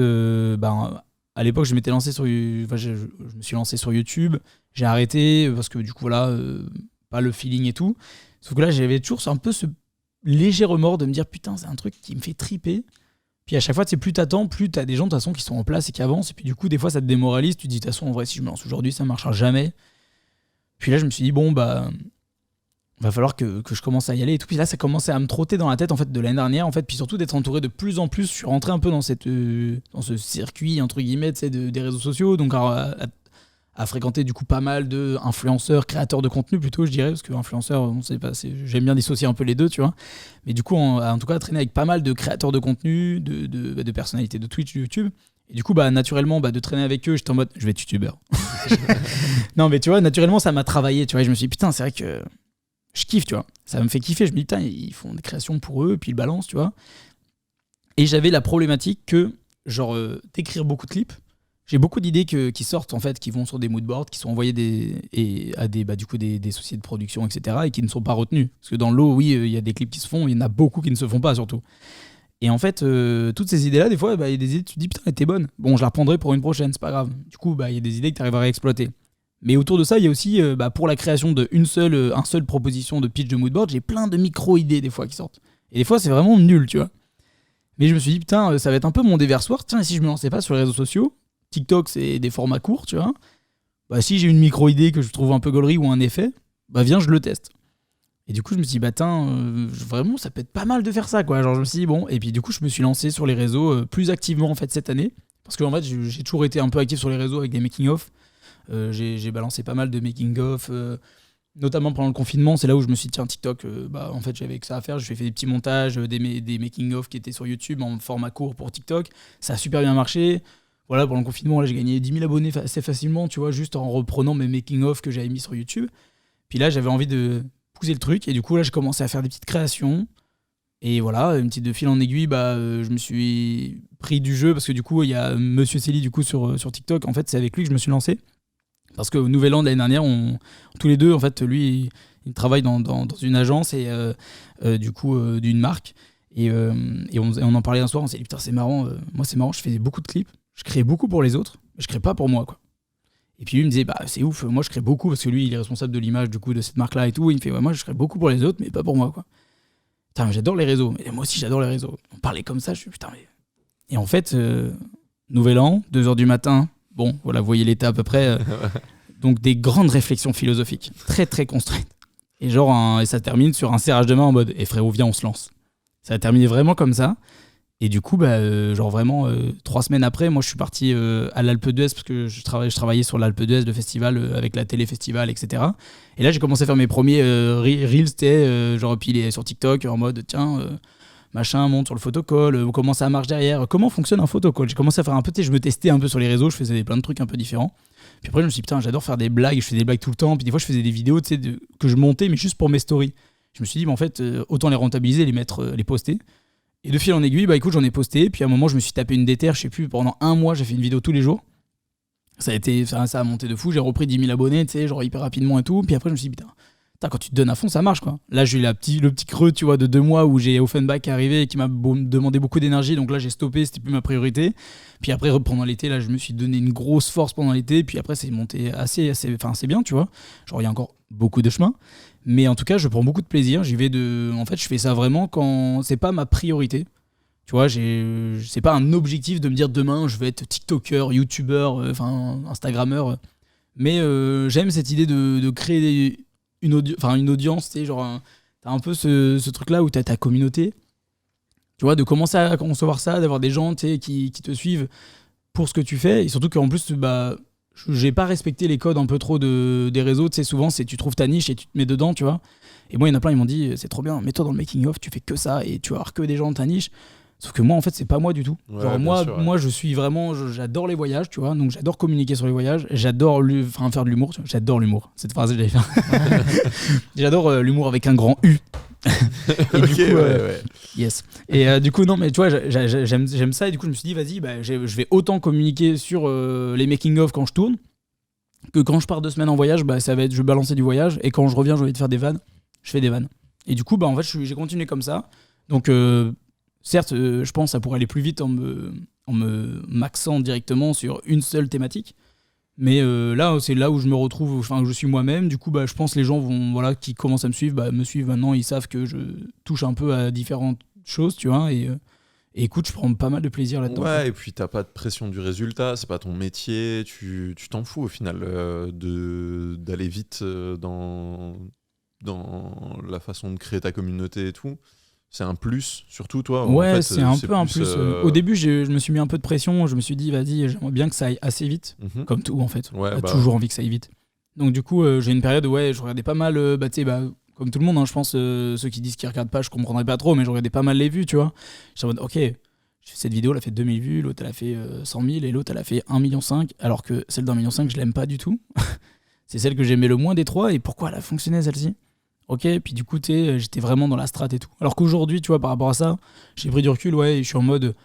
à l'époque, je me suis lancé sur YouTube. J'ai arrêté parce que du coup, voilà, pas le feeling et tout. Sauf que là, j'avais toujours un peu ce léger remords de me dire putain, c'est un truc qui me fait triper. Puis à chaque fois, plus t'attends, plus t'as des gens de toute façon qui sont en place et qui avancent. Et puis du coup, des fois, ça te démoralise. Tu te dis de toute façon, en vrai, si je me lance aujourd'hui, ça marchera jamais. Puis là, je me suis dit bon, va falloir que je commence à y aller et tout. Puis là, ça commençait à me trotter dans la tête en fait de l'année dernière en fait. Puis surtout d'être entouré de plus en plus. Je suis rentré un peu dans ce circuit entre guillemets, tu sais, des réseaux sociaux. Donc à fréquenter du coup pas mal de influenceurs, créateurs de contenu plutôt, je dirais, parce que influenceurs, on sait pas, j'aime bien dissocier un peu les deux, tu vois. Mais du coup, en tout cas, traîner avec pas mal de créateurs de contenu, de personnalités de Twitch, de YouTube. Et du coup, naturellement, de traîner avec eux, j'étais en mode, je vais être youtubeur. Non, mais tu vois, naturellement, ça m'a travaillé, tu vois. Et je me suis dit, putain, c'est vrai que je kiffe, tu vois. Ça me fait kiffer. Je me dis, putain, ils font des créations pour eux, puis ils balancent, tu vois. Et j'avais la problématique que, genre, d'écrire beaucoup de clips. J'ai beaucoup d'idées qui sortent, en fait, qui vont sur des moodboards, qui sont envoyées à des sociétés de production, etc., et qui ne sont pas retenues. Parce que dans le lot, oui, il y a des clips qui se font, il y en a beaucoup qui ne se font pas, surtout. Et en fait, toutes ces idées-là, des fois, il y a des idées, tu te dis, putain, elle était bonne. Bon, je la reprendrai pour une prochaine, c'est pas grave. Du coup, il y a des idées que tu arriveras à exploiter. Mais autour de ça, il y a aussi, pour la création d'une seule proposition de pitch de moodboard, j'ai plein de micro-idées, des fois, qui sortent. Et des fois, c'est vraiment nul, tu vois. Mais je me suis dit, putain, ça va être un peu mon déversoir. Tiens, et si je me lançais pas sur les réseaux sociaux, TikTok, c'est des formats courts, tu vois. Si j'ai une micro-idée que je trouve un peu gaulerie ou un effet, viens, je le teste. Et du coup, je me suis dit, vraiment, ça peut être pas mal de faire ça, quoi. Genre, je me suis dit, bon. Et puis, du coup, je me suis lancé sur les réseaux plus activement, en fait, cette année. Parce qu'en fait, j'ai toujours été un peu actif sur les réseaux avec des making-of. J'ai balancé pas mal de making-of, notamment pendant le confinement. C'est là où je me suis dit, tiens, TikTok, en fait, j'avais que ça à faire. Je fait des petits montages, des making-of qui étaient sur YouTube en format court pour TikTok. Ça a super bien marché. Voilà, pendant le confinement, là, j'ai gagné 10 000 abonnés assez facilement, tu vois, juste en reprenant mes making-of que j'avais mis sur YouTube. Puis là, j'avais envie de pousser le truc. Et du coup, là, j'ai commencé à faire des petites créations. Et voilà, une petite de fil en aiguille, je me suis pris du jeu parce que du coup, il y a Monsieur Célie du coup sur TikTok. En fait, c'est avec lui que je me suis lancé. Parce qu'au Nouvel An de l'année dernière, tous les deux, en fait, lui, il travaille dans une agence et du coup, d'une marque. Et on en parlait un soir, on s'est dit, putain, c'est marrant. Moi, c'est marrant, je fais beaucoup de clips. Je crée beaucoup pour les autres, mais je crée pas pour moi, quoi. Et puis lui il me disait, c'est ouf, moi je crée beaucoup parce que lui il est responsable de l'image du coup de cette marque-là et tout. Il me fait, moi je crée beaucoup pour les autres, mais pas pour moi, quoi. Putain, j'adore les réseaux. Mais moi aussi j'adore les réseaux. On parlait comme ça, je suis putain, mais. Et en fait, Nouvel An, 2h du matin, bon, voilà, vous voyez l'état à peu près. Donc des grandes réflexions philosophiques, très très construites. Et et ça termine sur un serrage de main en mode, frérot, viens, on se lance. Ça a terminé vraiment comme ça. Et du coup, vraiment, 3 semaines après, moi je suis parti à l'Alpe d'Huez parce que je travaillais sur l'Alpe d'Huez, le festival, avec la télé-festival, etc. Et là, j'ai commencé à faire mes premiers reels, pilés sur TikTok, en mode, tiens, machin, monte sur le photocall, comment ça marche derrière, comment fonctionne un photocall. J'ai commencé à faire un peu, je me testais un peu sur les réseaux, je faisais plein de trucs un peu différents. Puis après, je me suis dit, putain, j'adore faire des blagues, je fais des blagues tout le temps. Puis des fois, je faisais des vidéos que je montais, mais juste pour mes stories. Je me suis dit, en fait, autant les rentabiliser, les poster. Et de fil en aiguille, écoute, j'en ai posté. Puis à un moment, je me suis tapé une déterre, je sais plus, pendant 1 mois, j'ai fait une vidéo tous les jours. Ça a monté de fou. J'ai repris 10 000 abonnés, tu sais, hyper rapidement et tout. Puis après, je me suis dit, putain, quand tu te donnes à fond, ça marche, quoi. Là, j'ai eu le petit creux, tu vois, de 2 mois où j'ai Offenbach qui est arrivé et qui m'a demandé beaucoup d'énergie. Donc là, j'ai stoppé, c'était plus ma priorité. Puis après, pendant l'été, là, je me suis donné une grosse force pendant l'été. Puis après, c'est monté assez bien, tu vois. Il y a encore beaucoup de chemin. Mais en tout cas, je prends beaucoup de plaisir. En fait, je fais ça vraiment quand c'est pas ma priorité. Tu vois, c'est pas un objectif de me dire demain, je vais être TikToker, YouTuber, Instagrammeur. Mais j'aime cette idée de créer une audience, tu sais, t'as un peu ce truc-là où t'as ta communauté. Tu vois, de commencer à concevoir ça, d'avoir des gens, tu sais, qui te suivent pour ce que tu fais. Et surtout qu'en plus, j'ai pas respecté les codes un peu trop des réseaux. Tu sais, souvent, tu trouves ta niche et tu te mets dedans, tu vois. Et moi, il y en a plein, ils m'ont dit, c'est trop bien, mets-toi dans le making-of, tu fais que ça et tu vas avoir que des gens de ta niche. Sauf que moi, en fait, c'est pas moi du tout. Ouais, Genre, bien sûr, ouais. moi, je suis vraiment. J'adore les voyages, tu vois. Donc, j'adore communiquer sur les voyages. J'adore faire de l'humour. Tu vois. J'adore l'humour. Cette phrase, j'avais fait. J'adore l'humour avec un grand U. Et Ok, du coup, ouais. yes. Et du coup, non, mais tu vois, j'aime ça. Et du coup, je me suis dit, vas-y, bah, je vais autant communiquer sur les making-of quand je tourne que quand je pars 2 semaines en voyage, bah, ça va être je vais balancer du voyage. Et quand je reviens, j'ai envie de faire des vannes. Je fais des vannes. Et du coup, bah, en fait, j'ai continué comme ça. Donc, certes, je pense que ça pourrait aller plus vite en me maxant directement sur une seule thématique. Mais là, c'est là où je me retrouve, enfin, où je suis moi-même. Du coup, bah, je pense que les gens qui commencent à me suivent maintenant. Ils savent que je touche un peu à différentes choses, tu vois. Et écoute, je prends pas mal de plaisir là-dedans. Ouais, quoi. et puis t'as pas de pression du résultat, c'est pas ton métier, tu t'en fous au final d'aller vite dans la façon de créer ta communauté et tout. C'est un plus, surtout toi. Ouais, en fait, c'est un peu un plus. Au début, je me suis mis un peu de pression. Je me suis dit, vas-y, j'aimerais bien que ça aille assez vite. Mhm. Comme tout, en fait. Ouais, J'ai bah, toujours envie que ça aille vite. Donc, du coup, j'ai une période où je regardais pas mal, tu sais, comme tout le monde, hein, je pense, ceux qui disent qu'ils regardent pas, je comprendrais pas trop, mais je regardais pas mal les vues, tu vois. J'étais en mode, ok, cette vidéo, elle a fait 2000 vues, l'autre, elle a fait 100 000, et l'autre, elle a fait 1,5 million, alors que celle d'1,5 million, je l'aime pas du tout. C'est celle que j'aimais le moins des trois, et pourquoi elle a fonctionné, celle-ci? Ok, puis du coup, j'étais vraiment dans la strat et tout. Alors qu'aujourd'hui, tu vois, par rapport à ça, j'ai pris du recul, ouais, et je suis en mode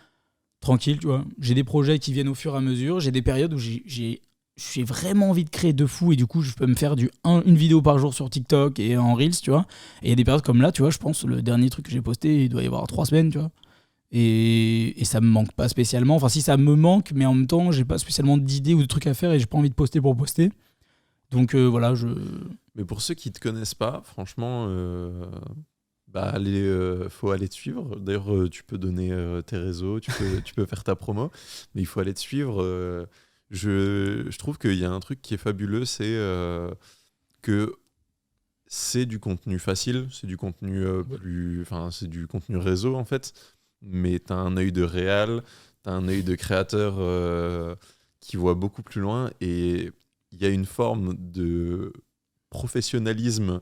tranquille, tu vois. J'ai des projets qui viennent au fur et à mesure. J'ai des périodes où j'ai vraiment envie de créer de fou, et du coup, je peux me faire une vidéo par jour sur TikTok et en Reels, tu vois. Et il y a des périodes comme là, tu vois, je pense, le dernier truc que j'ai posté, il doit y avoir 3 semaines, tu vois. Et ça me manque pas spécialement. Enfin, si ça me manque, mais en même temps, j'ai pas spécialement d'idées ou de trucs à faire et j'ai pas envie de poster pour poster. Donc voilà, Mais pour ceux qui te connaissent pas, franchement, faut aller te suivre. D'ailleurs, tu peux donner tes réseaux, tu peux faire ta promo, mais il faut aller te suivre. Je trouve qu'il y a un truc qui est fabuleux, c'est que c'est du contenu facile, c'est du contenu c'est du contenu réseau en fait, mais t'as un œil de réal, t'as un œil de créateur qui voit beaucoup plus loin, et il y a une forme de professionnalisme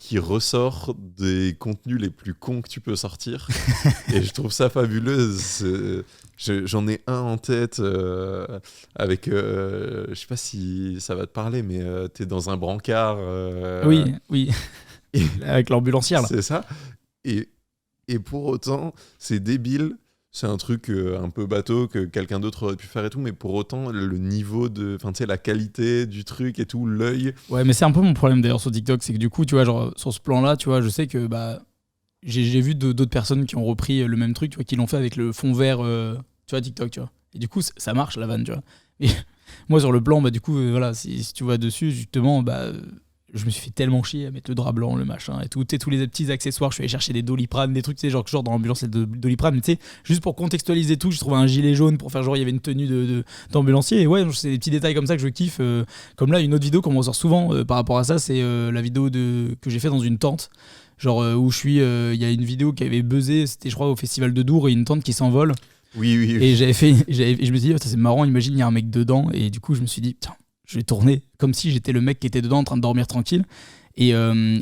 qui ressort des contenus les plus cons que tu peux sortir. Et je trouve ça fabuleux. J'en ai un en tête avec... je sais pas si ça va te parler, mais t'es dans un brancard. oui. Et Avec l'ambulancière, là. c'est ça. Et pour autant, c'est débile. C'est un truc un peu bateau que quelqu'un d'autre aurait pu faire et tout, mais pour autant, le niveau de... Enfin, tu sais, la qualité du truc et tout, l'œil... Ouais, mais c'est un peu mon problème d'ailleurs sur TikTok, c'est que du coup, tu vois, genre sur ce plan-là, tu vois, je sais que j'ai vu d'autres personnes qui ont repris le même truc, tu vois, qui l'ont fait avec le fond vert, tu vois, TikTok, tu vois. Et du coup, ça marche la vanne, tu vois. Et moi, sur le plan, du coup, voilà, si tu vois dessus, justement, je me suis fait tellement chier à mettre le drap blanc, le machin et tout. Tu sais, tous les petits accessoires, je suis allé chercher des Doliprane, des trucs, tu sais, genre dans l'ambulance, c'est de Doliprane, mais tu sais, juste pour contextualiser tout, j'ai trouvé un gilet jaune pour faire genre, il y avait une tenue d'ambulancier. Et ouais, c'est des petits détails comme ça que je kiffe. Comme là, une autre vidéo qu'on me ressort souvent par rapport à ça, c'est la vidéo que j'ai fait dans une tente. Genre où je suis, il y a une vidéo qui avait buzzé, c'était je crois au festival de Dour, et une tente qui s'envole. Oui. Et je me suis dit, c'est marrant, imagine, il y a un mec dedans. Et du coup, je me suis dit, putain, je vais tourner comme si j'étais le mec qui était dedans en train de dormir tranquille. Et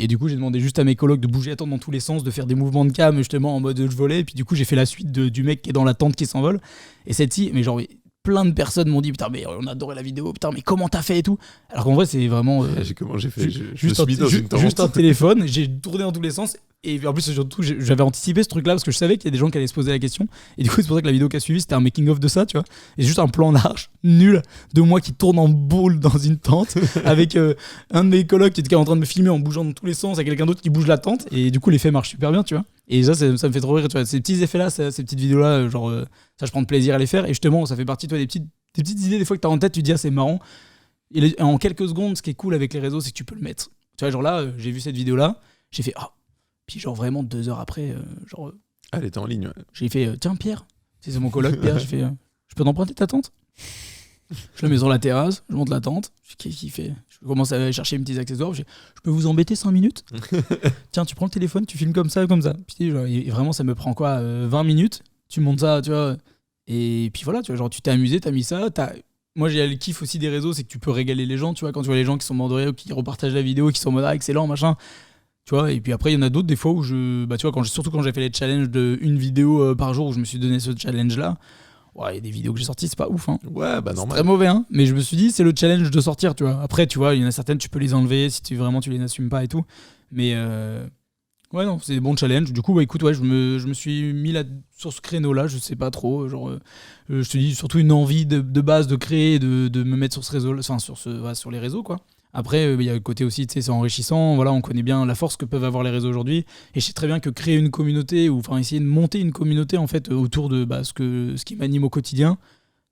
du coup, j'ai demandé juste à mes colocs de bouger la tente dans tous les sens, de faire des mouvements de cam justement en mode je volais. Et puis du coup, j'ai fait la suite du mec qui est dans la tente qui s'envole. Et celle-ci, mais genre, plein de personnes m'ont dit putain, mais on a adoré la vidéo, putain, mais comment t'as fait et tout. Alors qu'en vrai, c'est vraiment. Comment j'ai fait Juste un téléphone, j'ai tourné dans tous les sens. Et en plus, surtout, j'avais anticipé ce truc-là parce que je savais qu'il y a des gens qui allaient se poser la question. Et du coup, c'est pour ça que la vidéo qui a suivi, c'était un making-of de ça, tu vois. Et juste un plan large, nul, de moi qui tourne en boule dans une tente avec un de mes colocs qui est en train de me filmer en bougeant dans tous les sens, avec quelqu'un d'autre qui bouge la tente. Et du coup, l'effet marche super bien, tu vois. Et ça me fait trop rire, tu vois. Ces petits effets-là, ces petites vidéos-là, genre, ça, je prends de plaisir à les faire. Et justement, ça fait partie, toi, des petites idées, des fois que t'as en tête, tu te dis, ah, c'est marrant. Et en quelques secondes, ce qui est cool avec les réseaux, c'est que tu peux le mettre. Tu vois, genre là, j'ai vu cette vidéo-là, j'ai fait, ah. Puis genre vraiment 2 heures après, elle était en ligne. Ouais. J'ai fait tiens Pierre, c'est mon coloc Pierre, j'ai fait je peux t'emprunter ta tente? Je le mets sur la terrasse, je monte la tente, qu'est-ce qu'il fait? Je commence à aller chercher mes petits accessoires, je peux vous embêter 5 minutes? Tiens, tu prends le téléphone, tu filmes comme ça. Puis genre, et vraiment ça me prend quoi 20 minutes, tu montes ça, tu vois. Et puis voilà, tu vois, genre tu t'es amusé, t'as mis ça, moi j'ai le kiff aussi des réseaux, c'est que tu peux régaler les gens, tu vois, quand tu vois les gens qui sont mordorés ou qui repartagent la vidéo, qui sont en mode excellent, machin. Tu vois, et puis après, il y en a d'autres des fois où surtout quand j'ai fait les challenges de une vidéo par jour où je me suis donné ce challenge-là, ouais, il y a des vidéos que j'ai sorties, c'est pas ouf. Hein. Ouais, bah C'est normal. très mauvais, hein. Mais je me suis dit, c'est le challenge de sortir, tu vois. Après, tu vois, il y en a certaines, tu peux les enlever si tu les n'assumes pas et tout. Mais ouais, non, c'est des bons challenges. Du coup, bah, écoute, ouais, je me suis mis là, sur ce créneau-là, je sais pas trop. Genre, je te dis, surtout une envie de base de créer, de me mettre sur ce réseau, enfin, sur les réseaux, quoi. Après, il y a le côté aussi, tu sais, c'est enrichissant. Voilà, on connaît bien la force que peuvent avoir les réseaux aujourd'hui. Et je sais très bien que créer une communauté, ou enfin essayer de monter une communauté, en fait, autour de ce qui m'anime au quotidien,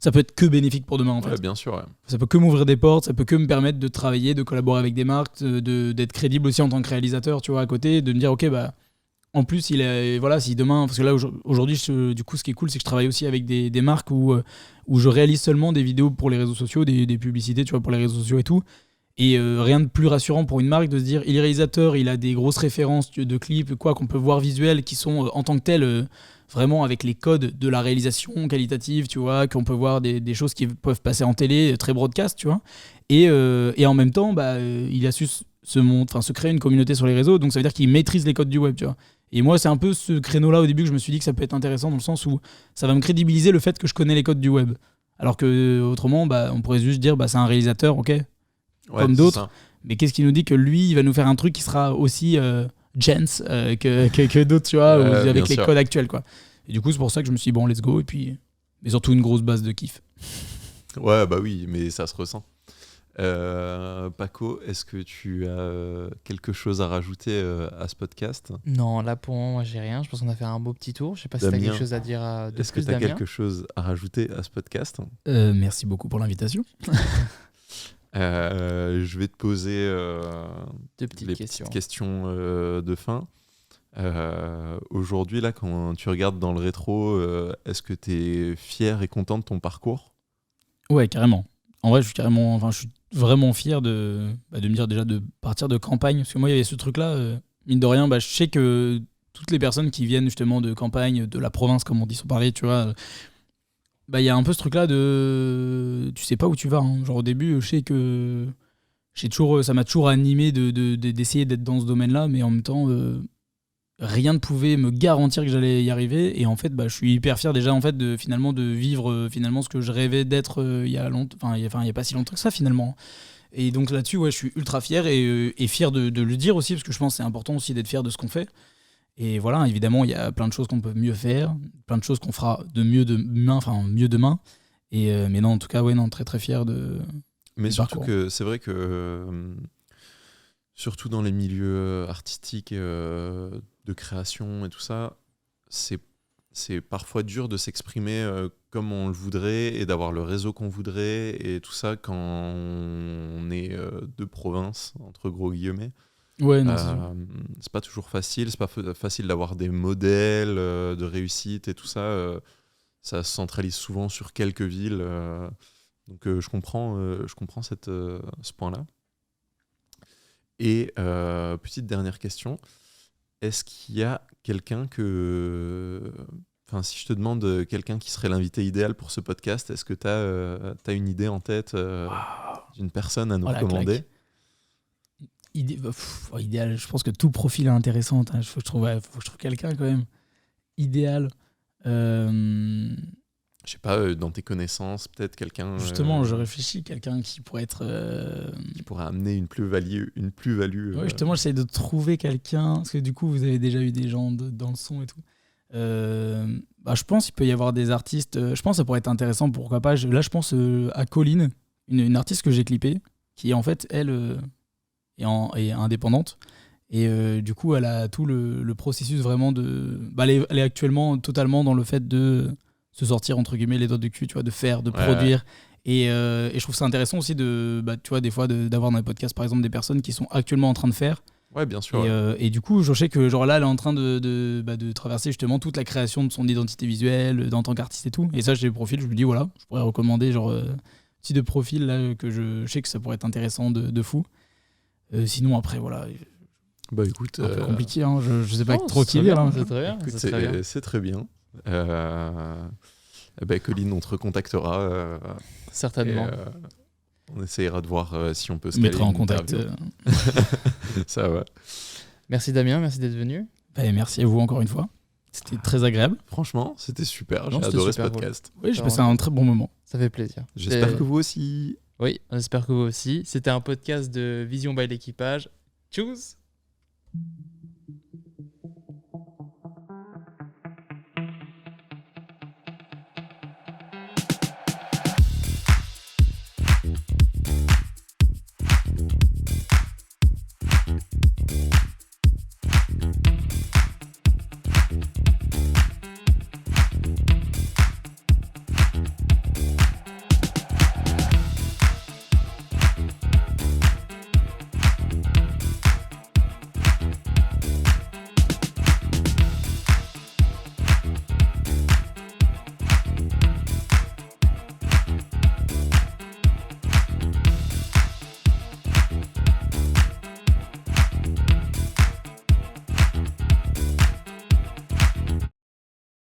ça peut être que bénéfique pour demain, en fait. Ouais, bien sûr. Ouais. Ça peut que m'ouvrir des portes, ça peut que me permettre de travailler, de collaborer avec des marques, d'être crédible aussi en tant que réalisateur, tu vois, à côté, de me dire, ok, bah, en plus, si demain, parce que là, aujourd'hui, du coup, ce qui est cool, c'est que je travaille aussi avec des marques où je réalise seulement des vidéos pour les réseaux sociaux, des publicités, tu vois, pour les réseaux sociaux et tout. Et rien de plus rassurant pour une marque de se dire, il est réalisateur, il a des grosses références de clips, quoi, qu'on peut voir visuels, qui sont en tant que tels vraiment avec les codes de la réalisation qualitative, tu vois, qu'on peut voir des choses qui peuvent passer en télé, très broadcast, tu vois. Et en même temps, il a su se créer une communauté sur les réseaux, donc ça veut dire qu'il maîtrise les codes du web, tu vois. Et moi, c'est un peu ce créneau-là au début que je me suis dit que ça peut être intéressant dans le sens où ça va me crédibiliser le fait que je connais les codes du web. Alors que autrement, on pourrait juste dire, c'est un réalisateur, ok, Ouais, comme c'est d'autres. ça. Mais qu'est-ce qui nous dit que lui, il va nous faire un truc qui sera aussi gents que d'autres, tu vois, Bien avec les sûr. codes actuels, quoi. Et du coup, c'est pour ça que je me suis dit, bon, let's go. Et puis, mais surtout une grosse base de kiff. Ouais, bah oui, mais ça se ressent. Paco, est-ce que tu as quelque chose à rajouter à ce podcast? Non, là pour moi, j'ai rien. Je pense qu'on a fait un beau petit tour. Je sais pas si t'as Damien, quelque chose à dire de Est-ce que plus, tu as Damien. quelque chose à rajouter à ce podcast? Merci beaucoup pour l'invitation. Je vais te poser Deux petites les questions. petites questions de fin. Aujourd'hui, là, quand tu regardes dans le rétro, est-ce que tu es fier et content de ton parcours? Ouais, carrément. En vrai, je suis vraiment fier de me dire déjà de partir de campagne. Parce que moi, il y avait ce truc-là, mine de rien, je sais que toutes les personnes qui viennent justement de campagne, de la province, comme on dit sur Paris, tu vois, il y a un peu ce truc-là de. Tu sais pas où tu vas. Hein. Genre au début, je sais que ça m'a toujours animé d'essayer d'être dans ce domaine-là, mais en même temps, rien ne pouvait me garantir que j'allais y arriver. Et en fait, je suis hyper fier déjà en fait de vivre finalement ce que je rêvais d'être il y a longtemps, il y a pas si longtemps que ça finalement. Et donc là-dessus, ouais, je suis ultra fier et fier de le dire aussi parce que je pense que c'est important aussi d'être fier de ce qu'on fait. Et voilà, évidemment, il y a plein de choses qu'on peut mieux faire, plein de choses qu'on fera mieux demain. Et mais non, en tout cas, ouais, non, très très fier de. Mais du surtout parcours. que c'est vrai que surtout dans les milieux artistiques de création et tout ça, c'est parfois dur de s'exprimer comme on le voudrait et d'avoir le réseau qu'on voudrait et tout ça quand on est de province, entre gros guillemets. Ouais, non, c'est sûr. C'est pas toujours facile, c'est pas facile d'avoir des modèles de réussite et tout ça. Ça se centralise souvent sur quelques villes. Donc je comprends ce point-là. Et petite dernière question, est-ce qu'il y a quelqu'un si je te demande quelqu'un qui serait l'invité idéal pour ce podcast, est-ce que tu as une idée en tête d'une personne à nous la recommander? claque. Idéal, je pense que tout profil est intéressant. Il faut que je trouve quelqu'un quand même. Idéal. Je sais pas, dans tes connaissances, peut-être quelqu'un Justement, je réfléchis, quelqu'un qui pourrait être. qui pourrait amener une plus-value. Ouais, justement, j'essaie de trouver quelqu'un, parce que du coup, vous avez déjà eu des gens dans le son et tout. Je pense qu'il peut y avoir des artistes. Je pense que ça pourrait être intéressant, pourquoi pas. Là, je pense à Colline, une artiste que j'ai clippée, qui en fait, elle, est indépendante. Et du coup, elle a tout le processus vraiment de. Elle est actuellement totalement dans le fait de se sortir entre guillemets les doigts du cul, tu vois, de faire, de produire. Et je trouve ça intéressant aussi de, tu vois, des fois d'avoir dans les podcasts par exemple des personnes qui sont actuellement en train de faire. Ouais, bien sûr. Et du coup, je sais que genre là, elle est en train de traverser justement toute la création de son identité visuelle en tant qu'artiste et tout. Et ça, j'ai le profil, je lui dis voilà, je pourrais recommander genre type de profil là que je sais que ça pourrait être intéressant de fou. Sinon après voilà. Bah écoute, un peu compliqué, hein, je sais pas Non, trop qui dire. Hein. C'est très bien. écoute, C'est très bien. c'est très bien. Colline, on te recontactera. Certainement. On essayera de voir si on peut se Je mettrai caler en une contact. interview. Ça va. Merci Damien, merci d'être venu. Bah, merci à vous encore une fois. C'était très agréable. Franchement, c'était super. J'ai Non, c'était adoré ce super podcast. Oui, j'ai passé un très bon moment. Ça fait plaisir. J'espère que vous aussi. Oui, j'espère que vous aussi. C'était un podcast de Vision by l'équipage. Tchuss.